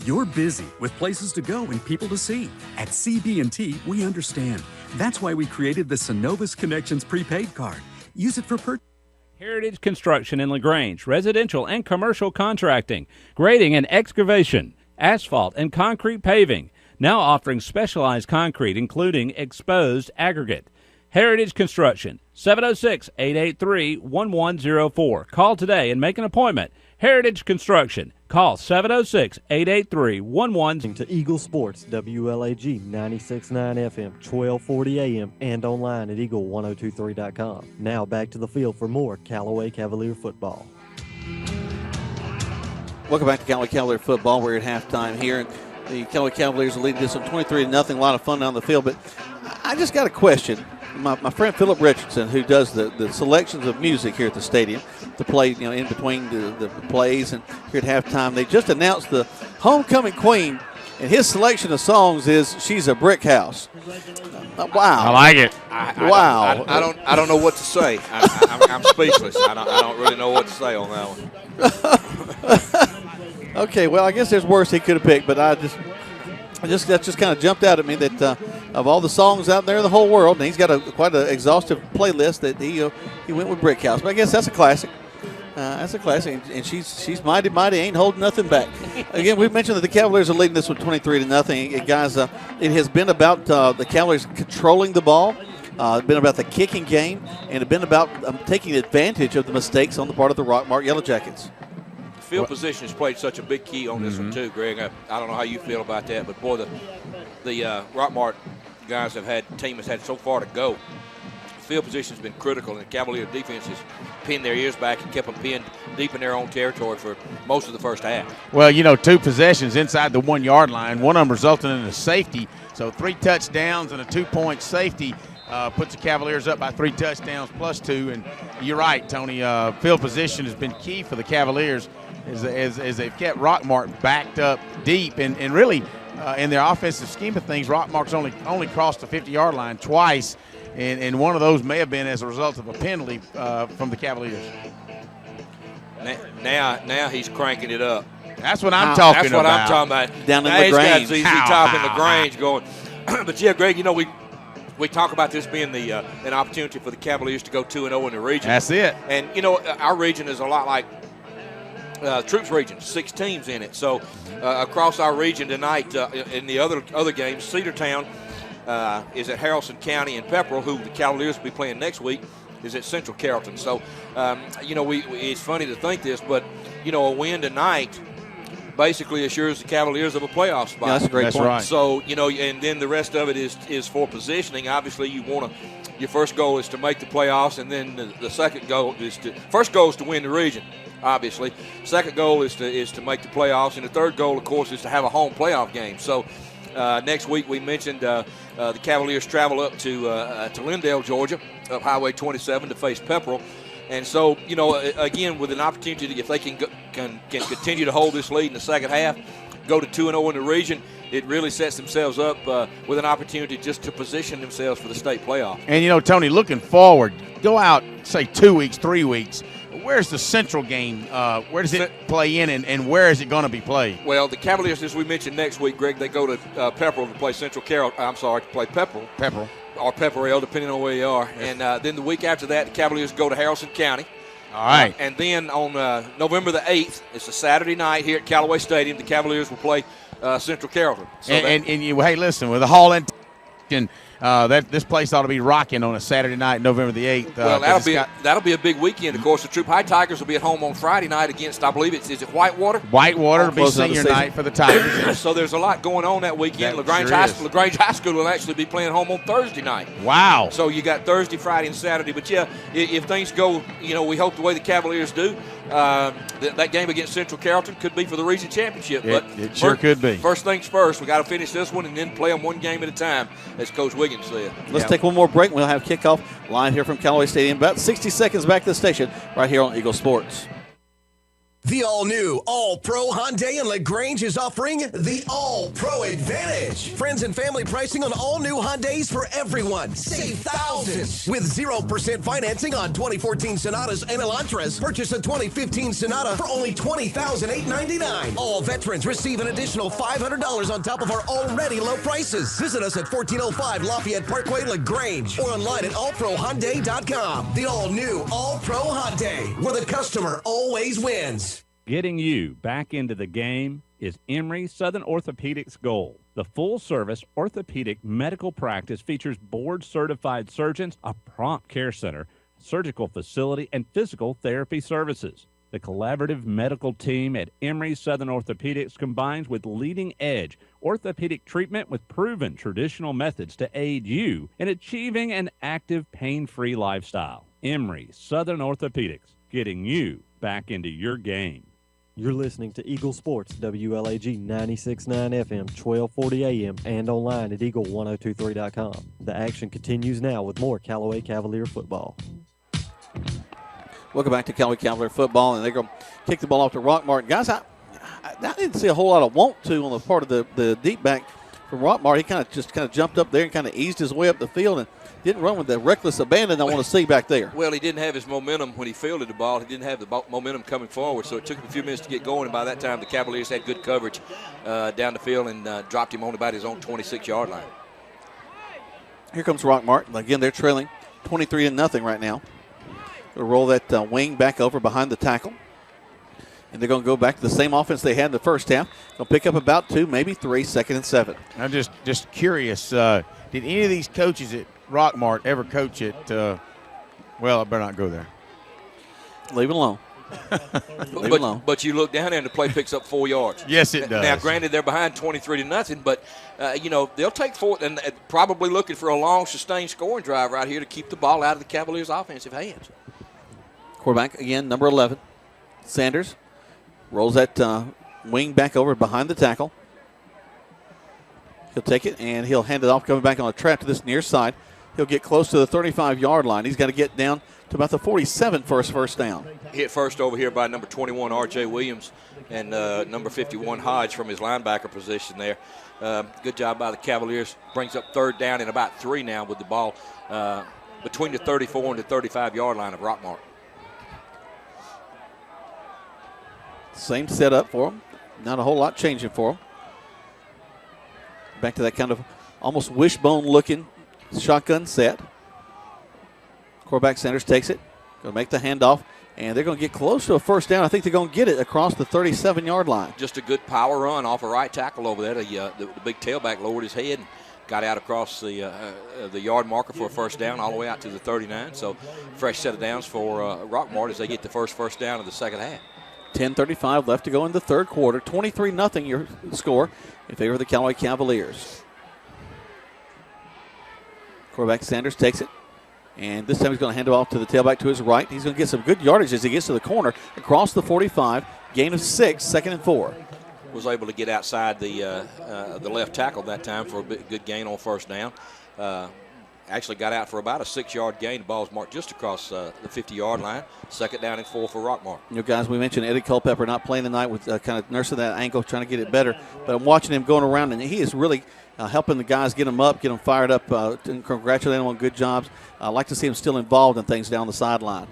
You're busy with places to go and people to see. At CB&T, we understand. That's why we created the Synovus Connections prepaid card. Use it for purchase. Heritage Construction in LaGrange, residential and commercial contracting, grading and excavation, asphalt and concrete paving, now offering specialized concrete including exposed aggregate. Heritage Construction, 706-883-1104. Call today and make an appointment. Heritage Construction. Call 706-883-1104. To Eagle Sports, WLAG 96.9 FM, 1240 AM, and online at eagle1023.com. Now back to the field for more Callaway Cavalier football. Welcome back to Callaway Cavalier football. We're at halftime here, and the Callaway Cavaliers are leading this one 23-0. A lot of fun down the field, but I just got a question. My friend Philip Richardson, who does the selections of music here at the stadium to play, in between the plays and here at halftime, they just announced the homecoming queen, and his selection of songs is "She's a Brick House." Wow, I like it. Wow, I don't know what to say. I'm speechless. I don't really know what to say on that one. Okay, well, I guess there's worse he could have picked, but that just kind of jumped out at me that of all the songs out there in the whole world, and he's got quite an exhaustive playlist, that he went with Brick House. But I guess that's a classic. That's a classic, and she's mighty, ain't holding nothing back. Again, we've mentioned that the Cavaliers are leading this one 23-0. Guys, it has been about the Cavaliers controlling the ball. It's been about the kicking game, and it's been about taking advantage of the mistakes on the part of the Rockmart Yellow Jackets. Field position has played such a big key on this one too, Greg. I don't know how you feel about that, but boy, the Rockmart guys team has had so far to go. Field position has been critical, and the Cavalier defense has pinned their ears back and kept them pinned deep in their own territory for most of the first half. Well, 2 possessions inside the 1 yard line, one of them resulting in a safety. So 3 touchdowns and a 2-point safety puts the Cavaliers up by 3 touchdowns plus 2. And you're right, Tony. Field position has been key for the Cavaliers as they've kept Rockmart backed up deep. And really, in their offensive scheme of things, Rockmart's only crossed the 50-yard line twice. And one of those may have been as a result of a penalty from the Cavaliers. Now he's cranking it up. That's what I'm talking about. That's what I'm talking about. Down in LaGrange. He's got ZZ Top in LaGrange going. But, yeah, Greg, we talk about this being an opportunity for the Cavaliers to go 2-0 in the region. That's it. And, our region is a lot like Troops region, 6 teams in it. So across our region tonight in the other games, Cedartown is at Haralson County, and Pepperell, who the Cavaliers will be playing next week, is at Central Carrollton. So, it's funny to think this, but, a win tonight basically assures the Cavaliers of a playoff spot. Yeah, that's a great point. Right. So, and then the rest of it is for positioning. Obviously, your first goal is to make the playoffs, and then the second goal is to win the region, obviously. Second goal is to make the playoffs, and the third goal, of course, is to have a home playoff game. So, next week, we mentioned the Cavaliers travel up to Lindale, Georgia, up Highway 27 to face Pepperell. And so, again, with an opportunity, if they can continue to hold this lead in the second half, go to 2-0 in the region, it really sets themselves up with an opportunity just to position themselves for the state playoff. And, Tony, looking forward, go out, say, 2 weeks, 3 weeks. Where's the Central game? Where does it play in, and where is it going to be played? Well, the Cavaliers, as we mentioned next week, Greg, they go to Pepperell to play to play Pepperell. Pepperell. Or Pepperell, depending on where you are. And then the week after that, the Cavaliers go to Haralson County. All right. And then on November the 8th, it's a Saturday night here at Callaway Stadium, the Cavaliers will play Central Carrollton. So hey, listen, with the Hall and this place ought to be rocking on a Saturday night, November the 8th. Well, that'll be a big weekend. Of course, the Troop High Tigers will be at home on Friday night against, I believe is it Whitewater? Whitewater will be senior night for the Tigers. So there's a lot going on that weekend. LaGrange High School will actually be playing home on Thursday night. Wow. So you got Thursday, Friday, and Saturday. But, yeah, if things go, we hope the way the Cavaliers do, that game against Central Carrollton could be for the region championship. It sure could be. First things first, we got to finish this one and then play them one game at a time, as Coach Wiggins said. Let's take one more break. We'll have kickoff live here from Callaway Stadium. About 60 seconds back to the station right here on Eagle Sports. The all-new, all-pro Hyundai in LaGrange is offering the All-Pro Advantage. Friends and family pricing on all-new Hyundais for everyone. Save thousands. With 0% financing on 2014 Sonatas and Elantras. Purchase a 2015 Sonata for only $20,899. All veterans receive an additional $500 on top of our already low prices. Visit us at 1405 Lafayette Parkway, LaGrange, or online at allprohyundai.com. The all-new, all-pro Hyundai, where the customer always wins. Getting you back into the game is Emory Southern Orthopedics' goal. The full-service orthopedic medical practice features board-certified surgeons, a prompt care center, surgical facility, and physical therapy services. The collaborative medical team at Emory Southern Orthopedics combines with leading-edge orthopedic treatment with proven traditional methods to aid you in achieving an active, pain-free lifestyle. Emory Southern Orthopedics, getting you back into your game. You're listening to Eagle Sports, WLAG 96.9 FM, 1240 AM, and online at eagle1023.com. The action continues now with more Callaway Cavalier football. Welcome back to Callaway Cavalier football, and they're going to kick the ball off to Rockmart. Guys, I didn't see a whole lot of want to on the part of the deep back from Rockmart. He kind of jumped up there and kind of eased his way up the field and didn't run with the reckless abandon I want to see back there. Well, he didn't have his momentum when he fielded the ball. He didn't have the momentum coming forward, so it took him a few minutes to get going, and by that time the Cavaliers had good coverage down the field and dropped him on about his own 26-yard line. Here comes Rockmart. Again, they're trailing 23-0 right now. They'll roll that wing back over behind the tackle. And they're going to go back to the same offense they had in the first half. They'll pick up about 2, maybe 3, 2nd and 7. I'm just curious, did any of these coaches at Rockmart ever coach at, well, I better not go there. Leave it alone. Leave it alone. But you look down there and the play picks up 4 yards. Yes, it does. Now, granted, they're behind 23-0, but, they'll take 4 and probably looking for a long, sustained scoring drive right here to keep the ball out of the Cavaliers' offensive hands. Quarterback, again, number 11, Sanders. Rolls that wing back over behind the tackle. He'll take it, and he'll hand it off, coming back on a trap to this near side. He'll get close to the 35-yard line. He's got to get down to about the 47 for his first down. Hit first over here by number 21, R.J. Williams, and number 51, Hodge, from his linebacker position there. Good job by the Cavaliers. Brings up 3rd down and about 3 now with the ball between the 34 and the 35-yard line of Rockmart. Same setup for him. Not a whole lot changing for him. Back to that kind of almost wishbone-looking shotgun set. Quarterback Sanders takes it. Going to make the handoff, and they're going to get close to a first down. I think they're going to get it across the 37-yard line. Just a good power run off a right tackle over there. The big tailback lowered his head and got out across the yard marker for a first down all the way out to the 39. So fresh set of downs for Rockmart as they get the first down of the second half. 10:35 left to go in the third quarter. 23-0 your score in favor of the Callaway Cavaliers. Quarterback Sanders takes it, and this time he's going to hand it off to the tailback to his right. He's going to get some good yardage as he gets to the corner across the 45. Gain of 6, 2nd and 4. Was able to get outside the left tackle that time for a good gain on first down. Actually got out for about a 6-yard gain. The ball's marked just across the 50-yard line. 2nd down and 4 for Rockmart. Guys, we mentioned Eddie Culpepper not playing tonight with kind of nursing that ankle, trying to get it better. But I'm watching him going around, and he is really helping the guys get them up, get them fired up, and congratulate them on good jobs. I like to see him still involved in things down the sideline.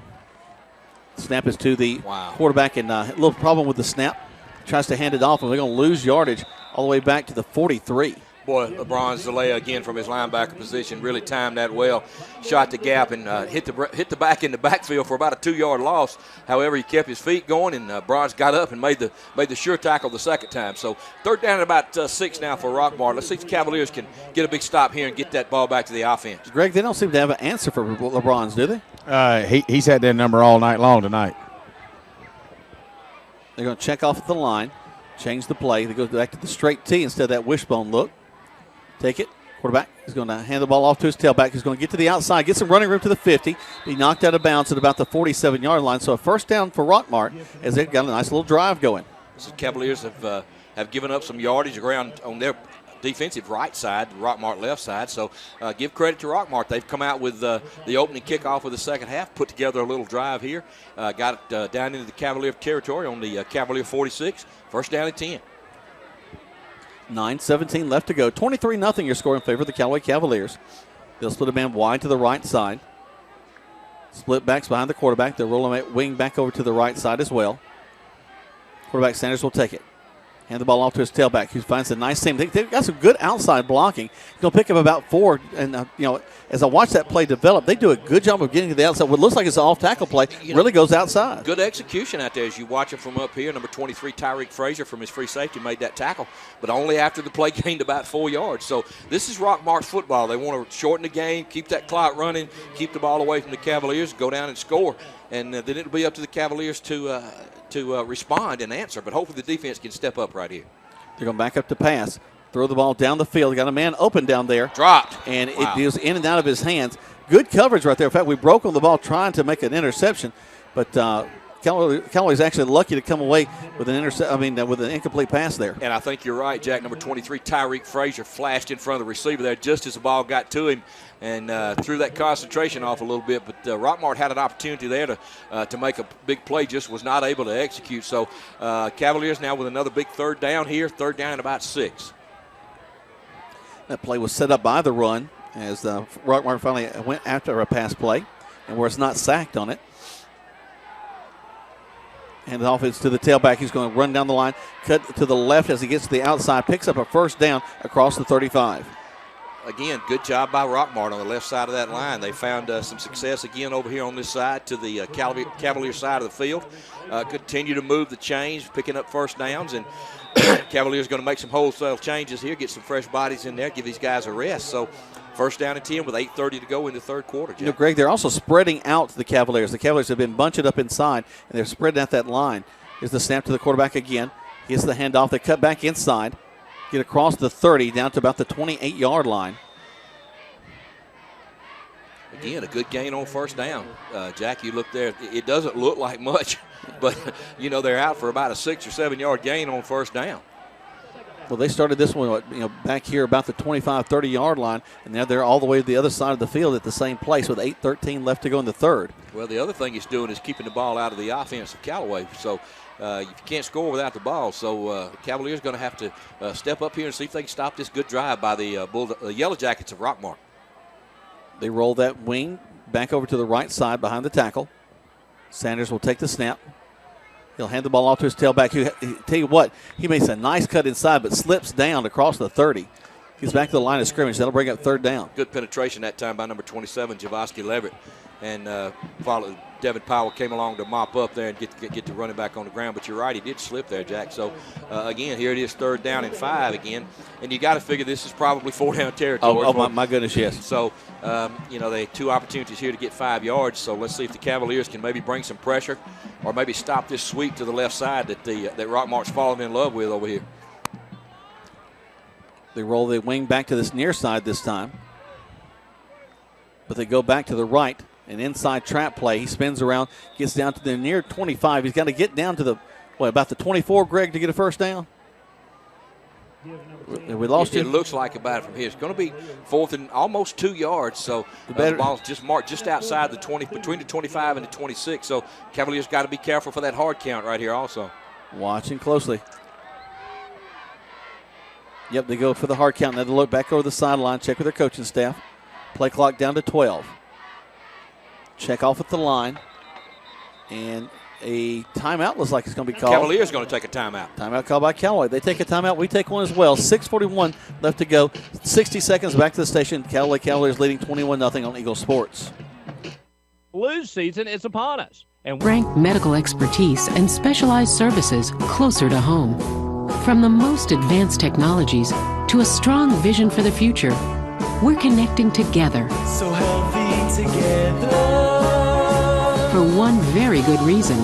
Snap is to the quarterback, and a little problem with the snap. Tries to hand it off, and they're going to lose yardage all the way back to the 43. Boy, LeBron Zalea again from his linebacker position really timed that well. Shot the gap and hit the back in the backfield for about a 2-yard loss. However, he kept his feet going, and Bronze got up and made the sure tackle the second time. So 3rd down at about 6 now for Rockmart. Let's see if the Cavaliers can get a big stop here and get that ball back to the offense. Greg, they don't seem to have an answer for LeBron's, do they? He's had that number all night long tonight. They're going to check off at the line, change the play. They go back to the straight T instead of that wishbone look. Take it. Quarterback is going to hand the ball off to his tailback. He's going to get to the outside, get some running room to the 50. He knocked out of bounds at about the 47-yard line. So a first down for Rockmart as they've got a nice little drive going. So the Cavaliers have given up some yardage around on their defensive right side, the Rockmart left side. So give credit to Rockmart. They've come out with the opening kickoff of the second half, put together a little drive here, got it down into the Cavalier territory on the Cavalier 46, first down and 10. 9:17 left to go. 23-0 your score in favor of the Callaway Cavaliers. They'll split a man wide to the right side. Split backs behind the quarterback. They'll roll him wing back over to the right side as well. Quarterback Sanders will take it. Hand the ball off to his tailback, who finds a nice seam. They've got some good outside blocking. He's going to pick up about 4. And, as I watch that play develop, they do a good job of getting to the outside. What looks like it's an off-tackle play really goes outside. Good execution out there as you watch it from up here. Number 23, Tyreek Frazier from his free safety made that tackle, but only after the play gained about 4 yards. So this is Rockmart football. They want to shorten the game, keep that clock running, keep the ball away from the Cavaliers, go down and score. And then it'll be up to the Cavaliers to respond and answer. But hopefully the defense can step up right here. They're going back up to pass. Throw the ball down the field. Got a man open down there. Dropped. And it goes in and out of his hands. Good coverage right there. In fact, we broke on the ball trying to make an interception. But Callaway's actually lucky to come away with with an incomplete pass there. And I think you're right, Jack. Number 23, Tyreek Frazier flashed in front of the receiver there just as the ball got to him and threw that concentration off a little bit. But Rockmart had an opportunity there to make a big play, just was not able to execute. So Cavaliers now with another big third down here, third down and about 6. That play was set up by the run as Rockmart finally went after a pass play, and where it's not sacked on it. And the offense to the tailback. He's going to run down the line, cut to the left as he gets to the outside, picks up a first down across the 35. Again, good job by Rockmart on the left side of that line. They found some success again over here on this side to the Cavalier side of the field. Continue to move the chains, picking up first downs, and Cavaliers going to make some wholesale changes here, get some fresh bodies in there, give these guys a rest. So first down and 10 with 8:30 to go in the third quarter, Jeff. Greg, they're also spreading out the Cavaliers. The Cavaliers have been bunching up inside, and they're spreading out that line. Here's the snap to the quarterback again. Here's the handoff. They cut back inside, get across the 30 down to about the 28-yard line. Again, a good gain on first down. Jack, you look there. It doesn't look like much, but, they're out for about a 6 or 7 yard gain on first down. Well, they started this one, back here about the 25, 30-yard line, and now they're all the way to the other side of the field at the same place with 8:13 left to go in the third. Well, the other thing he's doing is keeping the ball out of the offense of Callaway. So you can't score without the ball. So Cavaliers going to have to step up here and see if they can stop this good drive by the Yellow Jackets of Rockmart. They roll that wing back over to the right side behind the tackle. Sanders will take the snap. He'll hand the ball off to his tailback. Tell you what, he makes a nice cut inside, but slips down across the 30. He's back to the line of scrimmage. That'll bring up third down. Good penetration that time by number 27, Javosky Leverett. And Devin Powell came along to mop up there and get the running back on the ground. But you're right, he did slip there, Jack. So, again, here it is, third down and 5 again. And you got to figure this is probably 4-down territory. Oh my goodness, yes. So, they had 2 opportunities here to get 5 yards. So let's see if the Cavaliers can maybe bring some pressure or maybe stop this sweep to the left side that Rockmart's fallen in love with over here. They roll the wing back to this near side this time. But they go back to the right. An inside trap play. He spins around, gets down to the near 25. He's got to get down to about the 24, Greg, to get a first down? We lost it. It looks like about it from here. It's going to be fourth and almost 2 yards. So the ball's just marked just outside the 20, between the 25 and the 26. So Cavaliers got to be careful for that hard count right here also. Watching closely. Yep, they go for the hard count. Now they look back over the sideline, check with their coaching staff. Play clock down to 12. Check off at the line. And a timeout looks like it's going to be called. Cavaliers going to take a timeout. Timeout called by Callaway. They take a timeout. We take one as well. 6:41 left to go. 60 seconds back to the station. Callaway Cavaliers leading 21-0 on Eagle Sports. Flu season is upon us. And rank medical expertise and specialized services closer to home. From the most advanced technologies to a strong vision for the future, we're connecting together. So healthy together. For one very good reason.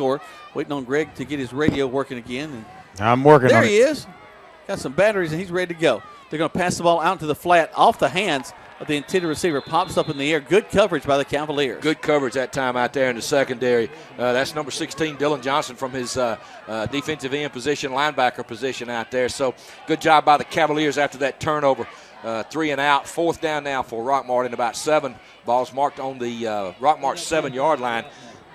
score. Waiting on Greg to get his radio working again. And I'm working on it. there he is. Got some batteries, and he's ready to go. They're going to pass the ball out to the flat off the hands of the intended receiver. Pops up in the air. Good coverage by the Cavaliers. Good coverage that time out there in the secondary. That's number 16, Dylan Johnson, from his defensive end position, linebacker position out there. So good job by the Cavaliers after that turnover. 3 and out. 4th down now for Rockmart in about 7. Ball's marked on the Rockmart 7-yard line.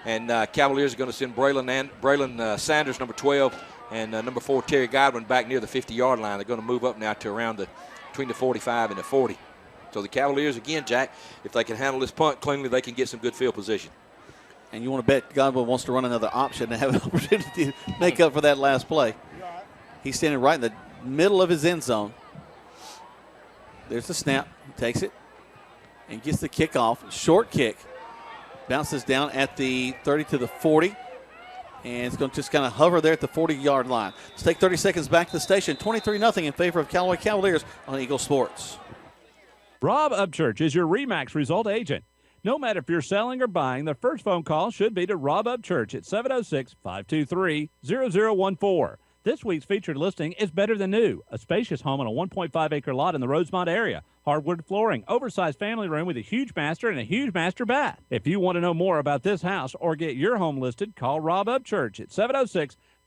And Cavaliers are going to send Braylon Sanders, number 12, and number 4, Terry Godwin, back near the 50-yard line. They're going to move up now to around between the 45 and the 40. So the Cavaliers, again, Jack, if they can handle this punt cleanly, they can get some good field position. And you want to bet Godwin wants to run another option and have an opportunity to make up for that last play. He's standing right in the middle of his end zone. There's the snap. He takes it and gets the kickoff. Short kick. Bounces down at the 30 to the 40. And it's going to just kind of hover there at the 40-yard line. Let's take 30 seconds back to the station. 23-0 in favor of Callaway Cavaliers on Eagle Sports. Rob Upchurch is your RE/MAX result agent. No matter if you're selling or buying, the first phone call should be to Rob Upchurch at 706-523-0014. This week's featured listing is better than new. A spacious home on a 1.5-acre lot in the Rosemont area. Hardwood flooring, oversized family room with a huge master and a huge master bath. If you want to know more about this house or get your home listed, call Rob Upchurch at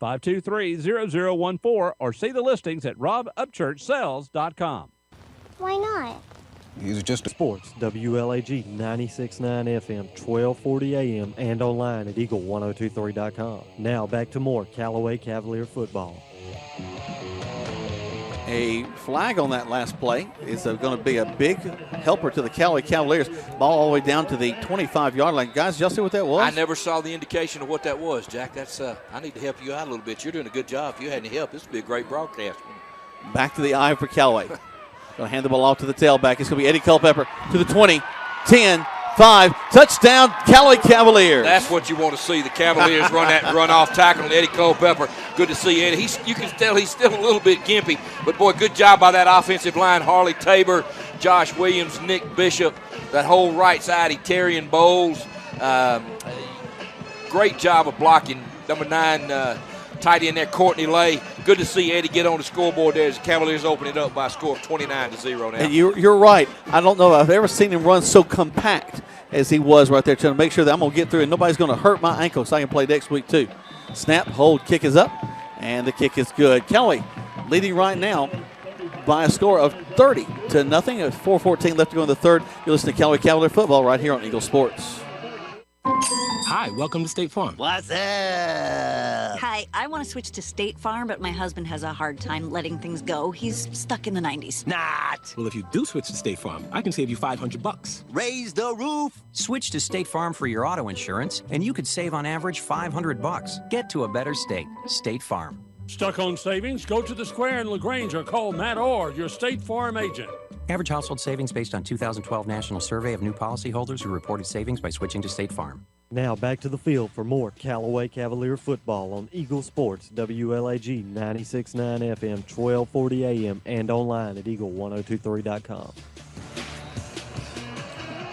706-523-0014 or see the listings at robupchurchsells.com. Why not? He's just sports. WLAG 96.9 FM, 1240 AM, and online at eagle1023.com. Now back to more Callaway Cavalier football. A flag on that last play is going to be a big helper to the Callaway Cavaliers. Ball all the way down to the 25-yard line. Guys, y'all see what that was? I never saw the indication of what that was, Jack. That's I need to help you out a little bit. You're doing a good job. If you had any help, this would be a great broadcast. Back to the eye for Callaway. Going to hand the ball off to the tailback. It's going to be Eddie Culpepper to the 20, 10, 5. Touchdown, Callaway Cavaliers. That's what you want to see. The Cavaliers run that run-off tackle on Eddie Culpepper. Good to see Eddie. You can tell he's still a little bit gimpy. But, boy, good job by that offensive line. Harley Tabor, Josh Williams, Nick Bishop, that whole right side, Terrian Bowles. Great job of blocking. Number 9, tight end there, Courtney Lay. Good to see Eddie get on the scoreboard there as the Cavaliers open it up by a score of 29-0 now. And you're right. I don't know if I've ever seen him run so compact as he was right there, trying to make sure that I'm going to get through and nobody's going to hurt my ankle so I can play next week too. Snap, hold, kick is up, and the kick is good. Callaway leading right now by a score of 30-0. 4:14 left to go in the third. You listen to Callaway Cavalier football right here on Eagle Sports. Hi, welcome to State Farm. What's up? Hi, I want to switch to State Farm, but my husband has a hard time letting things go. He's stuck in the 90s. Not. Well, if you do switch to State Farm, I can save you $500. Raise the roof. Switch to State Farm for your auto insurance, and you could save on average $500. Get to a better state. State Farm. Stuck on savings? Go to the Square in LaGrange or call Matt Orr, your State Farm agent. Average household savings based on 2012 National Survey of new policyholders who reported savings by switching to State Farm. Now back to the field for more Callaway Cavalier football on Eagle Sports, WLAG 96.9 FM, 1240 AM, and online at eagle1023.com.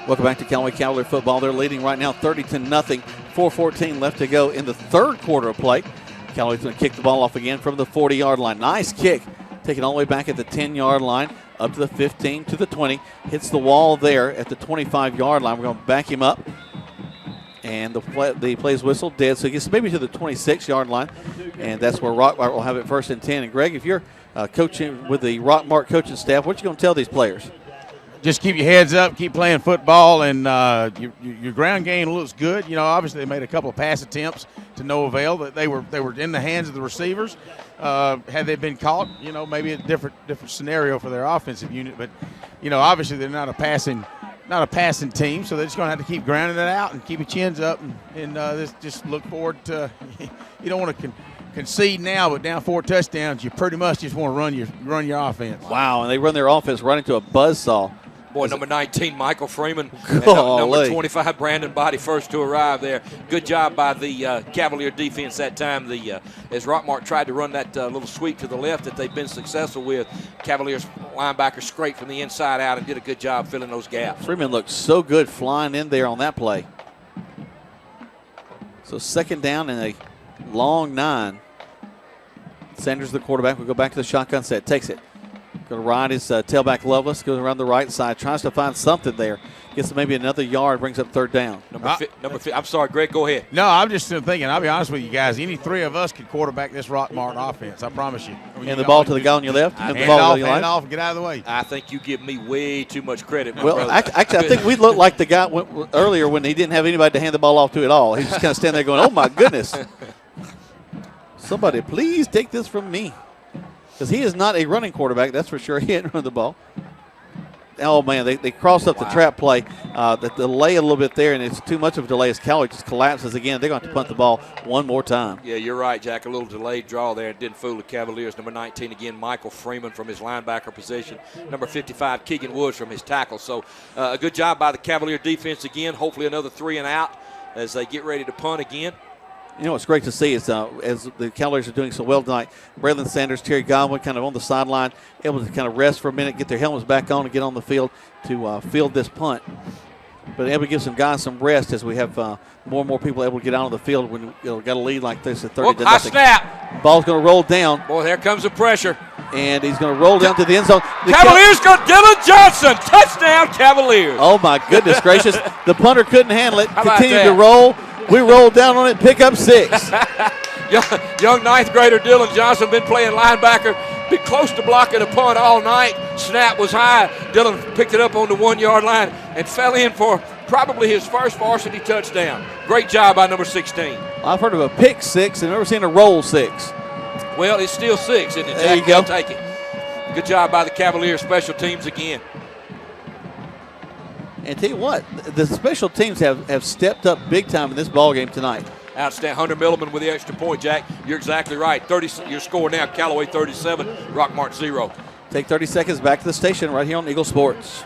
Welcome back to Callaway Cavalier football. They're leading right now 30-0. 4:14 left to go in the third quarter of play. Callaway's going to kick the ball off again from the 40-yard line. Nice kick, taken all the way back at the 10-yard line, up to the 15, to the 20. Hits the wall there at the 25-yard line. We're going to back him up. And the play's whistled dead, so he gets maybe to the 26-yard line. And that's where Rockmart will have it 1st and 10. And, Greg, if you're coaching with the Rockmart coaching staff, what you going to tell these players? Just keep your heads up, keep playing football, and your ground game looks good. You know, obviously they made a couple of pass attempts to no avail. But they were in the hands of the receivers. Had they been caught, you know, maybe a different scenario for their offensive unit. But, you know, obviously they're not a passing team, so they're just going to have to keep grounding it out and keep your chins up and just look forward to you don't want to concede now, but down 4 touchdowns, you pretty much just want to run your offense. Wow, and they run their offense right into a buzzsaw. Boy, number 19, Michael Freeman, and number 25, Brandon Body, first to arrive there. Good job by the Cavalier defense that time. As Rockmart tried to run that little sweep to the left that they've been successful with, Cavaliers linebacker scraped from the inside out and did a good job filling those gaps. Freeman looked so good flying in there on that play. So second down and a long 9. Sanders, the quarterback, will go back to the shotgun set. Takes it. Going to ride his tailback Lovelace. Goes around the right side. Tries to find something there. Gets maybe another yard. Brings up third down. I'm sorry, Greg. Go ahead. No, I'm just thinking, I'll be honest with you guys, any three of us could quarterback this Rockmart offense. I promise you. And the ball to the guy on your left. Hand it off, and get out of the way. I think you give me way too much credit, my well, brother. Actually, I think we looked like the guy earlier when he didn't have anybody to hand the ball off to at all. He was just kind of standing there going, oh, my goodness. Somebody please take this from me. Because he is not a running quarterback, that's for sure. He didn't run the ball. Oh, man, they crossed up the trap play. The delay a little bit there, and it's too much of a delay as Callaway just collapses again. They're going to have to punt the ball one more time. Yeah, you're right, Jack. A little delayed draw there. It didn't fool the Cavaliers. Number 19, again, Michael Freeman from his linebacker position. Number 55, Keegan Woods from his tackle. So a good job by the Cavalier defense again. Hopefully another 3 and out as they get ready to punt again. You know what's great to see is as the Cavaliers are doing so well tonight, Braylon Sanders, Terry Godwin kind of on the sideline, able to kind of rest for a minute, get their helmets back on and get on the field to field this punt. But able to give some guys some rest as we have more and more people able to get out on the field when got a lead like this at 30 to high nothing. snap. Ball's going to roll down. Boy, there comes the pressure. And he's going to roll down to the end zone. Cavaliers got Dylan Johnson. Touchdown, Cavaliers. Oh, my goodness gracious. The punter couldn't handle it. How about Continued that? to roll. We rolled down on it, pick up 6. Young ninth grader Dylan Johnson been playing linebacker, been close to blocking a punt all night. Snap was high. Dylan picked it up on the 1 yard line and fell in for probably his first varsity touchdown. Great job by number 16. I've heard of a pick 6 and never seen a roll 6. Well, it's still 6, isn't it, Jack? There you go. I'll take it. Good job by the Cavaliers special teams again. And tell you what, the special teams have stepped up big time in this ball game tonight. Outstanding. Hunter Milliman with the extra point, Jack. You're exactly right. 30. Your score now, Callaway 37, Rockmart 0. Take 30 seconds back to the station right here on Eagle Sports.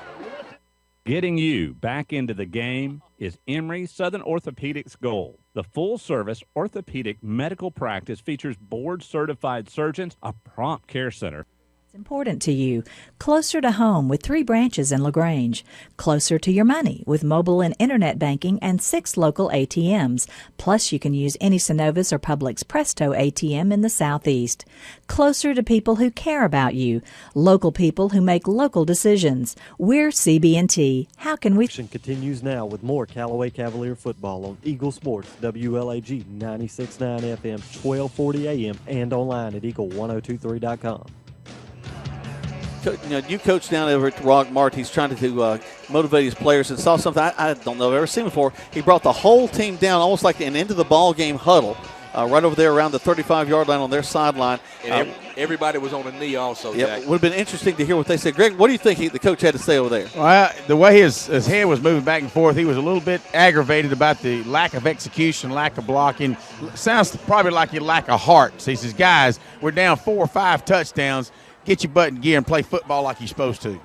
Getting you back into the game is Emory Southern Orthopedics' goal. The full-service orthopedic medical practice features board-certified surgeons, a prompt care center. It's important to you. Closer to home with 3 branches in LaGrange. Closer to your money with mobile and internet banking and 6 local ATMs. Plus, you can use any Synovus or Publix Presto ATM in the Southeast. Closer to people who care about you. Local people who make local decisions. We're CB&T. How can we... Action continues now with more Callaway Cavalier football on Eagle Sports, WLAG 96.9 FM, 1240 AM, and online at eagle1023.com. You know, you coach down over at Rockmart. He's trying to motivate his players and saw something I don't know I've ever seen before. He brought the whole team down almost like an into the ball game huddle right over there around the 35-yard line on their sideline. And everybody was on a knee also, Jack. It would have been interesting to hear what they said. Greg, what do you think the coach had to say over there? Well, the way his head was moving back and forth, he was a little bit aggravated about the lack of execution, lack of blocking. Sounds probably like you lack a heart. So he says, guys, we're down 4 or 5 touchdowns. Get your butt in gear and play football like you're supposed to.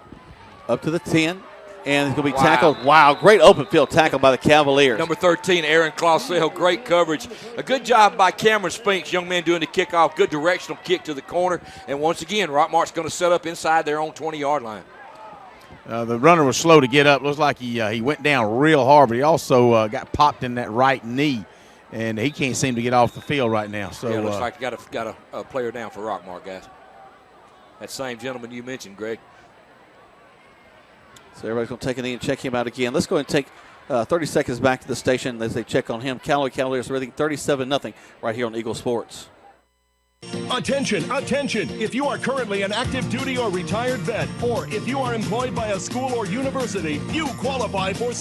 Up to the 10, and he's going to be tackled. Wow, great open field tackle by the Cavaliers. Number 13, Aaron Clausell, great coverage. A good job by Cameron Spinks, young man doing the kickoff. Good directional kick to the corner. And once again, Rockmart's going to set up inside their own 20-yard line. The runner was slow to get up. Looks like he went down real hard, but he also got popped in that right knee, and he can't seem to get off the field right now. So yeah, looks like got a player down for Rockmart, guys. That same gentleman you mentioned, Greg. So everybody's going to take a knee and check him out again. Let's go ahead and take 30 seconds back to the station as they check on him. Callaway Cavaliers are leading 37-0 right here on Eagle Sports. Attention, attention. If you are currently an active duty or retired vet, or if you are employed by a school or university, you qualify for...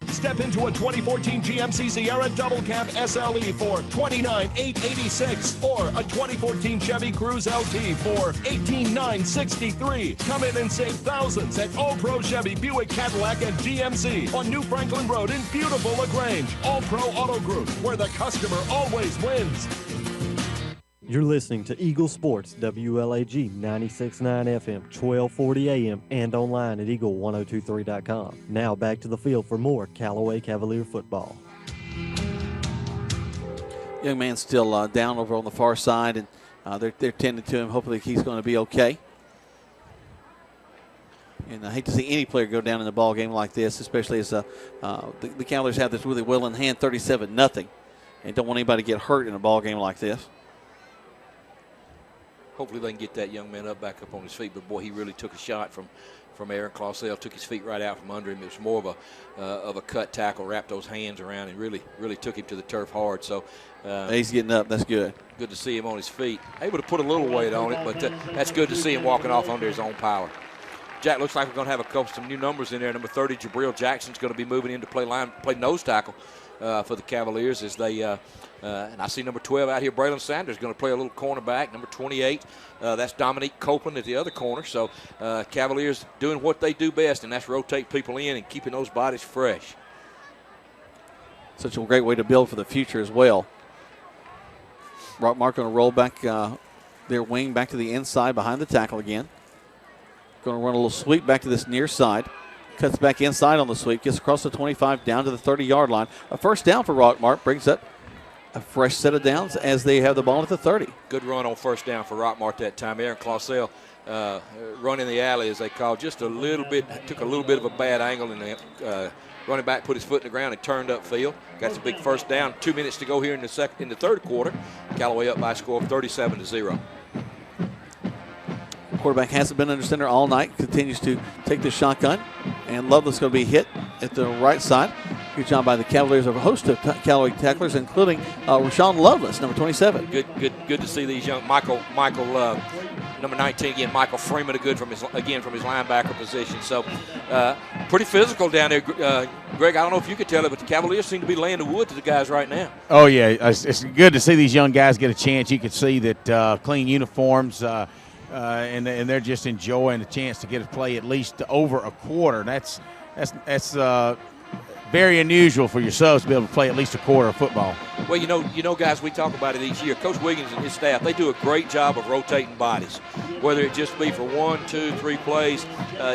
Step into a 2014 GMC Sierra Double Cab SLE for $29,886 or a 2014 Chevy Cruze LT for $18,963. Come in and save thousands at All Pro Chevy, Buick, Cadillac, and GMC on New Franklin Road in beautiful LaGrange. All Pro Auto Group, where the customer always wins. You're listening to Eagle Sports, WLAG 96.9 FM, 1240 AM, and online at eagle1023.com. Now back to the field for more Callaway Cavalier football. Young man still down over on the far side, and they're tending to him. Hopefully he's going to be okay. And I hate to see any player go down in a ball game like this, especially as the Cavaliers have this really well in hand, 37-0, and don't want anybody to get hurt in a ball game like this. Hopefully they can get that young man back up on his feet. But, boy, he really took a shot from Aaron Clausell, took his feet right out from under him. It was more of a cut tackle, wrapped those hands around and really took him to the turf hard. So he's getting up. That's good. Good to see him on his feet. Able to put a little weight on it, but that's good to see him walking off under his own power. Jack, looks like we're going to have some new numbers in there. Number 30, Jabril Jackson's going to be moving in to play nose tackle for the Cavaliers as they and I see number 12 out here, Braylon Sanders, going to play a little cornerback. Number 28, that's Dominique Copeland at the other corner. So Cavaliers doing what they do best, and that's rotate people in and keeping those bodies fresh. Such a great way to build for the future as well. Rockmart going to roll back their wing back to the inside behind the tackle again. Going to run a little sweep back to this near side. Cuts back inside on the sweep. Gets across the 25 down to the 30-yard line. A first down for Rockmart. Brings up a fresh set of downs as they have the ball at the 30. Good run on first down for Rockmart that time. Aaron Clausell running the alley, as they call, just a little bit, took a little bit of a bad angle, and the running back put his foot in the ground and turned upfield. Got a big first down. 2 minutes to go here in the third quarter. Callaway up by a score of 37-0. Quarterback hasn't been under center all night. Continues to take the shotgun. And Loveless going to be hit at the right side. Good job by the Cavaliers of a host of Callaway tacklers, including Rashawn Loveless, number 27. Good to see these young Michael number 19 again. Michael Freeman, good from his linebacker position. So pretty physical down there. Greg, I don't know if you could tell it, but the Cavaliers seem to be laying the wood to the guys right now. Oh yeah, it's good to see these young guys get a chance. You can see that clean uniforms. And they're just enjoying the chance to get to play at least over a quarter. That's very unusual for your subs to be able to play at least a quarter of football. Well, you know, guys, we talk about it each year. Coach Wiggins and his staff, they do a great job of rotating bodies, whether it just be for 1, 2, 3 plays.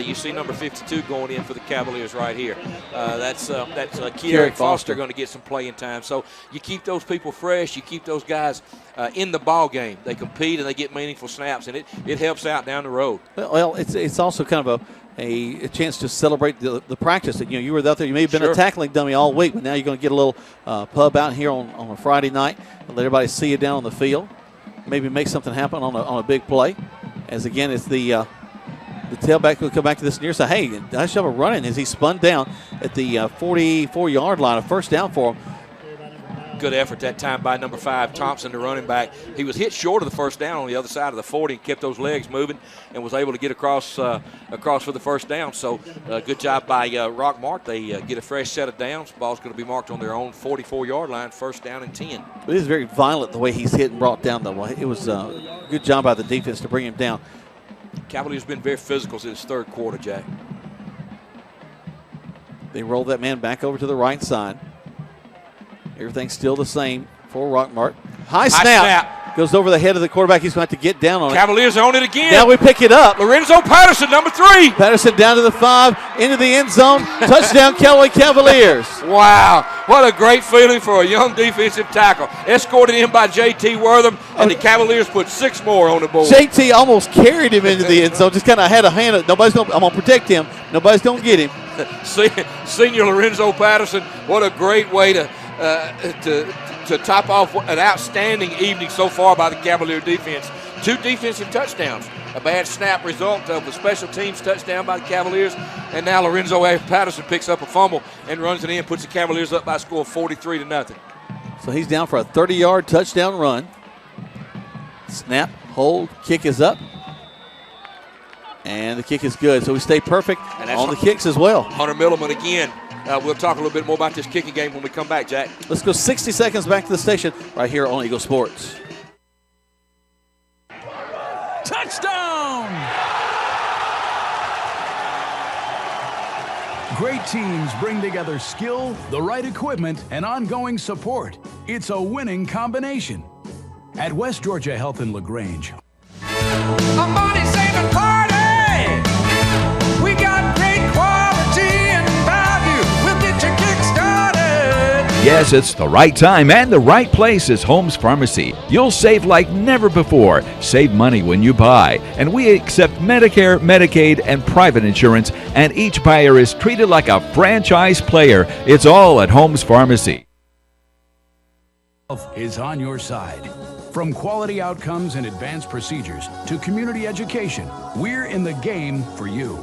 You see number 52 going in for the Cavaliers right here. That's Kearick Foster going to get some playing time. So you keep those people fresh. You keep those guys in the ball game. They compete and they get meaningful snaps, and it helps out down the road. Well, it's also kind of a chance to celebrate the practice. That you were out there. You may have been a tackling dummy all week, but now you're going to get a little pub out here on a Friday night and let everybody see you down on the field. Maybe make something happen on a big play. As again, it's the tailback will come back to this near side. Hey, nice job of running as he spun down at the 44-yard line. A first down for him. Good effort that time by number 5, Thompson, the running back. He was hit short of the first down on the other side of the 40 and kept those legs moving and was able to get across for the first down. So good job by Rockmart. They get a fresh set of downs. Ball's going to be marked on their own 44-yard line, first down and 10. It is very violent the way he's hit and brought down, though. It was a good job by the defense to bring him down. Cavaliers been very physical in this third quarter, Jack. They roll that man back over to the right side. Everything's still the same for Rockmart. High snap. Goes over the head of the quarterback. He's going to have to get down on it. Cavaliers own it again. Now we pick it up. Lorenzo Patterson, number 3. Patterson down to the 5, into the end zone. Touchdown, Callaway Cavaliers. Wow. What a great feeling for a young defensive tackle. Escorted in by J.T. Wortham, and the Cavaliers put 6 more on the board. J.T. almost carried him into the end zone. Just kind of had a hand. I'm going to protect him. Nobody's going to get him. Senior Lorenzo Patterson, what a great way to top off an outstanding evening so far by the Cavalier defense. 2 defensive touchdowns. A bad snap result of the special teams touchdown by the Cavaliers. And now Lorenzo Patterson picks up a fumble and runs it in, puts the Cavaliers up by a score of 43-0. So he's down for a 30-yard touchdown run. Snap, hold, kick is up. And the kick is good. So we stay perfect on the kicks as well. Hunter Milliman again. We'll talk a little bit more about this kicking game when we come back, Jack. Let's go 60 seconds back to the station right here on Eagle Sports. Touchdown! Great teams bring together skill, the right equipment, and ongoing support. It's a winning combination. At West Georgia Health in LaGrange. A money-saving party! We got great quality and value. We'll get you kick-started. Yes, it's the right time and the right place is Holmes Pharmacy. You'll save like never before. Save money when you buy. And we accept Medicare, Medicaid, and private insurance, and each buyer is treated like a franchise player. It's all at Holmes Pharmacy. Is on your side. From quality outcomes and advanced procedures to community education, we're in the game for you.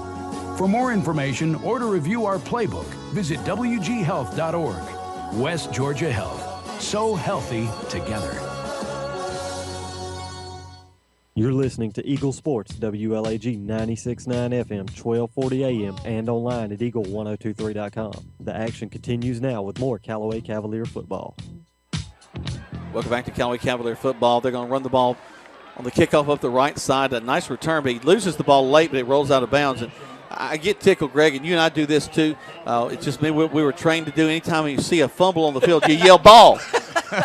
For more information or to review our playbook, visit wghealth.org. West Georgia Health. So healthy together. You're listening to Eagle Sports, WLAG 96.9 FM, 1240 AM, and online at eagle1023.com. The action continues now with more Callaway Cavalier football. Welcome back to Callaway Cavalier football. They're going to run the ball on the kickoff up the right side. A nice return, but he loses the ball late, but it rolls out of bounds. And I get tickled, Greg, and you and I do this too. It's just me. We were trained to do. Anytime you see a fumble on the field, you yell ball.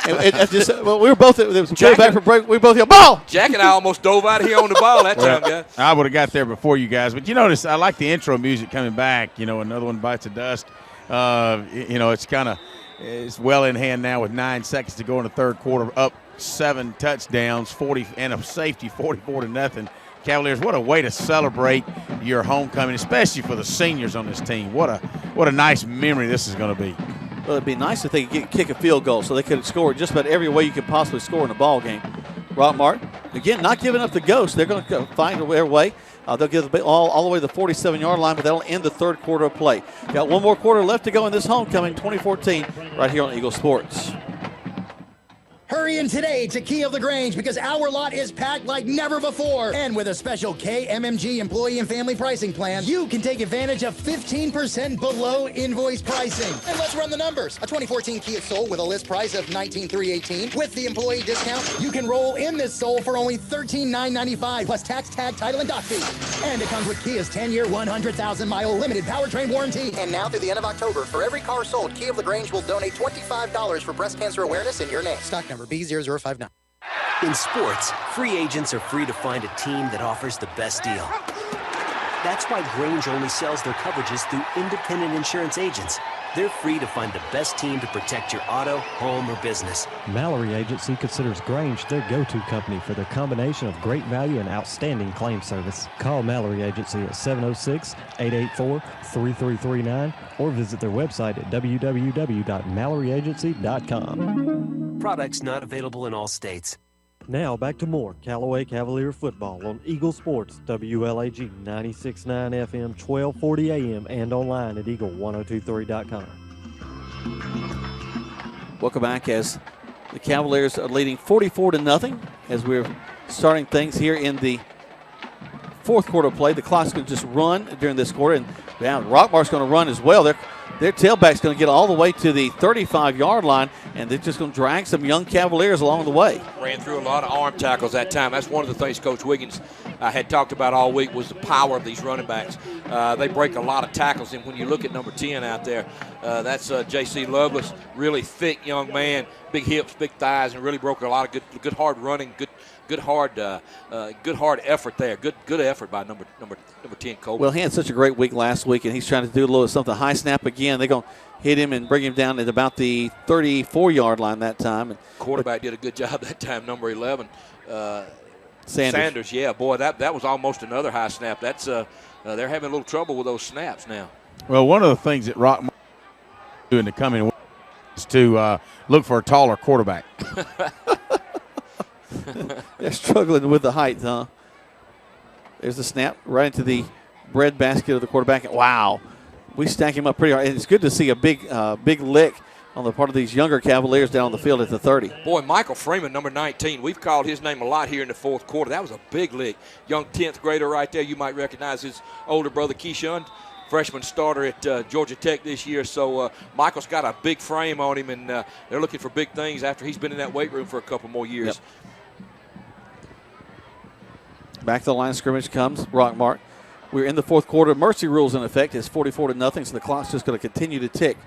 We were both. There was a back for break. We both yelled ball. Jack and I almost dove out of here on the ball that time, guys. I would have got there before you guys, but you notice I like the intro music coming back. Another one bites the dust. It's well in hand now with 9 seconds to go in the third quarter. Up 7 touchdowns, 40 and a safety, 44-0. Cavaliers, what a way to celebrate your homecoming, especially for the seniors on this team. What a nice memory this is going to be. Well, it'd be nice if they could kick a field goal so they could score just about every way you could possibly score in a ball game. Rockmart, again, not giving up the ghost. They're going to find their way. They'll get the all the way to the 47-yard line, but that'll end the third quarter of play. Got one more quarter left to go in this homecoming 2014 right here on Eagle Sports. Hurry in today to Key of LaGrange because our lot is packed like never before. And with a special KMMG employee and family pricing plan, you can take advantage of 15% below invoice pricing. And let's run the numbers. A 2014 Kia Soul with a list price of $19,318 with the employee discount, you can roll in this Soul for only $13,995 plus tax, tag, title, and dock fee. And it comes with Kia's 10-year, 100,000-mile limited powertrain warranty. And now through the end of October, for every car sold, Key of LaGrange will donate $25 for breast cancer awareness in your name. Stock number B0059. In sports, free agents are free to find a team that offers the best deal. That's why Grange only sells their coverages through independent insurance agents. They're free to find the best team to protect your auto, home, or business. Mallory Agency considers Grange their go-to company for their combination of great value and outstanding claim service. Call Mallory Agency at 706-884-3339 or visit their website at www.malloryagency.com. Products not available in all states. Now back to more Callaway Cavalier football on Eagle Sports, WLAG 96.9 FM, 1240 AM, and online at eagle1023.com. Welcome back as the Cavaliers are leading 44-0 as we're starting things here in the fourth quarter of play. The clock's going to just run during this quarter, and Rockmart's going to run as well. Their tailback's going to get all the way to the 35-yard line, and they're just going to drag some young Cavaliers along the way. Ran through a lot of arm tackles that time. That's one of the things Coach Wiggins had talked about all week was the power of these running backs. They break a lot of tackles, and when you look at number 10 out there, that's J.C. Lovelace, really thick young man, big hips, big thighs, and really broke a lot of good hard running, good hard effort there. Good effort by number 10, Cole. Well, he had such a great week last week, and he's trying to do a little something high snap again. They're going to hit him and bring him down at about the 34-yard line that time. And quarterback did a good job that time, number 11. Sanders. Yeah, boy, that was almost another high snap. That's they're having a little trouble with those snaps now. Well, one of the things that Rockmart do in the coming week is to look for a taller quarterback. They're struggling with the height, huh? There's the snap right into the bread basket of the quarterback. Wow. We stack him up pretty hard. And it's good to see a big lick on the part of these younger Cavaliers down on the field at the 30. Boy, Michael Freeman, number 19, we've called his name a lot here in the fourth quarter. That was a big lick. Young 10th grader right there. You might recognize his older brother, Keyshawn, freshman starter at Georgia Tech this year. So Michael's got a big frame on him, and they're looking for big things after he's been in that weight room for a couple more years. Yep. Back to the line of scrimmage comes Rockmart. We're in the fourth quarter. Mercy rules in effect. It's 44-0, so the clock's just going to continue to tick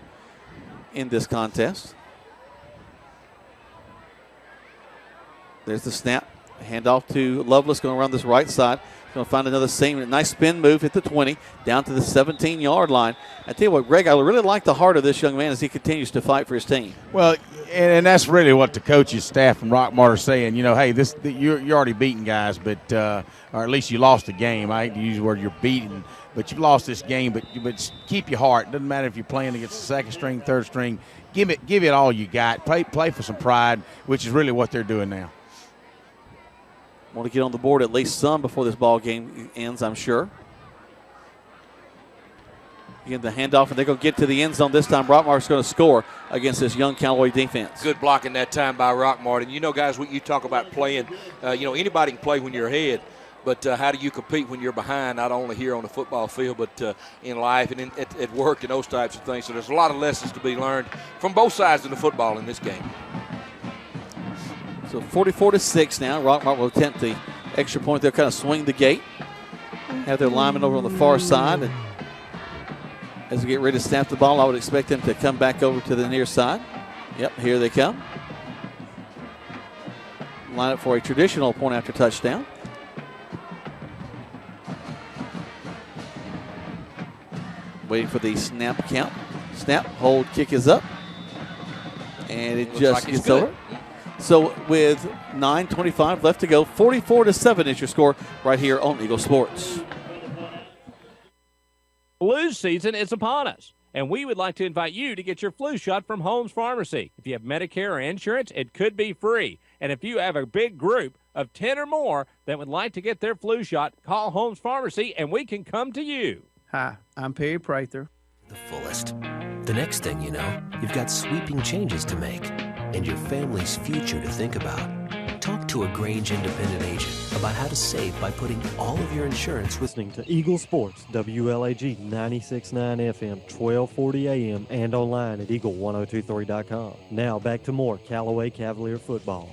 in this contest. There's the snap. Hand off to Lovelace, going around this right side. Going to find another seam. A nice spin move at the 20, down to the 17-yard line. I tell you what, Greg, I really like the heart of this young man as he continues to fight for his team. Well, and that's really what the coaches, staff from Rockmart are saying. You know, hey, you're already beating guys, but or at least you lost the game. I hate to use the word you're beating, but you lost this game. But keep your heart. Doesn't matter if you're playing against the second string, third string. Give it all you got. Play for some pride, which is really what they're doing now. Want to get on the board at least some before this ball game ends, I'm sure. Again, the handoff, and they're going to get to the end zone this time. Rockmart's going to score against this young Callaway defense. Good blocking that time by Rockmart. And, you know, guys, when you talk about playing, anybody can play when you're ahead. But how do you compete when you're behind, not only here on the football field, but in life and at work and those types of things. So there's a lot of lessons to be learned from both sides of the football in this game. So 44-6 now. Rockmart will attempt the extra point. They'll kind of swing the gate. Have their linemen over on the far side. And as we get ready to snap the ball, I would expect them to come back over to the near side. Yep, here they come. Line up for a traditional point after touchdown. Waiting for the snap count. Snap, hold, kick is up. And it just gets over. So with 9:25 left to go, 44-7 is your score right here on Eagle Sports. Flu season is upon us, and we would like to invite you to get your flu shot from Holmes Pharmacy. If you have Medicare or insurance, it could be free. And if you have a big group of 10 or more that would like to get their flu shot, call Holmes Pharmacy, and we can come to you. Hi, I'm Perry Prather. The fullest. The next thing you know, you've got sweeping changes to make and your family's future to think about. Talk to a Grange independent agent about how to save by putting all of your insurance with... Listening to Eagle Sports, WLAG 96.9 FM, 1240 AM, and online at eagle1023.com. Now back to more Callaway Cavalier football.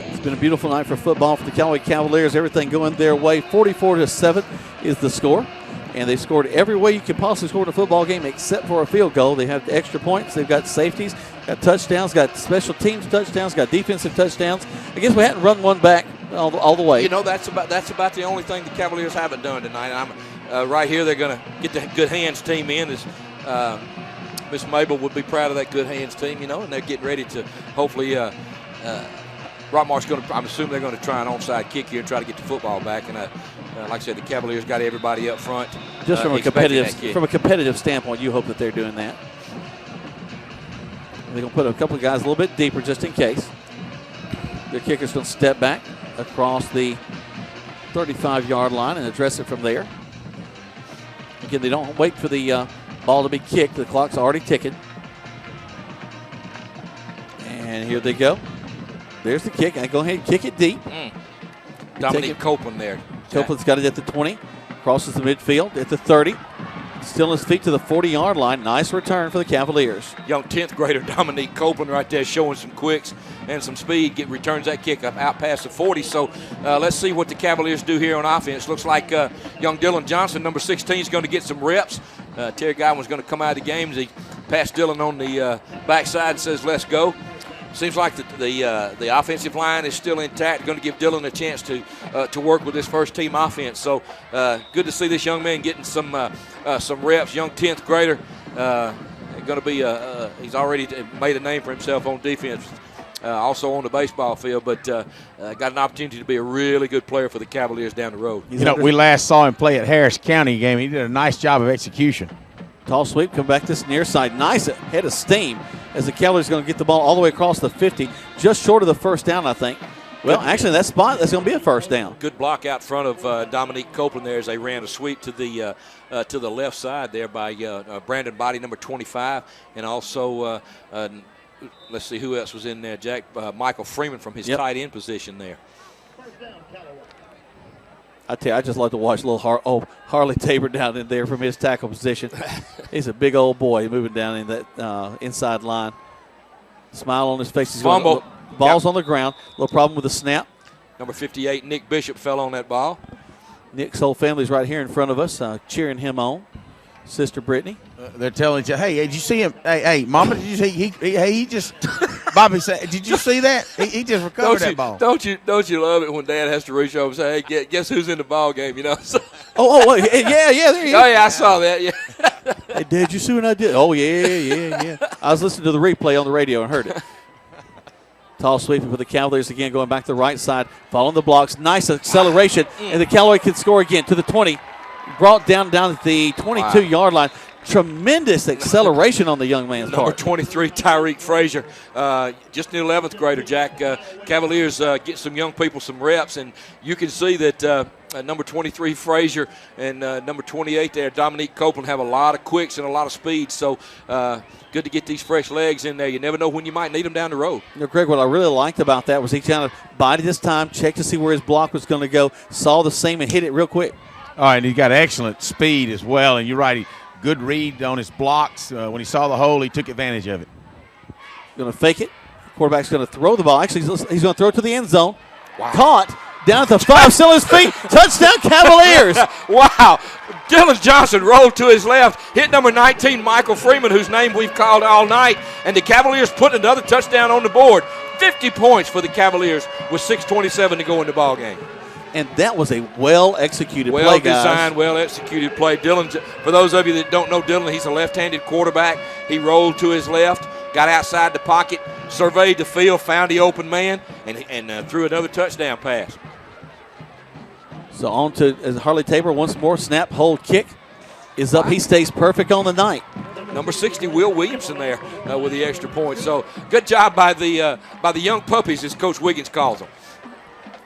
It's been a beautiful night for football for the Callaway Cavaliers. Everything going their way. 44-7 is the score. And they scored every way you could possibly score in a football game except for a field goal. They have extra points. They've got safeties, got touchdowns, got special teams touchdowns, got defensive touchdowns. I guess we hadn't run one back all the way. You know, that's about the only thing the Cavaliers haven't done tonight. I'm right here. They're going to get the Good Hands team in. Miss Mabel would be proud of that Good Hands team, you know, and they're getting ready to hopefully Rockmart's going to, I'm assuming they're going to try an onside kick here and try to get the football back. And like I said, the Cavaliers got everybody up front. Just from a competitive standpoint, you hope that they're doing that. They're going to put a couple of guys a little bit deeper just in case. Their kicker's going to step back across the 35-yard line and address it from there. Again, they don't wait for the ball to be kicked. The clock's already ticking. And here they go. There's the kick. I go ahead and kick it deep. Dominique Copeland there. Copeland's got it at the 20. Crosses the midfield at the 30. Still on his feet to the 40-yard line. Nice return for the Cavaliers. Young 10th grader Dominique Copeland right there showing some quicks and some speed. Returns that kick up out past the 40. So let's see what the Cavaliers do here on offense. Looks like young Dylan Johnson, number 16, is going to get some reps. Terry Godwin's going to come out of the game as he passed Dylan on the backside and says, let's go. Seems like the offensive line is still intact. Going to give Dylan a chance to work with this first team offense. So good to see this young man getting some reps. Young 10th grader, going to be he's already made a name for himself on defense, also on the baseball field. But got an opportunity to be a really good player for the Cavaliers down the road. You know, we last saw him play at Harris County game. He did a nice job of execution. Tall sweep, come back this near side. Nice head of steam as the Cavaliers going to get the ball all the way across the 50, just short of the first down, I think. Well, actually, that spot, that's going to be a first down. Good block out front of Dominique Copeland there as they ran a sweep to the left side there by Brandon Body, number 25, and also, let's see who else was in there, Jack, Michael Freeman from his tight end position there. I tell you, I just like to watch little Harley Tabor down in there from his tackle position. He's a big old boy moving down in that inside line. Smile on his face. He's Fumble. Ball's on the ground. Little problem with the snap. Number 58, Nick Bishop, fell on that ball. Nick's whole family's right here in front of us, cheering him on. Sister Brittany. They're telling you, hey, did you see him? Hey, Mama, did you see he just Bobby said, did you see that? He just recovered that ball. Don't you love it when Dad has to reach over and say, hey, guess who's in the ball game, you know? So, yeah, there he is. Oh, yeah, I saw that, yeah. Hey, Dad, you see what I did? Oh, yeah. I was listening to the replay on the radio and heard it. Tall sweeping for the Cavaliers again, going back to the right side, following the blocks. Nice acceleration, and the Callaway can score again to the 20. Brought down at the 22-yard line. Tremendous acceleration on the young man's Number part. 23, Tyreek Frazier, just an 11th grader, Jack. Cavaliers get some young people some reps, and you can see that number 23, Frazier, and number 28 there, Dominique Copeland, have a lot of quicks and a lot of speed. So good to get these fresh legs in there. You never know when you might need them down the road. You know, Greg, what I really liked about that was he kind of bided his time, checked to see where his block was going to go, saw the seam and hit it real quick. All right, and he got excellent speed as well. And you're right, good read on his blocks. When he saw the hole, he took advantage of it. Going to fake it. Quarterback's going to throw the ball. Actually, he's going to throw it to the end zone. Wow. Caught. Down at the 5, still on his feet. Touchdown, Cavaliers. Wow. Dylan Johnson rolled to his left, hit number 19, Michael Freeman, whose name we've called all night, and the Cavaliers put another touchdown on the board. 50 points for the Cavaliers with 6:27 to go in the ball game. And that was a well-executed play, guys. Well-designed, well-executed play. Dylan, for those of you that don't know Dylan, he's a left-handed quarterback. He rolled to his left, got outside the pocket, surveyed the field, found the open man, and threw another touchdown pass. So on to Harley Tabor once more. Snap, hold, kick is up. He stays perfect on the night. Number 60, Will Williamson there with the extra point. So good job by the young puppies, as Coach Wiggins calls them.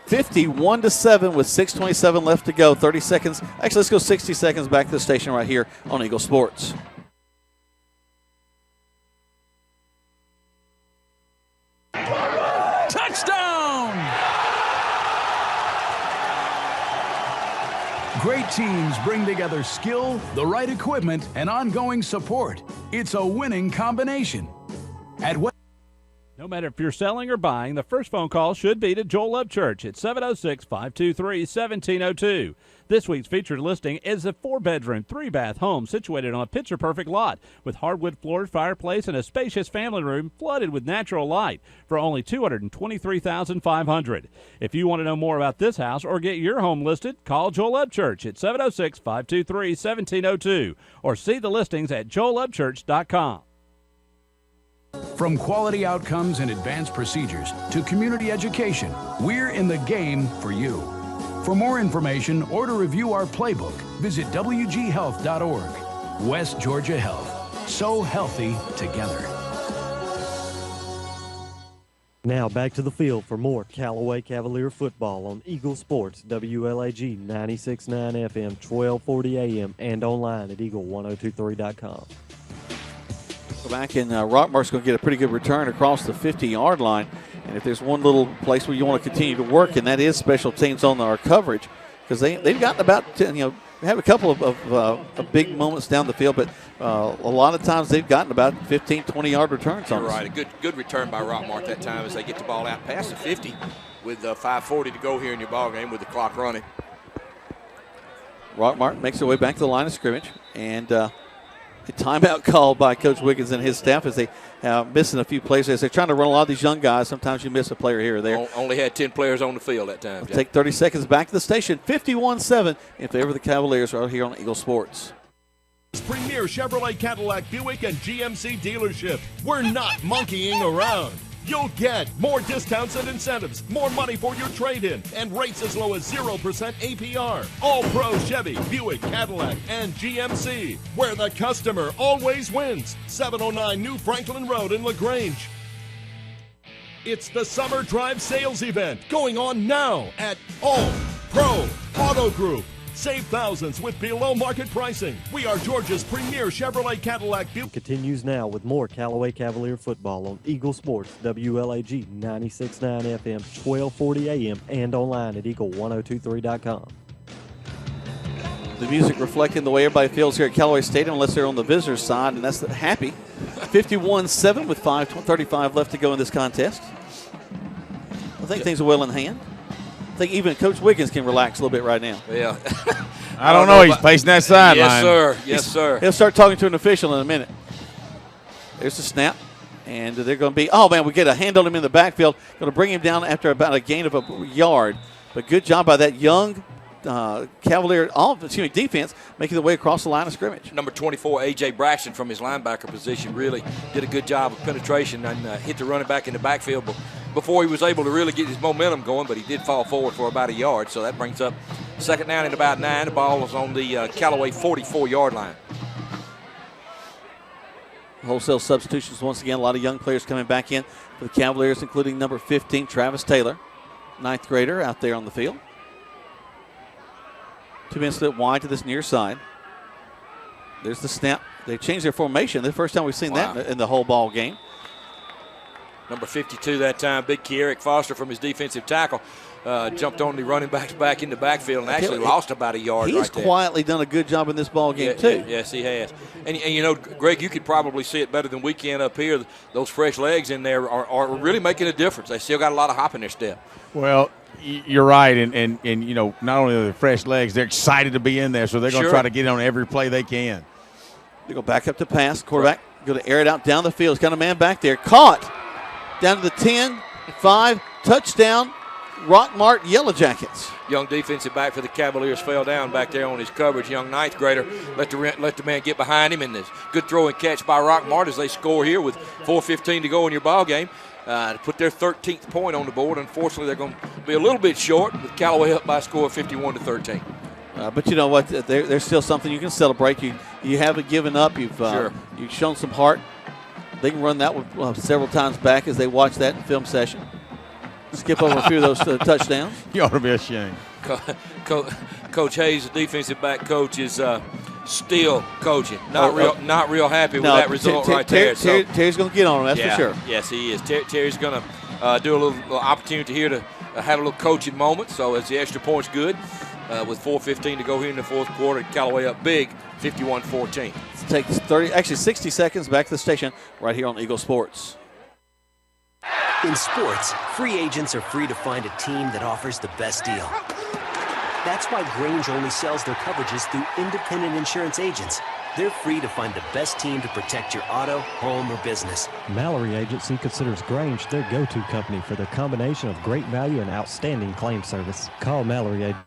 51-7 with 6:27 left to go. 30 seconds. Actually, let's go 60 seconds back to the station right here on Eagle Sports. Touchdown! Great teams bring together skill, the right equipment, and ongoing support. It's a winning combination. No matter if you're selling or buying, the first phone call should be to Joel Upchurch at 706-523-1702. This week's featured listing is a 4-bedroom, 3-bath home situated on a picture-perfect lot with hardwood floors, fireplace, and a spacious family room flooded with natural light for only $223,500. If you want to know more about this house or get your home listed, call Joel Upchurch at 706-523-1702 or see the listings at joelupchurch.com. From quality outcomes and advanced procedures to community education, we're in the game for you. For more information or to review our playbook, visit wghealth.org. West Georgia Health. So healthy together. Now back to the field for more Callaway Cavalier football on Eagle Sports, WLAG 96.9 FM, 1240 AM, and online at eagle1023.com. Back in Rockmart's going to get a pretty good return across the 50-yard line. And if there's one little place where you want to continue to work, and that is special teams on our coverage, because they've gotten about, have a couple of big moments down the field, but a lot of times they've gotten about 15, 20-yard returns on us. Right, a good return by Rockmart that time as they get the ball out past the 50 with 5:40 to go here in your ball game with the clock running. Rockmart makes their way back to the line of scrimmage, and a timeout called by Coach Wiggins and his staff as they missing a few plays. As they're trying to run a lot of these young guys, sometimes you miss a player here or there. Only had 10 players on the field that time. Take 30 seconds back to the station. 51-7 in favor of the Cavaliers right here on Eagle Sports. Premier Chevrolet, Cadillac, Buick, and GMC dealership. We're not monkeying around. You'll get more discounts and incentives, more money for your trade-in, and rates as low as 0% APR. All Pro Chevy, Buick, Cadillac, and GMC, where the customer always wins. 709 New Franklin Road in LaGrange. It's the Summer Drive Sales Event going on now at All Pro Auto Group. Save thousands with below-market pricing. We are Georgia's premier Chevrolet, Cadillac, Buick. Continues now with more Callaway Cavalier football on Eagle Sports, WLAG 96.9 FM, 1240 AM, and online at eagle1023.com. The music reflecting the way everybody feels here at Callaway Stadium, unless they're on the visitor's side, and that's happy. 51-7 with 5:35 left to go in this contest. I think things are well in hand. I think even Coach Wiggins can relax a little bit right now. Yeah. I don't know. He's facing that sideline. Yes, sir. Yes, sir. He'll start talking to an official in a minute. There's the snap. And they're going to be, oh, man, we get a hand on him in the backfield. Going to bring him down after about a gain of a yard. But good job by that young Cavalier defense making their way across the line of scrimmage. Number 24, A.J. Braxton, from his linebacker position, really did a good job of penetration and hit the running back in the backfield before he was able to really get his momentum going, but he did fall forward for about a yard. So that brings up second down and about 9. The ball is on the Callaway 44-yard line. Wholesale substitutions once again. A lot of young players coming back in for the Cavaliers, including number 15, Travis Taylor, 9th grader out there on the field. 2 men split wide to this near side. There's the snap. They changed their formation. The first time we've seen that in the whole ball game. Number 52 that time, big key Eric Foster from his defensive tackle. Jumped on the running backs back in the backfield and actually lost about a yard right there. He's quietly done a good job in this ball game, too. Yes, he has. And, you know, Greg, you could probably see it better than we can up here. Those fresh legs in there are really making a difference. They still got a lot of hop in their step. Well, you're right. And you know, not only are they fresh legs, they're excited to be in there, so they're going to try to get on every play they can. They go back up to pass. Quarterback going to air it out down the field. He's got a man back there. Caught. Down to the 10, 5, touchdown. Rockmart Yellow Jackets. Young defensive back for the Cavaliers fell down back there on his coverage. Young 9th grader let the man get behind him, and this good throw and catch by Rockmart as they score here with 4:15 to go in your ball game to put their 13th point on the board. Unfortunately, they're going to be a little bit short with Callaway up by a score of 51-13. But you know what? There's still something you can celebrate. You haven't given up. You've shown some heart. They can run that one several times back as they watch that in film session. Skip over a few of those touchdowns. You ought to be ashamed. Coach Hayes, the defensive back coach, is still coaching. Not real happy with that result right there. Terry's going to get on him, that's for sure. Yes, he is. Terry's going to do a little opportunity here to have a little coaching moment. So as the extra point's good, with 4:15 to go here in the fourth quarter, Callaway up big, 51-14. It takes 60 seconds back to the station right here on Eagle Sports. In sports, free agents are free to find a team that offers the best deal. That's why Grange only sells their coverages through independent insurance agents. They're free to find the best team to protect your auto, home, or business. Mallory Agency considers Grange their go-to company for their combination of great value and outstanding claim service. Call Mallory Agency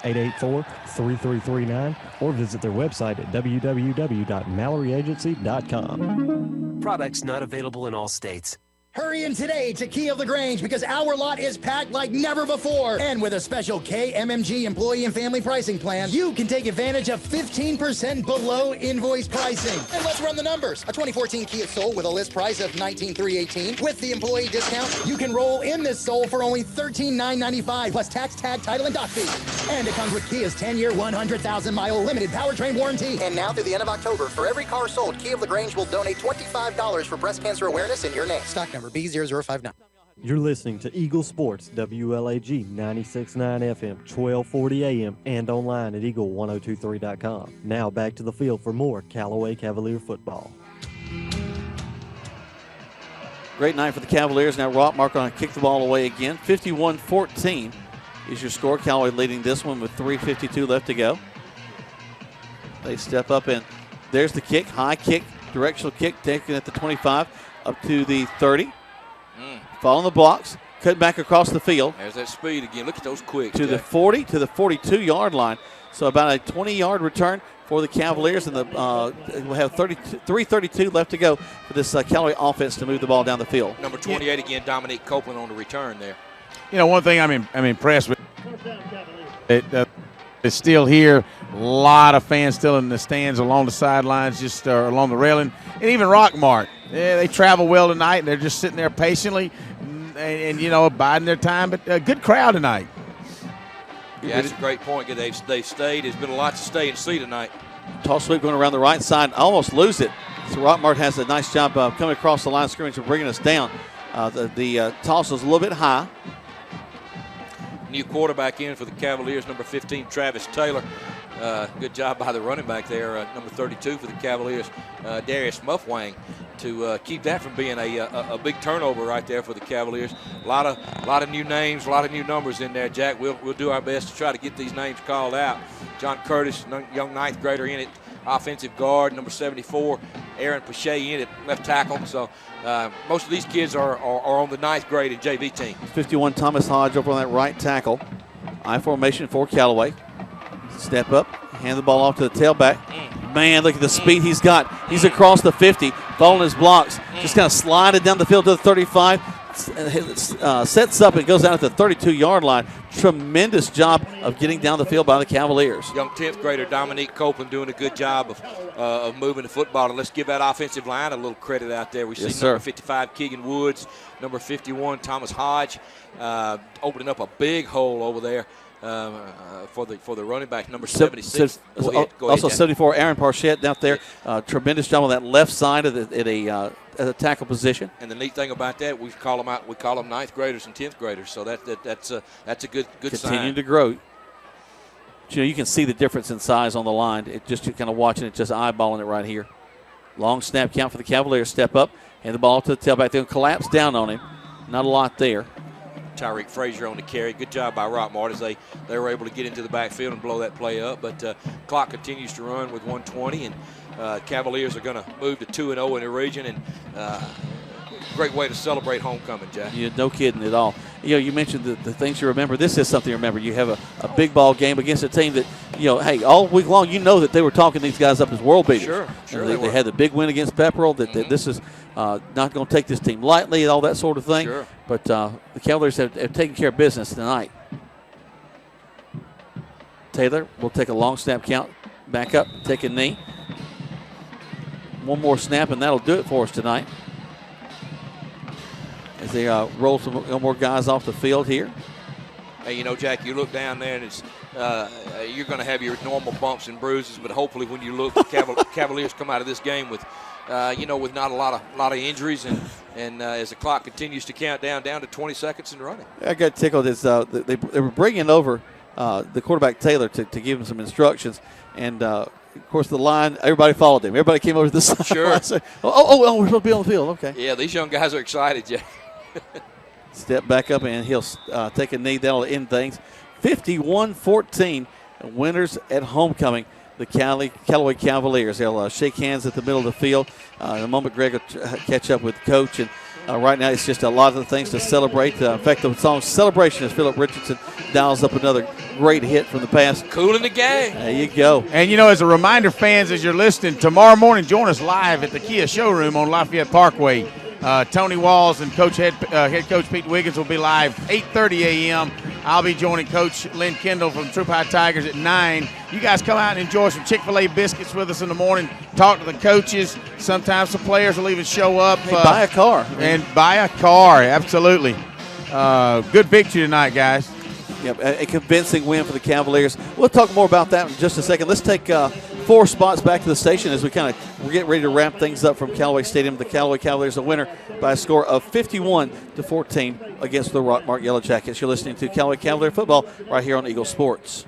884-3339 or visit their website at www.malloryagency.com. Products not available in all states. Hurry in today to Key of LaGrange because our lot is packed like never before. And with a special KMMG employee and family pricing plan, you can take advantage of 15% below invoice pricing. And let's run the numbers. A 2014 Kia Soul with a list price of $19,318. With the employee discount, you can roll in this Soul for only $13,995 plus tax, tag, title, and dock fee. And it comes with Kia's 10-year, 100,000-mile limited powertrain warranty. And now through the end of October, for every car sold, Key of LaGrange will donate $25 for breast cancer awareness in your name. Stock number B0059. You're listening to Eagle Sports, WLAG 96.9 FM, 1240 AM, and online at eagle1023.com. Now back to the field for more Callaway Cavalier football. Great night for the Cavaliers. Now Rockmart going to kick the ball away again. 51-14 is your score. Callaway leading this one with 3:52 left to go. They step up, and there's the kick. High kick, directional kick, taken at the 25 up to the 30. Following the blocks, cut back across the field. There's that speed again. Look at those quicks. To the 40, to the 42-yard line. So about a 20-yard return for the Cavaliers, and we'll have 3:32 left to go for this Callaway offense to move the ball down the field. Number 28 again, Dominique Copeland on the return there. You know, one thing I'm impressed with, it's still here. A lot of fans still in the stands along the sidelines, just along the railing. And even Rockmart, they travel well tonight, and they're just sitting there patiently and you know, biding their time. But a good crowd tonight. Yeah, that's a great point. They've stayed. There's been a lot to stay and see tonight. Toss sweep going around the right side. Almost lose it. So Rockmart has a nice job coming across the line of scrimmage and bringing us down. The toss is a little bit high. New quarterback in for the Cavaliers, number 15, Travis Taylor. Good job by the running back there, number 32 for the Cavaliers, Darius Muffwang, to keep that from being a big turnover right there for the Cavaliers. A lot of new names, a lot of new numbers in there, Jack. We'll do our best to try to get these names called out. John Curtis, young 9th grader in it, offensive guard, number 74. Aaron Pache in at left tackle. So most of these kids are on the 9th grade and JV team. 51 Thomas Hodge over on that right tackle. I formation for Callaway. Step up, hand the ball off to the tailback. Man, look at the speed he's got. He's across the 50, following his blocks. Just kind of slided down the field to the 35. Sets up and goes out at the 32-yard line. Tremendous job of getting down the field by the Cavaliers. Young 10th grader Dominique Copeland doing a good job of moving the football. And let's give that offensive line a little credit out there. We see number 55 Keegan Woods, number 51 Thomas Hodge opening up a big hole over there. For the running back, number 76. Go ahead, also Jack. 74, Aaron Parchette out there. Tremendous job on that left side at the tackle position. And the neat thing about that, we call them 9th graders and 10th graders. So that's a good sign. Continuing to grow. But, you can see the difference in size on the line. Just kind of watching it, just eyeballing it right here. Long snap count for the Cavaliers. Step up, hand the ball to the tailback. They'll collapse down on him. Not a lot there. Tyreek Frazier on the carry. Good job by Rockmart as they were able to get into the backfield and blow that play up. But clock continues to run with 1:20, and Cavaliers are going to move to 2-0 in the region. And great way to celebrate homecoming, Jack. Yeah, no kidding at all. You mentioned the things you remember. This is something to remember. You have a big ball game against a team that, hey, all week long, that they were talking these guys up as world beaters. Sure. They had the big win against Pepperell. That this is not going to take this team lightly and all that sort of thing. Sure. But the Cavaliers have taken care of business tonight. Taylor will take a long snap count. Back up, take a knee. One more snap, and that'll do it for us tonight. As they roll some more guys off the field here. Hey, Jack, you look down there, and it's you're going to have your normal bumps and bruises, but hopefully when you look, Cavaliers come out of this game with with not a lot of injuries, and as the clock continues to count down to 20 seconds and running. I got tickled. They were bringing over the quarterback Taylor to give him some instructions, and of course the line, everybody followed him. Everybody came over to the side. Sure. we're supposed to be on the field. Okay. Yeah, these young guys are excited, Jack. Step back up, and he'll take a knee. That'll end things. 51-14, winners at homecoming. The Callaway Cavaliers. They'll shake hands at the middle of the field. In a moment, Greg will catch up with Coach. And right now, it's just a lot of things to celebrate. In fact, the song Celebration as Philip Richardson dials up another great hit from the past. Cooling the gang. There you go. And, as a reminder, fans, as you're listening, tomorrow morning, join us live at the Kia showroom on Lafayette Parkway. Tony Walls and head coach Pete Wiggins will be live 8:30 a.m. I'll be joining Coach Lynn Kendall from Troop High Tigers at 9. You guys come out and enjoy some Chick-fil-A biscuits with us in the morning. Talk to the coaches. Sometimes the players will even show up. Hey, buy a car. And buy a car, absolutely. Good victory tonight, guys. Yep, a convincing win for the Cavaliers. We'll talk more about that in just a second. Let's take 4 spots back to the station as we're getting ready to wrap things up from Callaway Stadium. The Callaway Cavaliers a winner by a score of 51-14 against the Rockmart Yellow Jackets. You're listening to Callaway Cavalier football right here on Eagle Sports.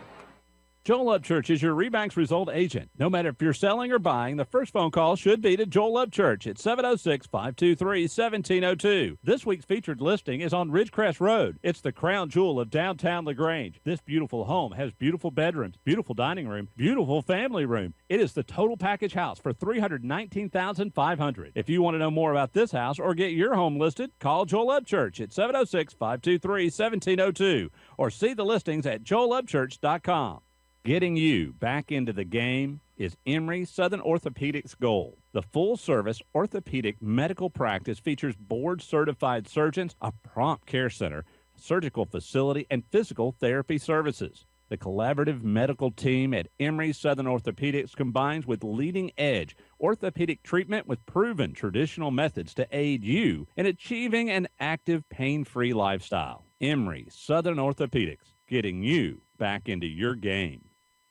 Joel Upchurch is your Rebanks Result agent. No matter if you're selling or buying, the first phone call should be to Joel Upchurch at 706-523-1702. This week's featured listing is on Ridgecrest Road. It's the crown jewel of downtown LaGrange. This beautiful home has beautiful bedrooms, beautiful dining room, beautiful family room. It is the total package house for $319,500. If you want to know more about this house or get your home listed, call Joel Upchurch at 706-523-1702 or see the listings at joelupchurch.com. Getting you back into the game is Emory Southern Orthopedics' goal. The full-service orthopedic medical practice features board-certified surgeons, a prompt care center, surgical facility, and physical therapy services. The collaborative medical team at Emory Southern Orthopedics combines with leading-edge orthopedic treatment with proven traditional methods to aid you in achieving an active, pain-free lifestyle. Emory Southern Orthopedics, getting you back into your game.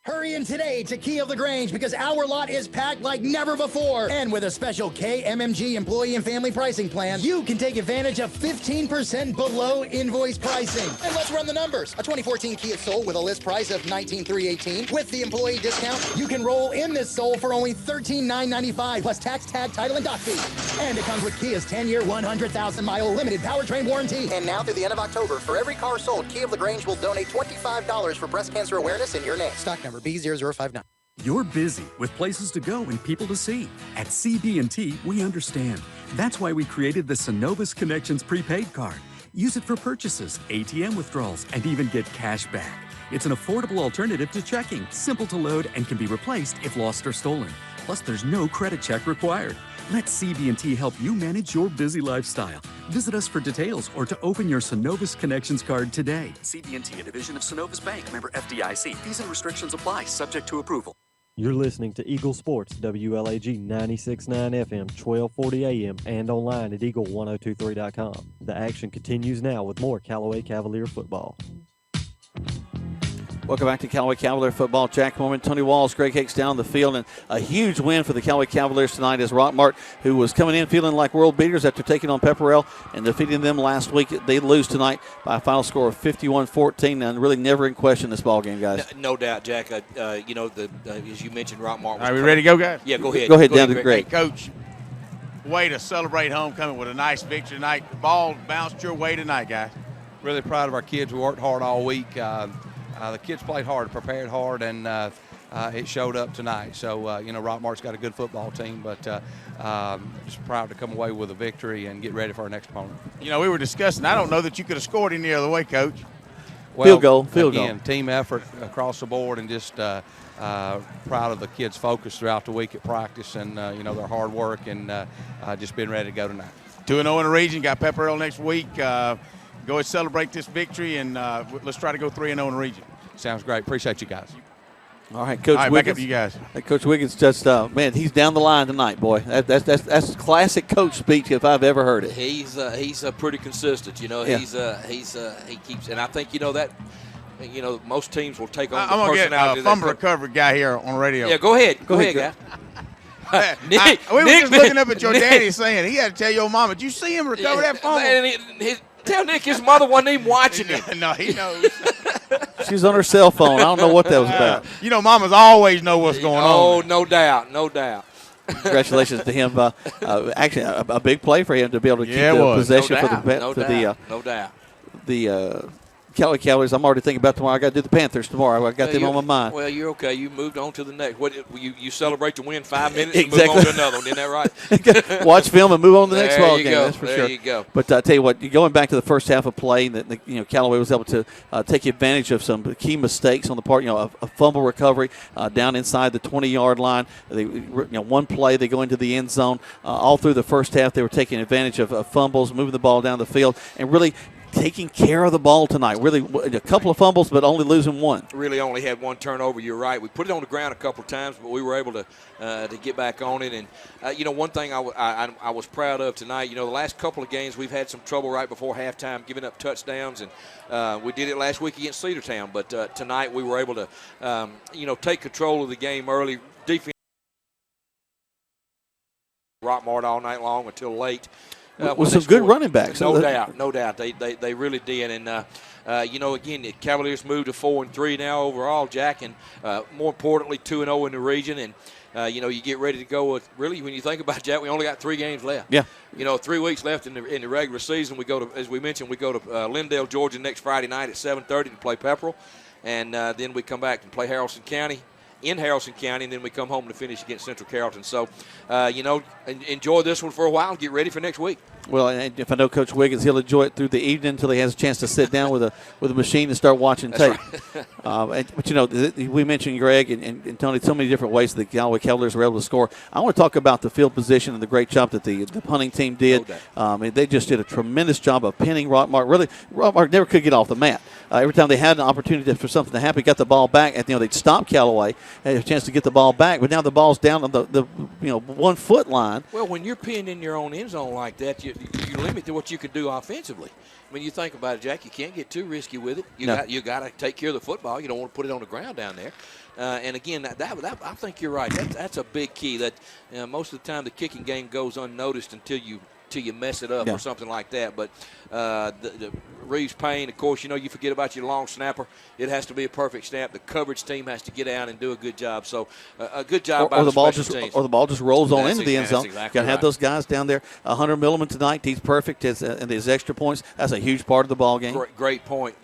Hurry in today to Key of LaGrange because our lot is packed like never before. And with a special KMMG employee and family pricing plan, you can take advantage of 15% below invoice pricing. And let's run the numbers. A 2014 Kia Soul with a list price of $19,318. With the employee discount, you can roll in this Soul for only $13,995 plus tax, tag, title, and dock fee. And it comes with Kia's 10-year, 100,000-mile limited powertrain warranty. And now through the end of October, for every car sold, Key of LaGrange will donate $25 for breast cancer awareness in your name. Stock number B0059. You're busy with places to go and people to see. At CB&T, we understand. That's why we created the Synovus Connections prepaid card. Use it for purchases, ATM withdrawals, and even get cash back. It's an affordable alternative to checking, simple to load, and can be replaced if lost or stolen. Plus, there's no credit check required. Let CB&T help you manage your busy lifestyle. Visit us for details or to open your Synovus Connections card today. CB&T, a division of Synovus Bank, member FDIC. Fees and restrictions apply, subject to approval. You're listening to Eagle Sports, WLAG 96.9 FM, 1240 AM, and online at eagle1023.com. The action continues now with more Callaway Cavalier football. Welcome back to Callaway Cavalier football. Jack Mormon, Tony Walls, Greg Hicks down the field, and a huge win for the Callaway Cavaliers tonight as Rockmart, who was coming in feeling like world beaters after taking on Pepperell and defeating them last week. They lose tonight by a final score of 51-14, and really never in question this ball game, guys. No doubt, Jack. As you mentioned, Rockmart. Are we ready to go, guys? Yeah, go ahead. Go ahead, down to Greg. Hey, Coach, way to celebrate homecoming with a nice victory tonight. The ball bounced your way tonight, guys. Really proud of our kids. We worked hard all week. The kids played hard, prepared hard, and it showed up tonight. So, Rockmart's got a good football team, but just proud to come away with a victory and get ready for our next opponent. We were discussing, I don't know that you could have scored any other way, Coach. Field goal. Team effort across the board, and just proud of the kids' focus throughout the week at practice and, their hard work and just being ready to go tonight. 2-0 in the region, got Pepperell next week. Go ahead, celebrate this victory, and let's try to go 3-0 in the region. Sounds great. Appreciate you guys. All right, Coach Wiggins. Back up to you guys. Hey, Coach Wiggins just, he's down the line tonight, boy. That's classic coach speech if I've ever heard it. He's pretty consistent. Yeah. He keeps, and I think that. Most teams will take on I'm the going to personality. get a fumble recovery guy here on radio. Yeah, go ahead. Go ahead, guy. We were just looking up at your daddy saying he had to tell your mama, did you see him recover that fumble? Tell Nick his mother wasn't even watching him. No, he knows. She's on her cell phone. I don't know what that was about. Mamas always know what's going on. Oh, no doubt. Congratulations to him. Actually, a big play for him to be able to keep the possession No doubt. The Callaway Cavaliers. I'm already thinking about tomorrow. I got to do the Panthers tomorrow. I got them on my mind. Well, you're okay. You moved on to the next. What you celebrate to win 5 minutes exactly. and move on to another one. Isn't that right? Watch film and move on to the next ball game. Go. That's for sure. There you go. But I tell you what, going back to the first half of play, that Callaway was able to take advantage of some key mistakes on the part. A fumble recovery down inside the 20-yard line. They, one play they go into the end zone. All through the first half, they were taking advantage of fumbles, moving the ball down the field, and really taking care of the ball tonight. Really, a couple of fumbles, but only losing one. Really only had one turnover. You're right. We put it on the ground a couple of times, but we were able to get back on it. And, one thing I was proud of tonight, the last couple of games we've had some trouble right before halftime giving up touchdowns. And we did it last week against Cedartown. But tonight we were able to, take control of the game early. Defense Rockmart all night long until late. With some good running backs. No doubt. They really did. And, again, the Cavaliers moved to 4-3 now overall, Jack, and more importantly, 2-0 in the region. And, you get ready to go with, really, when you think about it, Jack, we only got 3 games left. Yeah. 3 weeks left in the regular season. We go to, as we mentioned, Lindale, Georgia next Friday night at 7:30 to play Pepperell. And then we come back and play Haralson County. In Haralson County, and then we come home to finish against Central Carrollton. So, enjoy this one for a while and get ready for next week. Well, and if I know Coach Wiggins, he'll enjoy it through the evening until he has a chance to sit down with a machine and start watching tape. Right. But, we mentioned Greg and Tony, so many different ways the Callaway Cavaliers were able to score. I want to talk about the field position and the great job that the punting team did. They just did a tremendous job of pinning Rockmart. Really, Rockmart never could get off the mat. Every time they had an opportunity for something to happen, got the ball back, and they'd stop Callaway, had a chance to get the ball back, but now the ball's down on the 1 foot line. Well, when you're pinned in your own end zone like that, you limit to what you can do offensively. I mean, you think about it, Jack. You can't get too risky with it. You got to take care of the football. You don't want to put it on the ground down there. And again, that I think you're right. That's a big key. That most of the time the kicking game goes unnoticed until you mess it up or something like that. But the Reeves Payne, of course, you forget about your long snapper. It has to be a perfect snap. The coverage team has to get out and do a good job. So a good job by the special teams. Or the ball just rolls on into the end zone. Exactly Got to have those guys down there. Hunter Milliman tonight, he's perfect and his extra points. That's a huge part of the ball game. Great point.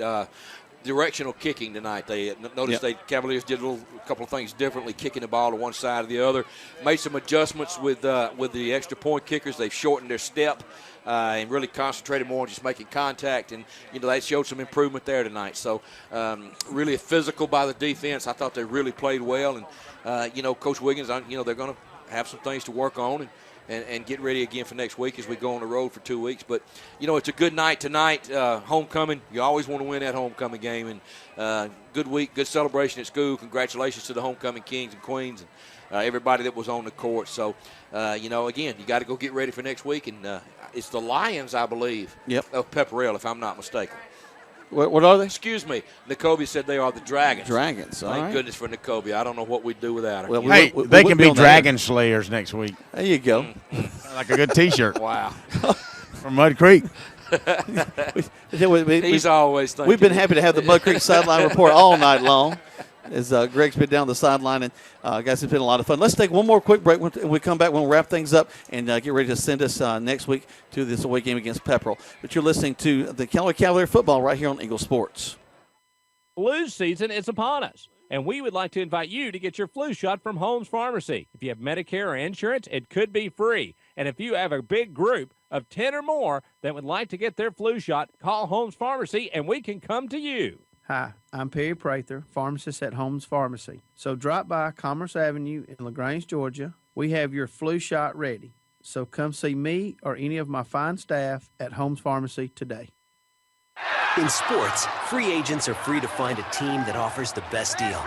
directional kicking tonight. They noticed the Cavaliers did a couple of things differently, kicking the ball to one side or the other. Made some adjustments with the extra point kickers. They've shortened their step and really concentrated more on just making contact. And they showed some improvement there tonight. So really physical by the defense. I thought they really played well. And Coach Wiggins, they're going to have some things to work on and get ready again for next week as we go on the road for 2 weeks. But, it's a good night tonight. Homecoming, you always want to win that homecoming game. And good week, good celebration at school. Congratulations to the homecoming kings and queens and everybody that was on the court. So, again, you got to go get ready for next week. And it's the Lions, I believe, of Pepperell, if I'm not mistaken. What are they? Excuse me. Nicobia said they are the Dragons. Dragons. Thank goodness for Nicobia. I don't know what we'd do without her. Well, they can be Dragon Slayers next week. There you go. Like a good T-shirt. Wow. From Mud Creek. He's always thinking. We've been happy to have the Mud Creek sideline report all night long. As Greg's been down the sideline, and guys, it's been a lot of fun. Let's take one more quick break. When we come back, we'll wrap things up and get ready to send us next week to this away game against Pepperell. But you're listening to the Callaway Cavalier football right here on Eagle Sports. Flu season is upon us, and we would like to invite you to get your flu shot from Holmes Pharmacy. If you have Medicare or insurance, it could be free. And if you have a big group of 10 or more that would like to get their flu shot, call Holmes Pharmacy, and we can come to you. Hi, I'm Perry Prather, pharmacist at Holmes Pharmacy. So drop by Commerce Avenue in LaGrange, Georgia. We have your flu shot ready. So come see me or any of my fine staff at Holmes Pharmacy today. In sports, free agents are free to find a team that offers the best deal.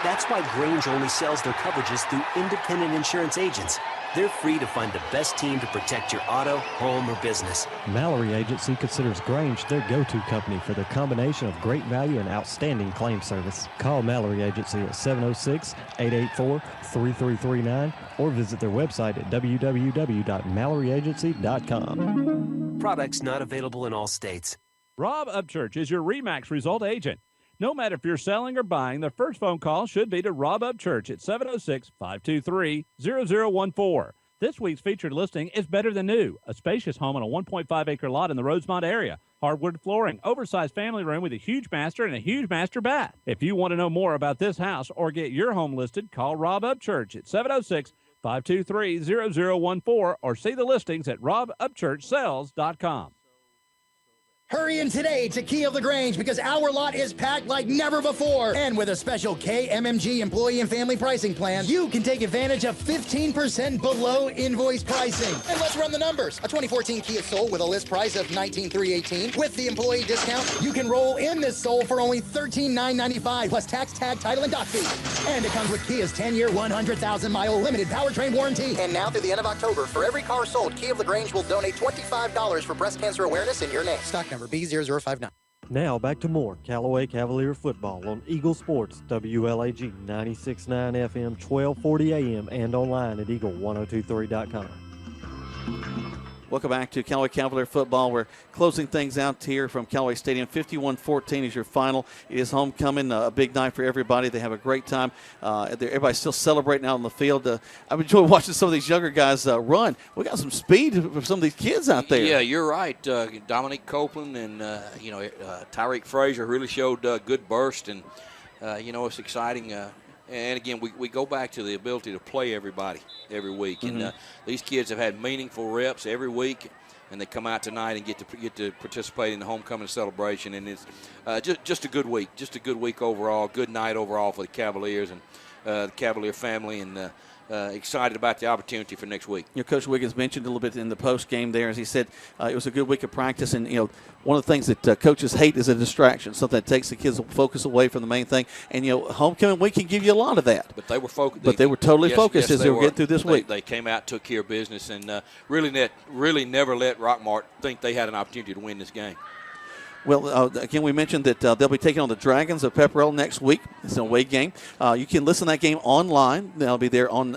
That's why Grange only sells their coverages through independent insurance agents. They're free to find the best team to protect your auto, home, or business. Mallory Agency considers Grange their go-to company for their combination of great value and outstanding claim service. Call Mallory Agency at 706-884-3339 or visit their website at www.malloryagency.com. Products not available in all states. Rob Upchurch is your RE/MAX result agent. No matter if you're selling or buying, the first phone call should be to Rob Upchurch at 706-523-0014. This week's featured listing is Better Than New, a spacious home on a 1.5-acre lot in the Rosemont area. Hardwood flooring, oversized family room with a huge master and a huge master bath. If you want to know more about this house or get your home listed, call Rob Upchurch at 706-523-0014 or see the listings at robupchurchsells.com. Hurry in today to Key of LaGrange because our lot is packed like never before. And with a special KMMG employee and family pricing plan, you can take advantage of 15% below invoice pricing. And let's run the numbers. A 2014 Kia Soul with a list price of $19,318. With the employee discount, you can roll in this Soul for only $13,995 plus tax, tag, title, and dock fee. And it comes with Kia's 10-year, 100,000-mile limited powertrain warranty. And now through the end of October, for every car sold, Key of LaGrange will donate $25 for breast cancer awareness in your name. Stock number B0059. Now back to more Callaway Cavalier football on Eagle Sports, WLAG 96.9 FM, 1240 AM, and online at eagle1023.com. Welcome back to Callaway Cavalier football. We're closing things out here from Callaway Stadium. 51-14 is your final. It is homecoming, a big night for everybody. They have a great time. Everybody's still celebrating out on the field. I've enjoyed watching some of these younger guys run. We got some speed for some of these kids out there. Yeah, you're right. Dominique Copeland and Tyreek Frazier really showed good burst, and it's exciting. And again, we go back to the ability to play everybody every week. Mm-hmm. And these kids have had meaningful reps every week, and they come out tonight and get to participate in the homecoming celebration. And it's just a good week, overall, good night overall for the Cavaliers and the Cavalier family, and excited about the opportunity for next week. Coach Wiggins mentioned a little bit in the post game there, as he said it was a good week of practice, and one of the things that coaches hate is a distraction, something that takes the kids' focus away from the main thing. And homecoming week can give you a lot of that. But they were focused. But they were totally focused as they were getting through this week. They came out, took care of business, and really never let Rockmart think they had an opportunity to win this game. Well, again, we mentioned that they'll be taking on the Dragons of Pepperell next week. It's an away game. You can listen to that game online. They'll be there on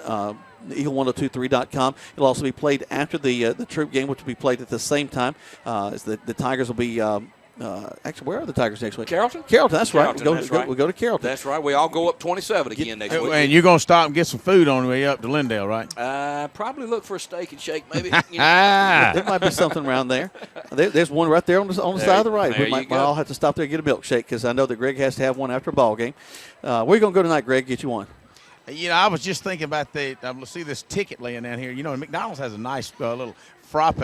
eagle1023.com. It'll also be played after the Troop game, which will be played at the same time. As the Tigers will be Actually, where are the Tigers next week? Carrollton. Carrollton, that's right. That's right. We go to Carrollton. That's right. We all go up 27 again next week. And you're going to stop and get some food on the way up to Lindale, right? Probably look for a steak and shake, maybe. There might be something around there. There's one right there on the side of the right. We might all have to stop there and get a milkshake because I know that Greg has to have one after a ball game. Where are you going to go tonight, Greg? Get you one. I was just thinking about see this ticket laying down here. McDonald's has a nice little frappe.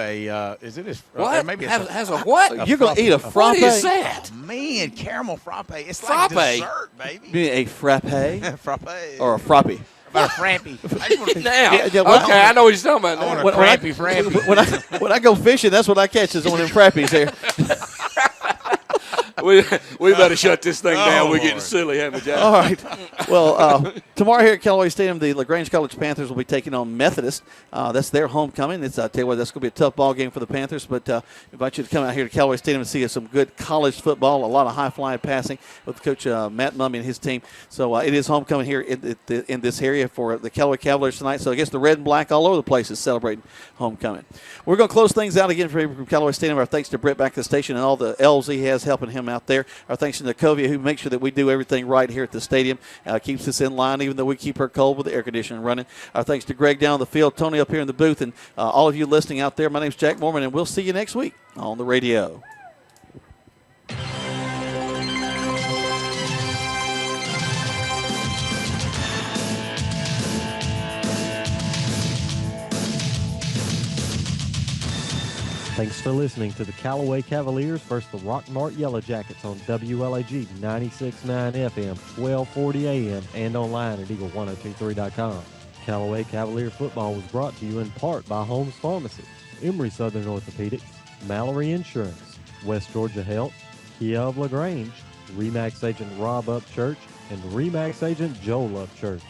Is it what? Maybe has a what? You're going to eat a frappe? What is that? Oh, man, caramel frappe. It's frappe. Like dessert, baby. You mean a frappe? Frappe. Or a frappe? About a frappy. Now, okay, I know what you're talking about. I want a frappy. When I go fishing, that's what I catch is one of them frappies there. we better shut this thing down. We're getting silly, haven't we, Jack? All right. Well, tomorrow here at Callaway Stadium, the LaGrange College Panthers will be taking on Methodist. That's their homecoming. I tell you what, that's going to be a tough ball game for the Panthers. But invite you to come out here to Callaway Stadium and see some good college football. A lot of high-flying passing with Coach Matt Mummy and his team. So it is homecoming here in this area for the Callaway Cavaliers tonight. So I guess the red and black all over the place is celebrating homecoming. We're going to close things out again from Callaway Stadium. Our thanks to Brett back at the station and all the elves he has helping him out there. Our thanks to Nicovia, who makes sure that we do everything right here at the stadium, keeps us in line, even though we keep her cold with the air conditioning running. Our thanks to Greg down on the field, Tony up here in the booth, and all of you listening out there. My name's Jack Mormon, and we'll see you next week on the radio. Thanks for listening to the Callaway Cavaliers versus the Rockmart Yellow Jackets on WLAG 96.9 FM, 1240 AM, and online at Eagle1023.com. Callaway Cavalier football was brought to you in part by Holmes Pharmacy, Emory Southern Orthopedics, Mallory Insurance, West Georgia Health, Kia of LaGrange, RE/MAX agent Rob Upchurch, and RE/MAX agent Joel Upchurch.